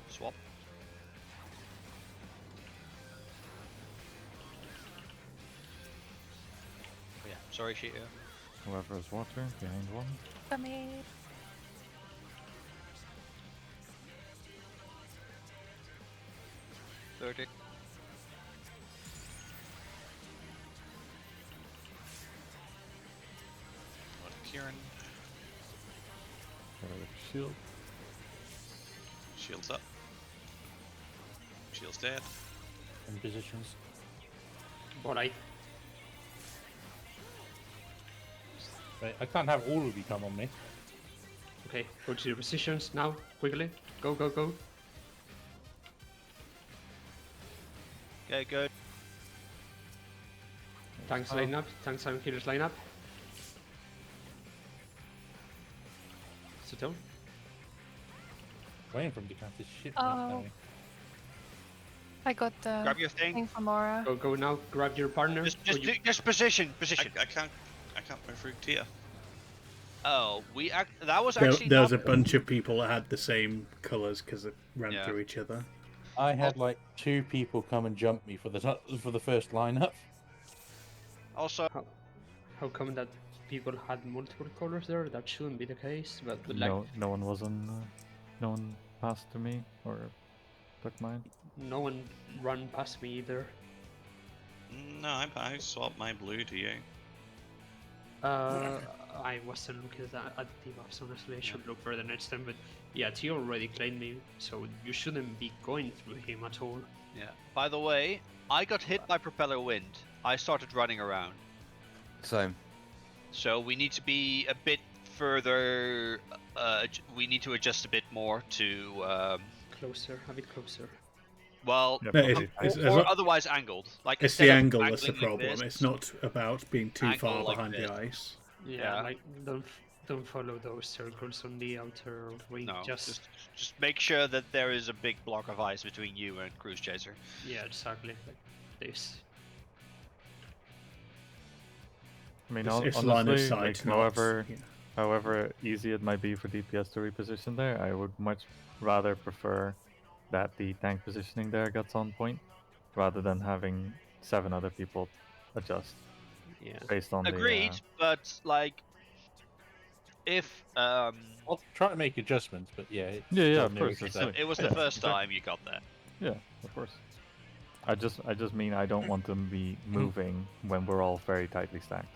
Speaker 1: Swap. Oh, yeah, sorry, Sheeta.
Speaker 5: Whoever has water behind one.
Speaker 6: Coming.
Speaker 1: 30.
Speaker 3: What Kieran?
Speaker 5: Shield.
Speaker 3: Shields up. Shield's dead.
Speaker 7: In positions.
Speaker 2: Alright.
Speaker 7: Right, I can't have all of you come on me.
Speaker 2: Okay, go to your positions now, quickly. Go, go, go.
Speaker 1: Okay, good.
Speaker 2: Tanks line up, tanks and healers line up. Sit down.
Speaker 7: Waiting for him to cast his shit.
Speaker 6: Oh. I got the
Speaker 1: Grab your thing.
Speaker 6: thing from Aura.
Speaker 2: Go, go now. Grab your partner.
Speaker 1: Just position.
Speaker 3: I can't move through Tia.
Speaker 1: Oh, that was
Speaker 4: There,
Speaker 1: actually
Speaker 4: there was a
Speaker 1: not...
Speaker 4: bunch of people that had the same colours because it ran
Speaker 1: Yeah.
Speaker 4: through each other.
Speaker 7: I had like 2 people come and jump me for the first lineup.
Speaker 1: Also,
Speaker 2: How come that people had multiple colors there? That shouldn't be the case, but like
Speaker 5: No one was on. No one passed to me or took mine.
Speaker 2: no one ran past me either.
Speaker 3: No, I swapped my blue to you.
Speaker 2: I wasn't looking at the debuffs, honestly. I should look further next time, but yeah, T already claimed me, so you shouldn't be going through him at all.
Speaker 1: yeah. By the way, I got hit by propeller wind. I started running around.
Speaker 8: Same.
Speaker 1: So we need to be a bit further. We need to adjust a bit more to.
Speaker 2: Closer, a bit closer.
Speaker 1: Well,
Speaker 5: Yeah,
Speaker 4: No,
Speaker 5: probably
Speaker 1: or otherwise angled. Like
Speaker 4: It's
Speaker 1: instead
Speaker 4: the
Speaker 1: of
Speaker 4: angle that's the
Speaker 1: angling like
Speaker 4: problem.
Speaker 1: this,
Speaker 4: It's not about being too
Speaker 1: angle
Speaker 4: far
Speaker 1: like
Speaker 4: behind
Speaker 1: this.
Speaker 4: the ice.
Speaker 2: Yeah,
Speaker 1: Yeah.
Speaker 2: like don't follow those circles on the outer ring.
Speaker 1: No,
Speaker 2: just
Speaker 1: just make sure that there is a big block of ice between you and Cruise Chaser.
Speaker 2: yeah, exactly like this.
Speaker 5: I mean,
Speaker 4: It's
Speaker 5: honestly,
Speaker 4: line of sight,
Speaker 5: like,
Speaker 4: not-
Speaker 5: however,
Speaker 4: yeah.
Speaker 5: however easy it might be for DPS to reposition there, I would much rather prefer that the tank positioning there gets on point, rather than having 7 other people adjust
Speaker 2: Yeah.
Speaker 5: based on
Speaker 1: Agreed, but like, if
Speaker 7: I'll try to make adjustments, but yeah. It's
Speaker 5: Yeah,
Speaker 7: still
Speaker 5: of
Speaker 7: no
Speaker 5: course,
Speaker 7: issue
Speaker 5: it's
Speaker 7: there.
Speaker 5: like-
Speaker 1: it was the
Speaker 5: Yeah,
Speaker 1: first
Speaker 5: exactly.
Speaker 1: time you got that.
Speaker 5: Yeah, of course. I just mean I don't want them to be moving when we're all very tightly stacked.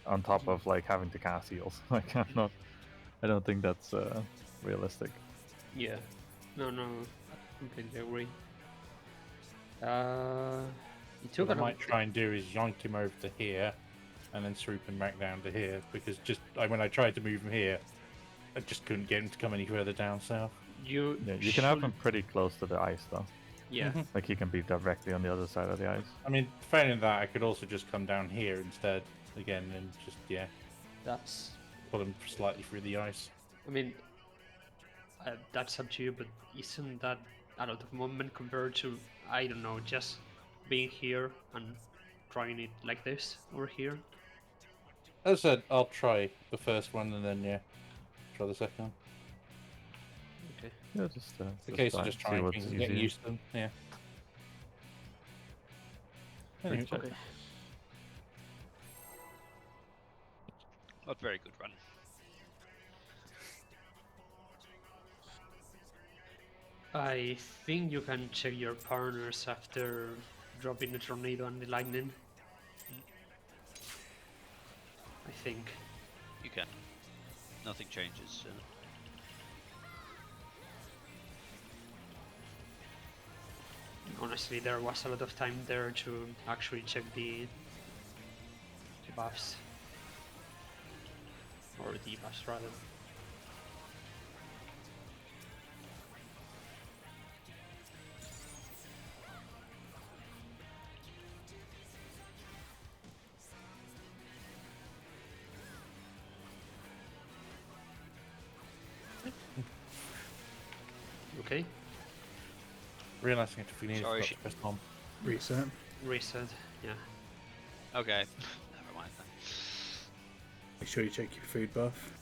Speaker 5: On top of like having to cast heals, like I don't think that's realistic.
Speaker 2: Yeah. No, I completely agree. It took
Speaker 7: What I
Speaker 2: a
Speaker 7: might try and do is yoink him over to here, and then swoop him back down to here. Because when I tried to move him here, I just couldn't get him to come any further down south.
Speaker 5: Yeah, you can have him pretty close to the ice though.
Speaker 2: Yeah.
Speaker 5: Like he can be directly on the other side of the ice.
Speaker 7: I mean, failing that, I could also just come down here instead again, and just
Speaker 2: That's.
Speaker 7: pull him slightly through the ice.
Speaker 2: I mean, that's up to you, but isn't that a lot of movement compared to, I don't know, just being here and trying it like this or here?
Speaker 7: As I said, I'll try the first one, and then try the second one.
Speaker 2: Okay.
Speaker 5: Yeah,
Speaker 7: It's a case of just
Speaker 5: see
Speaker 7: trying
Speaker 5: what's
Speaker 7: things and getting
Speaker 5: easier.
Speaker 7: used to them. Yeah. Anyway,
Speaker 5: check.
Speaker 2: Okay.
Speaker 1: Not very good run.
Speaker 2: I think you can check your partners after dropping the tornado and the lightning. I think.
Speaker 1: You can. Nothing changes.
Speaker 2: Honestly, there was a lot of time there to actually check the buffs. Or debuffs, rather. Okay,
Speaker 7: realizing if we need
Speaker 1: Sorry,
Speaker 7: to press on.
Speaker 4: Reset.
Speaker 2: reset, yeah.
Speaker 1: Okay. Never mind then.
Speaker 4: Make sure you check your food buff.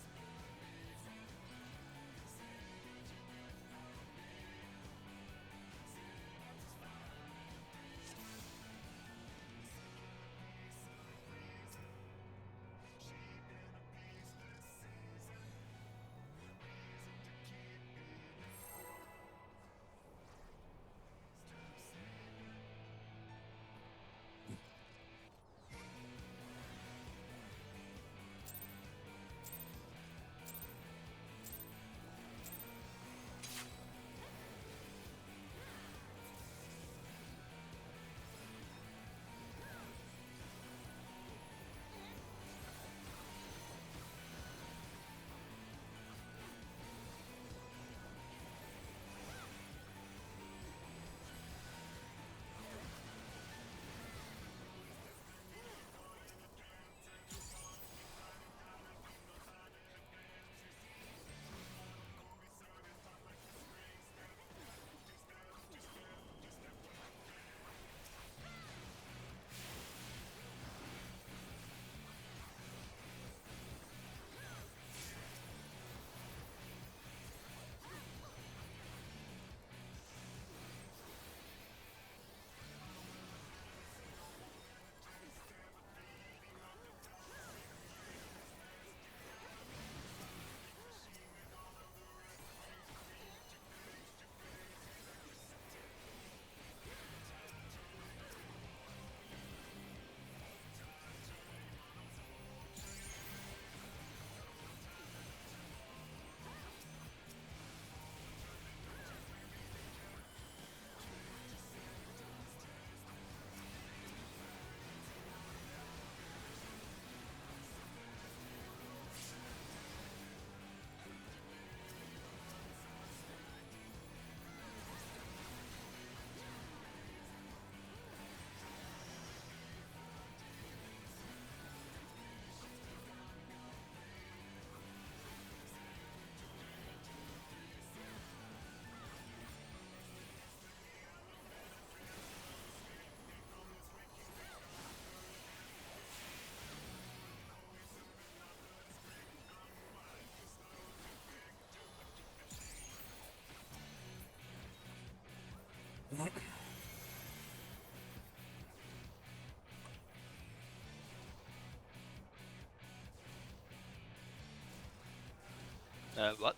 Speaker 1: What?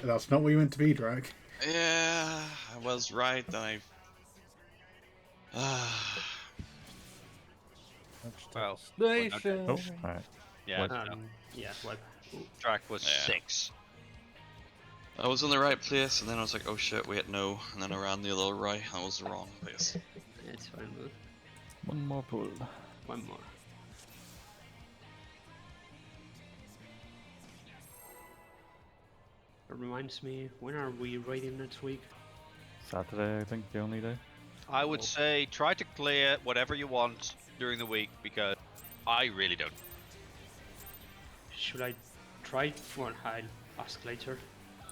Speaker 4: That's not what you meant to be, Drac.
Speaker 3: Yeah, I was right. Then I.
Speaker 1: Well,
Speaker 7: Station.
Speaker 5: Oh, alright.
Speaker 1: Yeah,
Speaker 5: What?
Speaker 1: no.
Speaker 2: Yeah, wipe.
Speaker 1: Track was
Speaker 3: Yeah.
Speaker 1: 6.
Speaker 3: I was in the right place, and then I was like, "Oh shit, wait, no!" And then I ran the other right. I was the wrong place.
Speaker 2: It's fine, good.
Speaker 5: One more pull.
Speaker 2: One more. It reminds me, when are we raiding next week?
Speaker 5: Saturday, I think, the only day.
Speaker 1: I would
Speaker 2: Oh.
Speaker 1: say try to clear whatever you want during the week because I really don't.
Speaker 2: Should I try? Well, I'll ask later.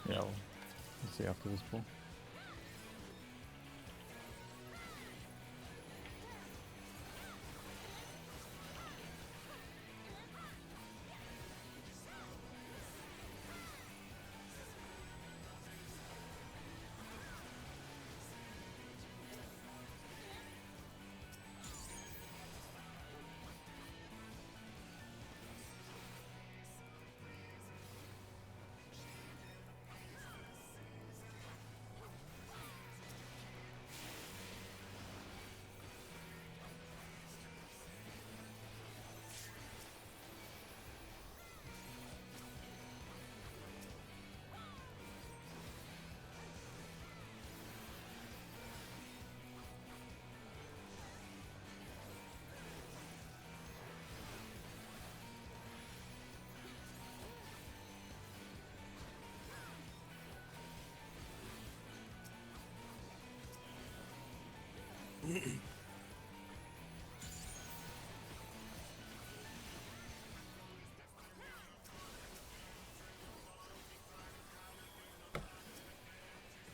Speaker 5: Yeah, we'll see after this pull.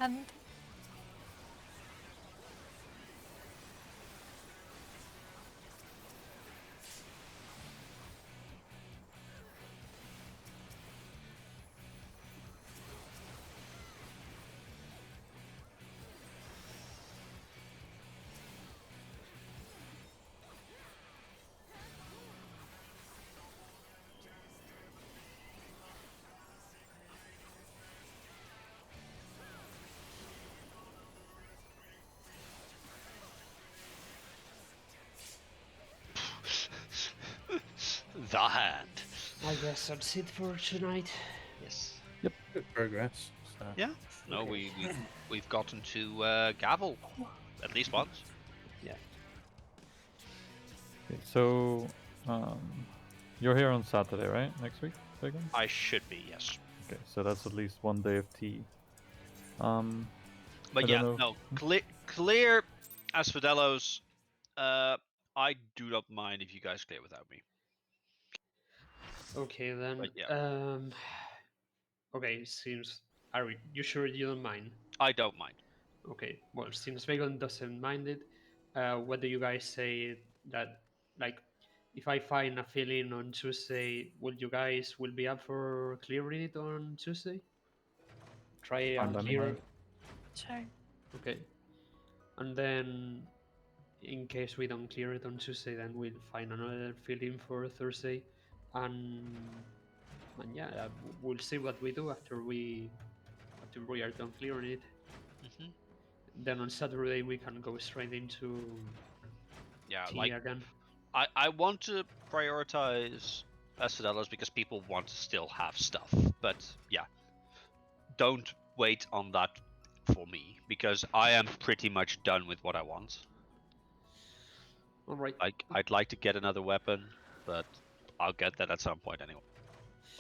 Speaker 6: And
Speaker 1: The hand.
Speaker 2: I guess that's it for tonight.
Speaker 1: Yes.
Speaker 7: Good progress. So.
Speaker 1: Yeah. No,
Speaker 2: Okay.
Speaker 1: we've gotten to gavel at least once.
Speaker 2: Yeah.
Speaker 5: Okay, so, you're here on Saturday, right? Next week, Bacon?
Speaker 1: I should be, yes.
Speaker 5: Okay, so that's at least one day of tea. I
Speaker 1: But
Speaker 5: don't
Speaker 1: yeah,
Speaker 5: know.
Speaker 1: no, clear Asphodelos. I do not mind if you guys clear without me.
Speaker 2: Okay then.
Speaker 1: But yeah.
Speaker 2: Okay, seems. Are you sure you don't mind?
Speaker 1: I don't mind.
Speaker 2: Okay. Well, since Vegan doesn't mind it, what do you guys say that like? If I find a feeling on Tuesday, will you guys will be up for clearing it on Tuesday? Try
Speaker 5: Fine
Speaker 2: and
Speaker 5: by me.
Speaker 2: clear.
Speaker 6: sure.
Speaker 2: Okay. And then, in case we don't clear it on Tuesday, then we'll find another feeling for Thursday, and yeah, we'll see what we do after we are done clearing it.
Speaker 1: Hmm.
Speaker 2: Then on Saturday we can go straight into
Speaker 1: Yeah,
Speaker 2: tea
Speaker 1: like
Speaker 2: again.
Speaker 1: I want to prioritize Asphodelos because people want to still have stuff. But yeah, don't wait on that for me because I am pretty much done with what I want.
Speaker 2: All right.
Speaker 1: Like I'd like to get another weapon, but I'll get that at some point anyway.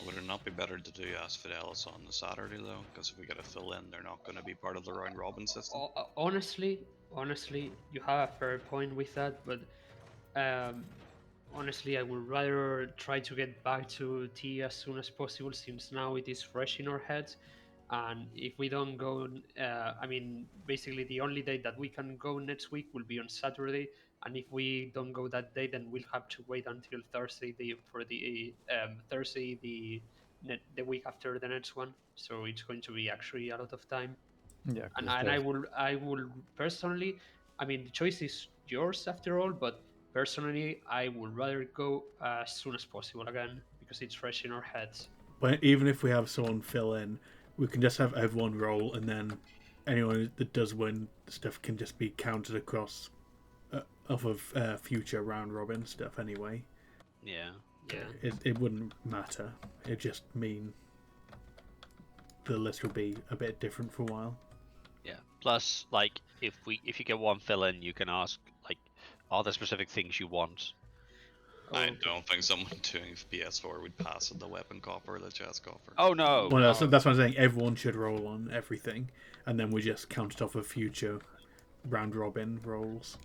Speaker 3: Would it not be better to do Asphodelos on the Saturday though? Because if we gotta fill in, they're not going to be part of the round robin system.
Speaker 2: Honestly, you have a fair point with that, but um, honestly, I would rather try to get back to tea as soon as possible, since now it is fresh in our heads. And if we don't go, I mean, basically the only day that we can go next week will be on Saturday. And if we don't go that day, then we'll have to wait until Thursday for the Thursday the week after the next one. So it's going to be actually a lot of time.
Speaker 5: Yeah,
Speaker 2: And
Speaker 5: because
Speaker 2: I will personally, I mean, the choice is yours after all, but personally, I would rather go as soon as possible again because it's fresh in our heads.
Speaker 4: but even if we have someone fill in, we can just have everyone roll, and then anyone that does win stuff can just be counted across off of future round robin stuff anyway.
Speaker 1: Yeah.
Speaker 2: Yeah.
Speaker 4: It wouldn't matter. It'd just mean the list would be a bit different for a while.
Speaker 1: Yeah. Plus, like, if you get one fill in, you can ask, like, are there specific things you want?
Speaker 3: I
Speaker 2: Okay.
Speaker 3: don't think someone doing PS4 would pass on the weapon copper or the chest copper.
Speaker 1: Oh no.
Speaker 4: Well,
Speaker 1: no.
Speaker 4: that's what I'm saying. Everyone should roll on everything, and then we just count it off of future round robin rolls.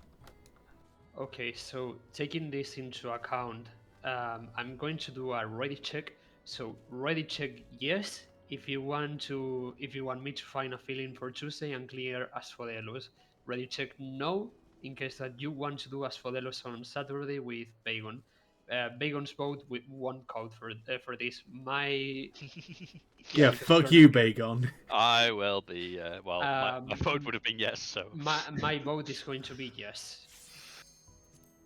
Speaker 2: Okay, so taking this into account, I'm going to do a ready check. So ready check yes if you want me to find a filling for Tuesday and clear Asphodelos. Ready check no in case that you want to do Asphodelos on Saturday with Bagon. Bagon's vote with one code for this.
Speaker 4: Yeah,
Speaker 2: Because
Speaker 4: fuck
Speaker 2: you're-
Speaker 4: you, Bagon.
Speaker 1: I will be. Well, my vote
Speaker 2: Um,
Speaker 1: would have been yes. So.
Speaker 2: my vote is going to be yes.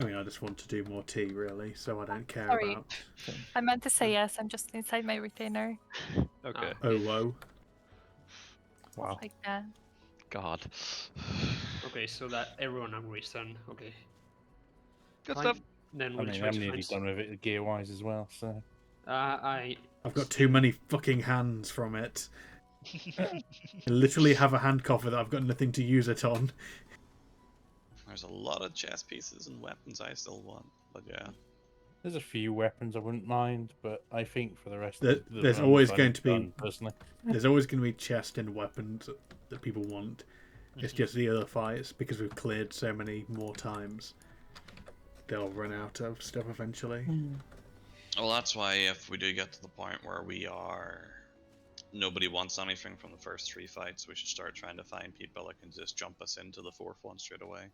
Speaker 4: I mean, I just want to do more tea, really, so I don't care
Speaker 6: Sorry.
Speaker 4: about.
Speaker 6: I meant to say yes. I'm just inside my retainer.
Speaker 1: Okay.
Speaker 4: Oh, whoa.
Speaker 5: Wow.
Speaker 6: Like that.
Speaker 1: God.
Speaker 2: Okay, so that everyone agrees then. Okay.
Speaker 1: Good
Speaker 2: Fine.
Speaker 1: stuff.
Speaker 2: Then
Speaker 7: I
Speaker 2: we'll
Speaker 7: mean,
Speaker 2: try
Speaker 7: I'm
Speaker 2: to
Speaker 7: nearly
Speaker 2: find.
Speaker 7: done with it gear wise as well. So
Speaker 2: I
Speaker 4: I've got too many fucking hands from it. I literally have a hand coffer that I've got nothing to use it on.
Speaker 3: There's a lot of chess pieces and weapons I still want, but yeah.
Speaker 7: there's a few weapons I wouldn't mind, but I think for the rest
Speaker 4: There-
Speaker 7: of the
Speaker 4: there's
Speaker 7: runs,
Speaker 4: always
Speaker 7: I'm
Speaker 4: going to be-
Speaker 7: done, personally.
Speaker 4: There's always going to be chest and weapons that people want. It's
Speaker 1: Mhm.
Speaker 4: just the other fights, because we've cleared so many more times, they'll run out of stuff eventually.
Speaker 3: Well, that's why if we do get to the point where nobody wants anything from the first 3 fights, we should start trying to find people that can just jump us into the 4th one straight away.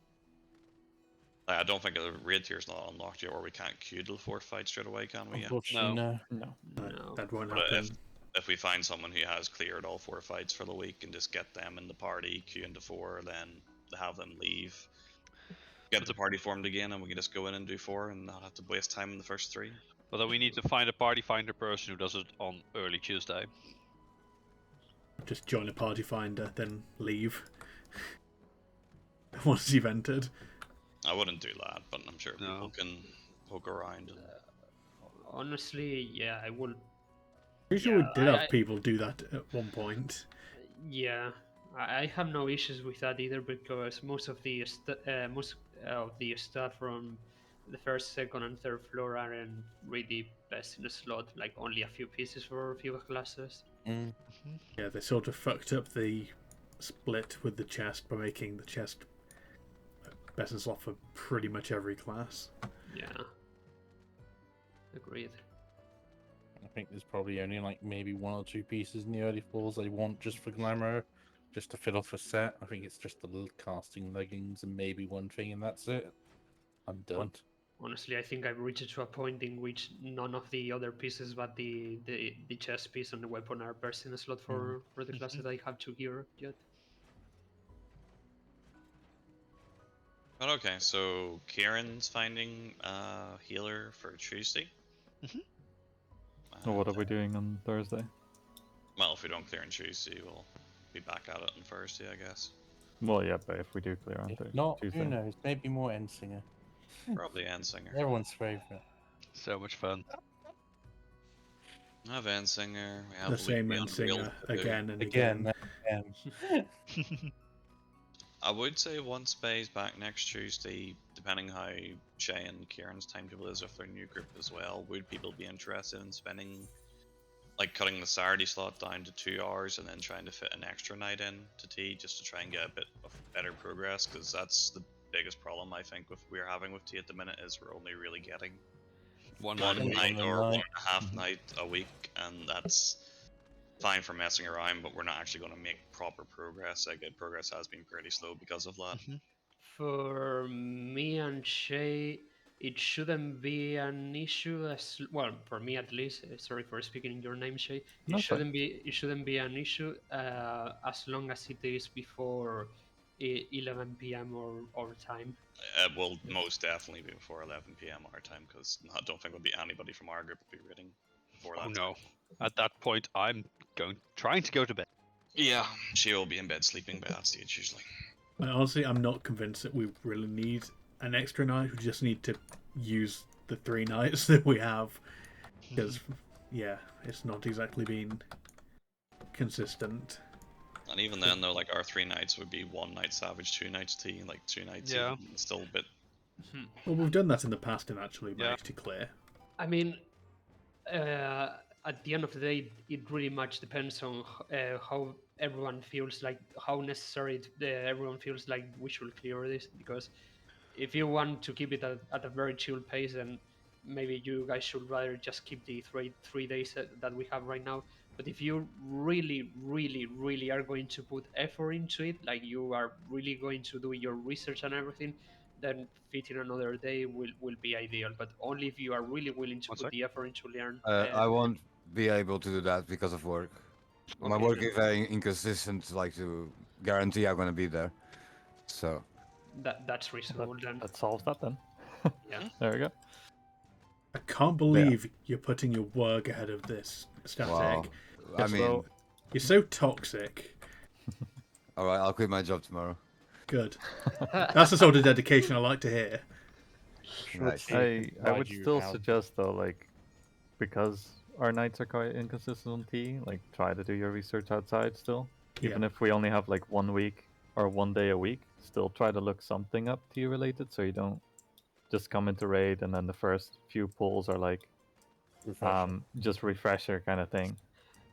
Speaker 3: Like, I don't think the raid tier's not unlocked yet, or we can't queue to the 4th fight straight away, can we?
Speaker 7: Unfortunately, no.
Speaker 5: No.
Speaker 2: no.
Speaker 4: That won't
Speaker 3: But
Speaker 4: happen.
Speaker 3: if we find someone who has cleared all 4 fights for the week and just get them in the party, queue into 4, then have them leave, get the party formed again, and we can just go in and do 4 and not have to waste time in the first 3.
Speaker 1: But then we need to find a party finder person who does it on early Tuesday.
Speaker 4: Just join a party finder, then leave. Once you've entered.
Speaker 3: I wouldn't do that, but I'm sure
Speaker 1: No.
Speaker 3: people can poke around. And...
Speaker 2: Honestly, yeah, I will.
Speaker 4: Pretty sure
Speaker 2: Yeah,
Speaker 4: we did
Speaker 2: I-
Speaker 4: have people do that at one point.
Speaker 2: Yeah, I have no issues with that either because most of the stuff from the first, second, and third floor aren't really best in a slot. Like only a few pieces for a few classes.
Speaker 7: Mm.
Speaker 4: Yeah, they sort of fucked up the split with the chest by making the chest best in slot for pretty much every class.
Speaker 2: Yeah. Agreed.
Speaker 7: I think there's probably only like maybe 1 or 2 pieces in the early falls I want just for glamour, just to fill off a set. I think it's just the little casting leggings and maybe one thing, and that's it. I'm done.
Speaker 2: Honestly, I think I've reached to a point in which none of the other pieces but the chest piece and the weapon are best in a slot for the classes I have to gear yet.
Speaker 3: But okay, so Kieran's finding a healer for Tuesday.
Speaker 1: Mhm.
Speaker 5: So what are we doing on Thursday?
Speaker 3: Well, if we don't clear on Tuesday, we'll be back at it on Thursday, I guess.
Speaker 5: Well, yeah, but if we do clear on
Speaker 7: If not,
Speaker 5: Tuesday.
Speaker 7: who knows? Maybe more Endsinger.
Speaker 3: Probably Endsinger.
Speaker 7: Everyone's favorite.
Speaker 1: So much fun.
Speaker 3: We have Endsinger. We have
Speaker 4: The same
Speaker 3: Weekly Unreal
Speaker 4: Ensinger
Speaker 3: to do.
Speaker 4: again and
Speaker 7: Again,
Speaker 4: again.
Speaker 3: I would say once Bay's back next Tuesday, depending how Shay and Kieran's timetable is with their new group as well, would people be interested in spending, like cutting the Saturday slot down to 2 hours and then trying to fit an extra night in to tea just to try and get a bit of better progress? Because that's the biggest problem I think we're having with tea at the minute is we're only really getting
Speaker 1: One
Speaker 3: one
Speaker 1: night a week.
Speaker 3: night
Speaker 7: One
Speaker 3: or
Speaker 7: night.
Speaker 3: 1.5 night a week, and that's fine for messing around, but we're not actually going to make proper progress. Like, progress has been pretty slow because of that.
Speaker 2: For me and Shay, it shouldn't be an issue as well for me at least. Sorry for speaking in your name, Shay. It
Speaker 5: No, it's fine.
Speaker 2: shouldn't be an issue as long as it is before 11 p.m. or our time.
Speaker 3: It will most definitely be before 11 p.m. our time, because I don't think there'll be anybody from our group will be reading. before
Speaker 1: Oh
Speaker 3: that.
Speaker 1: no! At that point, I'm trying to go to bed.
Speaker 3: Yeah, she will be in bed sleeping by that stage usually.
Speaker 4: Honestly, I'm not convinced that we really need an extra night. We just need to use the 3 nights that we have. Because, yeah, it's not exactly been consistent.
Speaker 3: And even then, though, like our 3 nights would be 1 night Savage, 2 nights Tea, like 2 nights
Speaker 1: Yeah.
Speaker 3: Tea. It's still a bit.
Speaker 4: Well, we've done that in the past and actually
Speaker 1: Yeah.
Speaker 4: managed to clear.
Speaker 2: I mean, at the end of the day, it really much depends on how everyone feels, like how necessary everyone feels like we should clear this. Because if you want to keep it at a very chill pace, then maybe you guys should rather just keep the three days that we have right now. But if you really, really, really are going to put effort into it, like you are really going to do your research and everything, then fitting another day will be ideal. But only if you are really willing to
Speaker 1: One
Speaker 2: put
Speaker 1: sec.
Speaker 2: the effort in to learn.
Speaker 8: I won't be able to do that because of work. My
Speaker 2: Okay,
Speaker 8: work
Speaker 2: then
Speaker 8: is very inconsistent, like to guarantee I'm gonna be there. So
Speaker 2: that's reasonable then.
Speaker 5: That solves that then.
Speaker 2: Yeah.
Speaker 5: There we go.
Speaker 4: I can't believe you're putting your work ahead of this static.
Speaker 8: wow. I
Speaker 4: Yes,
Speaker 8: mean,
Speaker 5: So
Speaker 4: You're so toxic.
Speaker 8: all right, I'll quit my job tomorrow.
Speaker 4: Good. That's the sort of dedication I like to hear.
Speaker 8: Nice.
Speaker 5: I
Speaker 7: Why
Speaker 5: would
Speaker 7: do you
Speaker 5: still
Speaker 7: have-
Speaker 5: suggest though, like, because our nights are quite inconsistent on T, like try to do your research outside still. Even
Speaker 4: Yeah.
Speaker 5: if we only have like 1 week or 1 day a week, still try to look something up T related so you don't just come into raid and then the first few pulls are like
Speaker 7: Refreshing.
Speaker 5: just refresher kind of thing.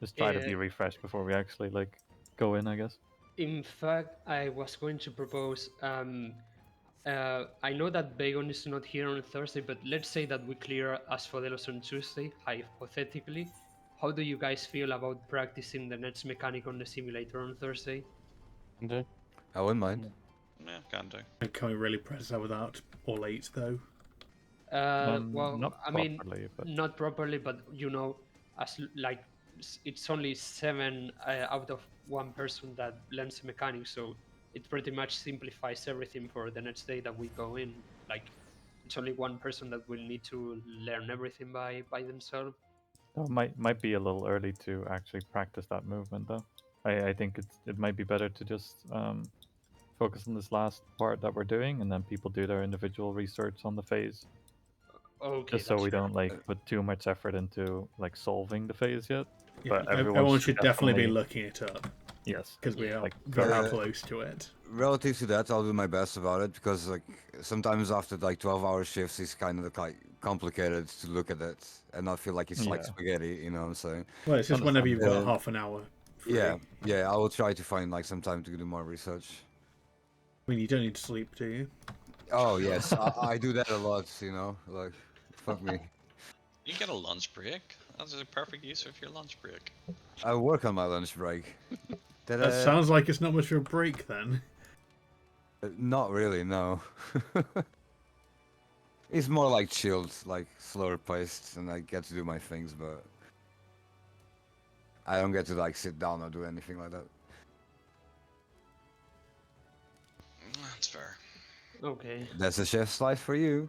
Speaker 5: Just try to be
Speaker 2: Yeah.
Speaker 5: refreshed before we actually like go in, I guess.
Speaker 2: In fact, I was going to propose. I know that Bagon is not here on Thursday, but let's say that we clear Asphodelos on Tuesday, hypothetically. How do you guys feel about practicing the Nets mechanic on the simulator on Thursday?
Speaker 7: Okay.
Speaker 8: I wouldn't mind.
Speaker 3: Yeah, can do.
Speaker 4: And can we really press that without all 8 though?
Speaker 2: Well,
Speaker 5: Not
Speaker 2: I mean,
Speaker 5: properly, but
Speaker 2: not properly, but you know, like it's only 7 out of 1 person that learns mechanics, so it pretty much simplifies everything for the next day that we go in. Like, it's only 1 person that will need to learn everything by themselves.
Speaker 5: might be a little early to actually practice that movement though. I think it might be better to just focus on this last part that we're doing, and then people do their individual research on the phase.
Speaker 2: Okay,
Speaker 5: Just so
Speaker 2: that's
Speaker 5: we
Speaker 2: fair.
Speaker 5: don't like put too much effort into like solving the phase yet.
Speaker 4: Yeah,
Speaker 5: But
Speaker 4: everyone should definitely be looking it up
Speaker 5: Yes.
Speaker 4: because we are
Speaker 5: Like,
Speaker 4: very
Speaker 8: uh,
Speaker 4: close to it.
Speaker 8: Relative to that, I'll do my best about it because like sometimes after like 12-hour shifts, it's kind of like complicated to look at it and not feel like it's like
Speaker 5: Yeah.
Speaker 8: spaghetti. You know what I'm saying?
Speaker 4: Well, it's just whenever you've got
Speaker 8: Uh,
Speaker 4: half an hour. Free.
Speaker 8: Yeah, yeah. I will try to find like some time to do more research.
Speaker 4: I mean, you don't need to sleep, do you?
Speaker 8: Oh yes, I do that a lot. You know, like fuck me.
Speaker 3: You get a lunch break. That's a perfect use of your lunch break.
Speaker 8: I work on my lunch break.
Speaker 4: That sounds like it's not much of a break then.
Speaker 8: Not really, no. It's more like chilled, like slower paced, and I get to do my things, but I don't get to like sit down or do anything like that.
Speaker 3: That's fair.
Speaker 2: Okay.
Speaker 8: That's a chef's life for you.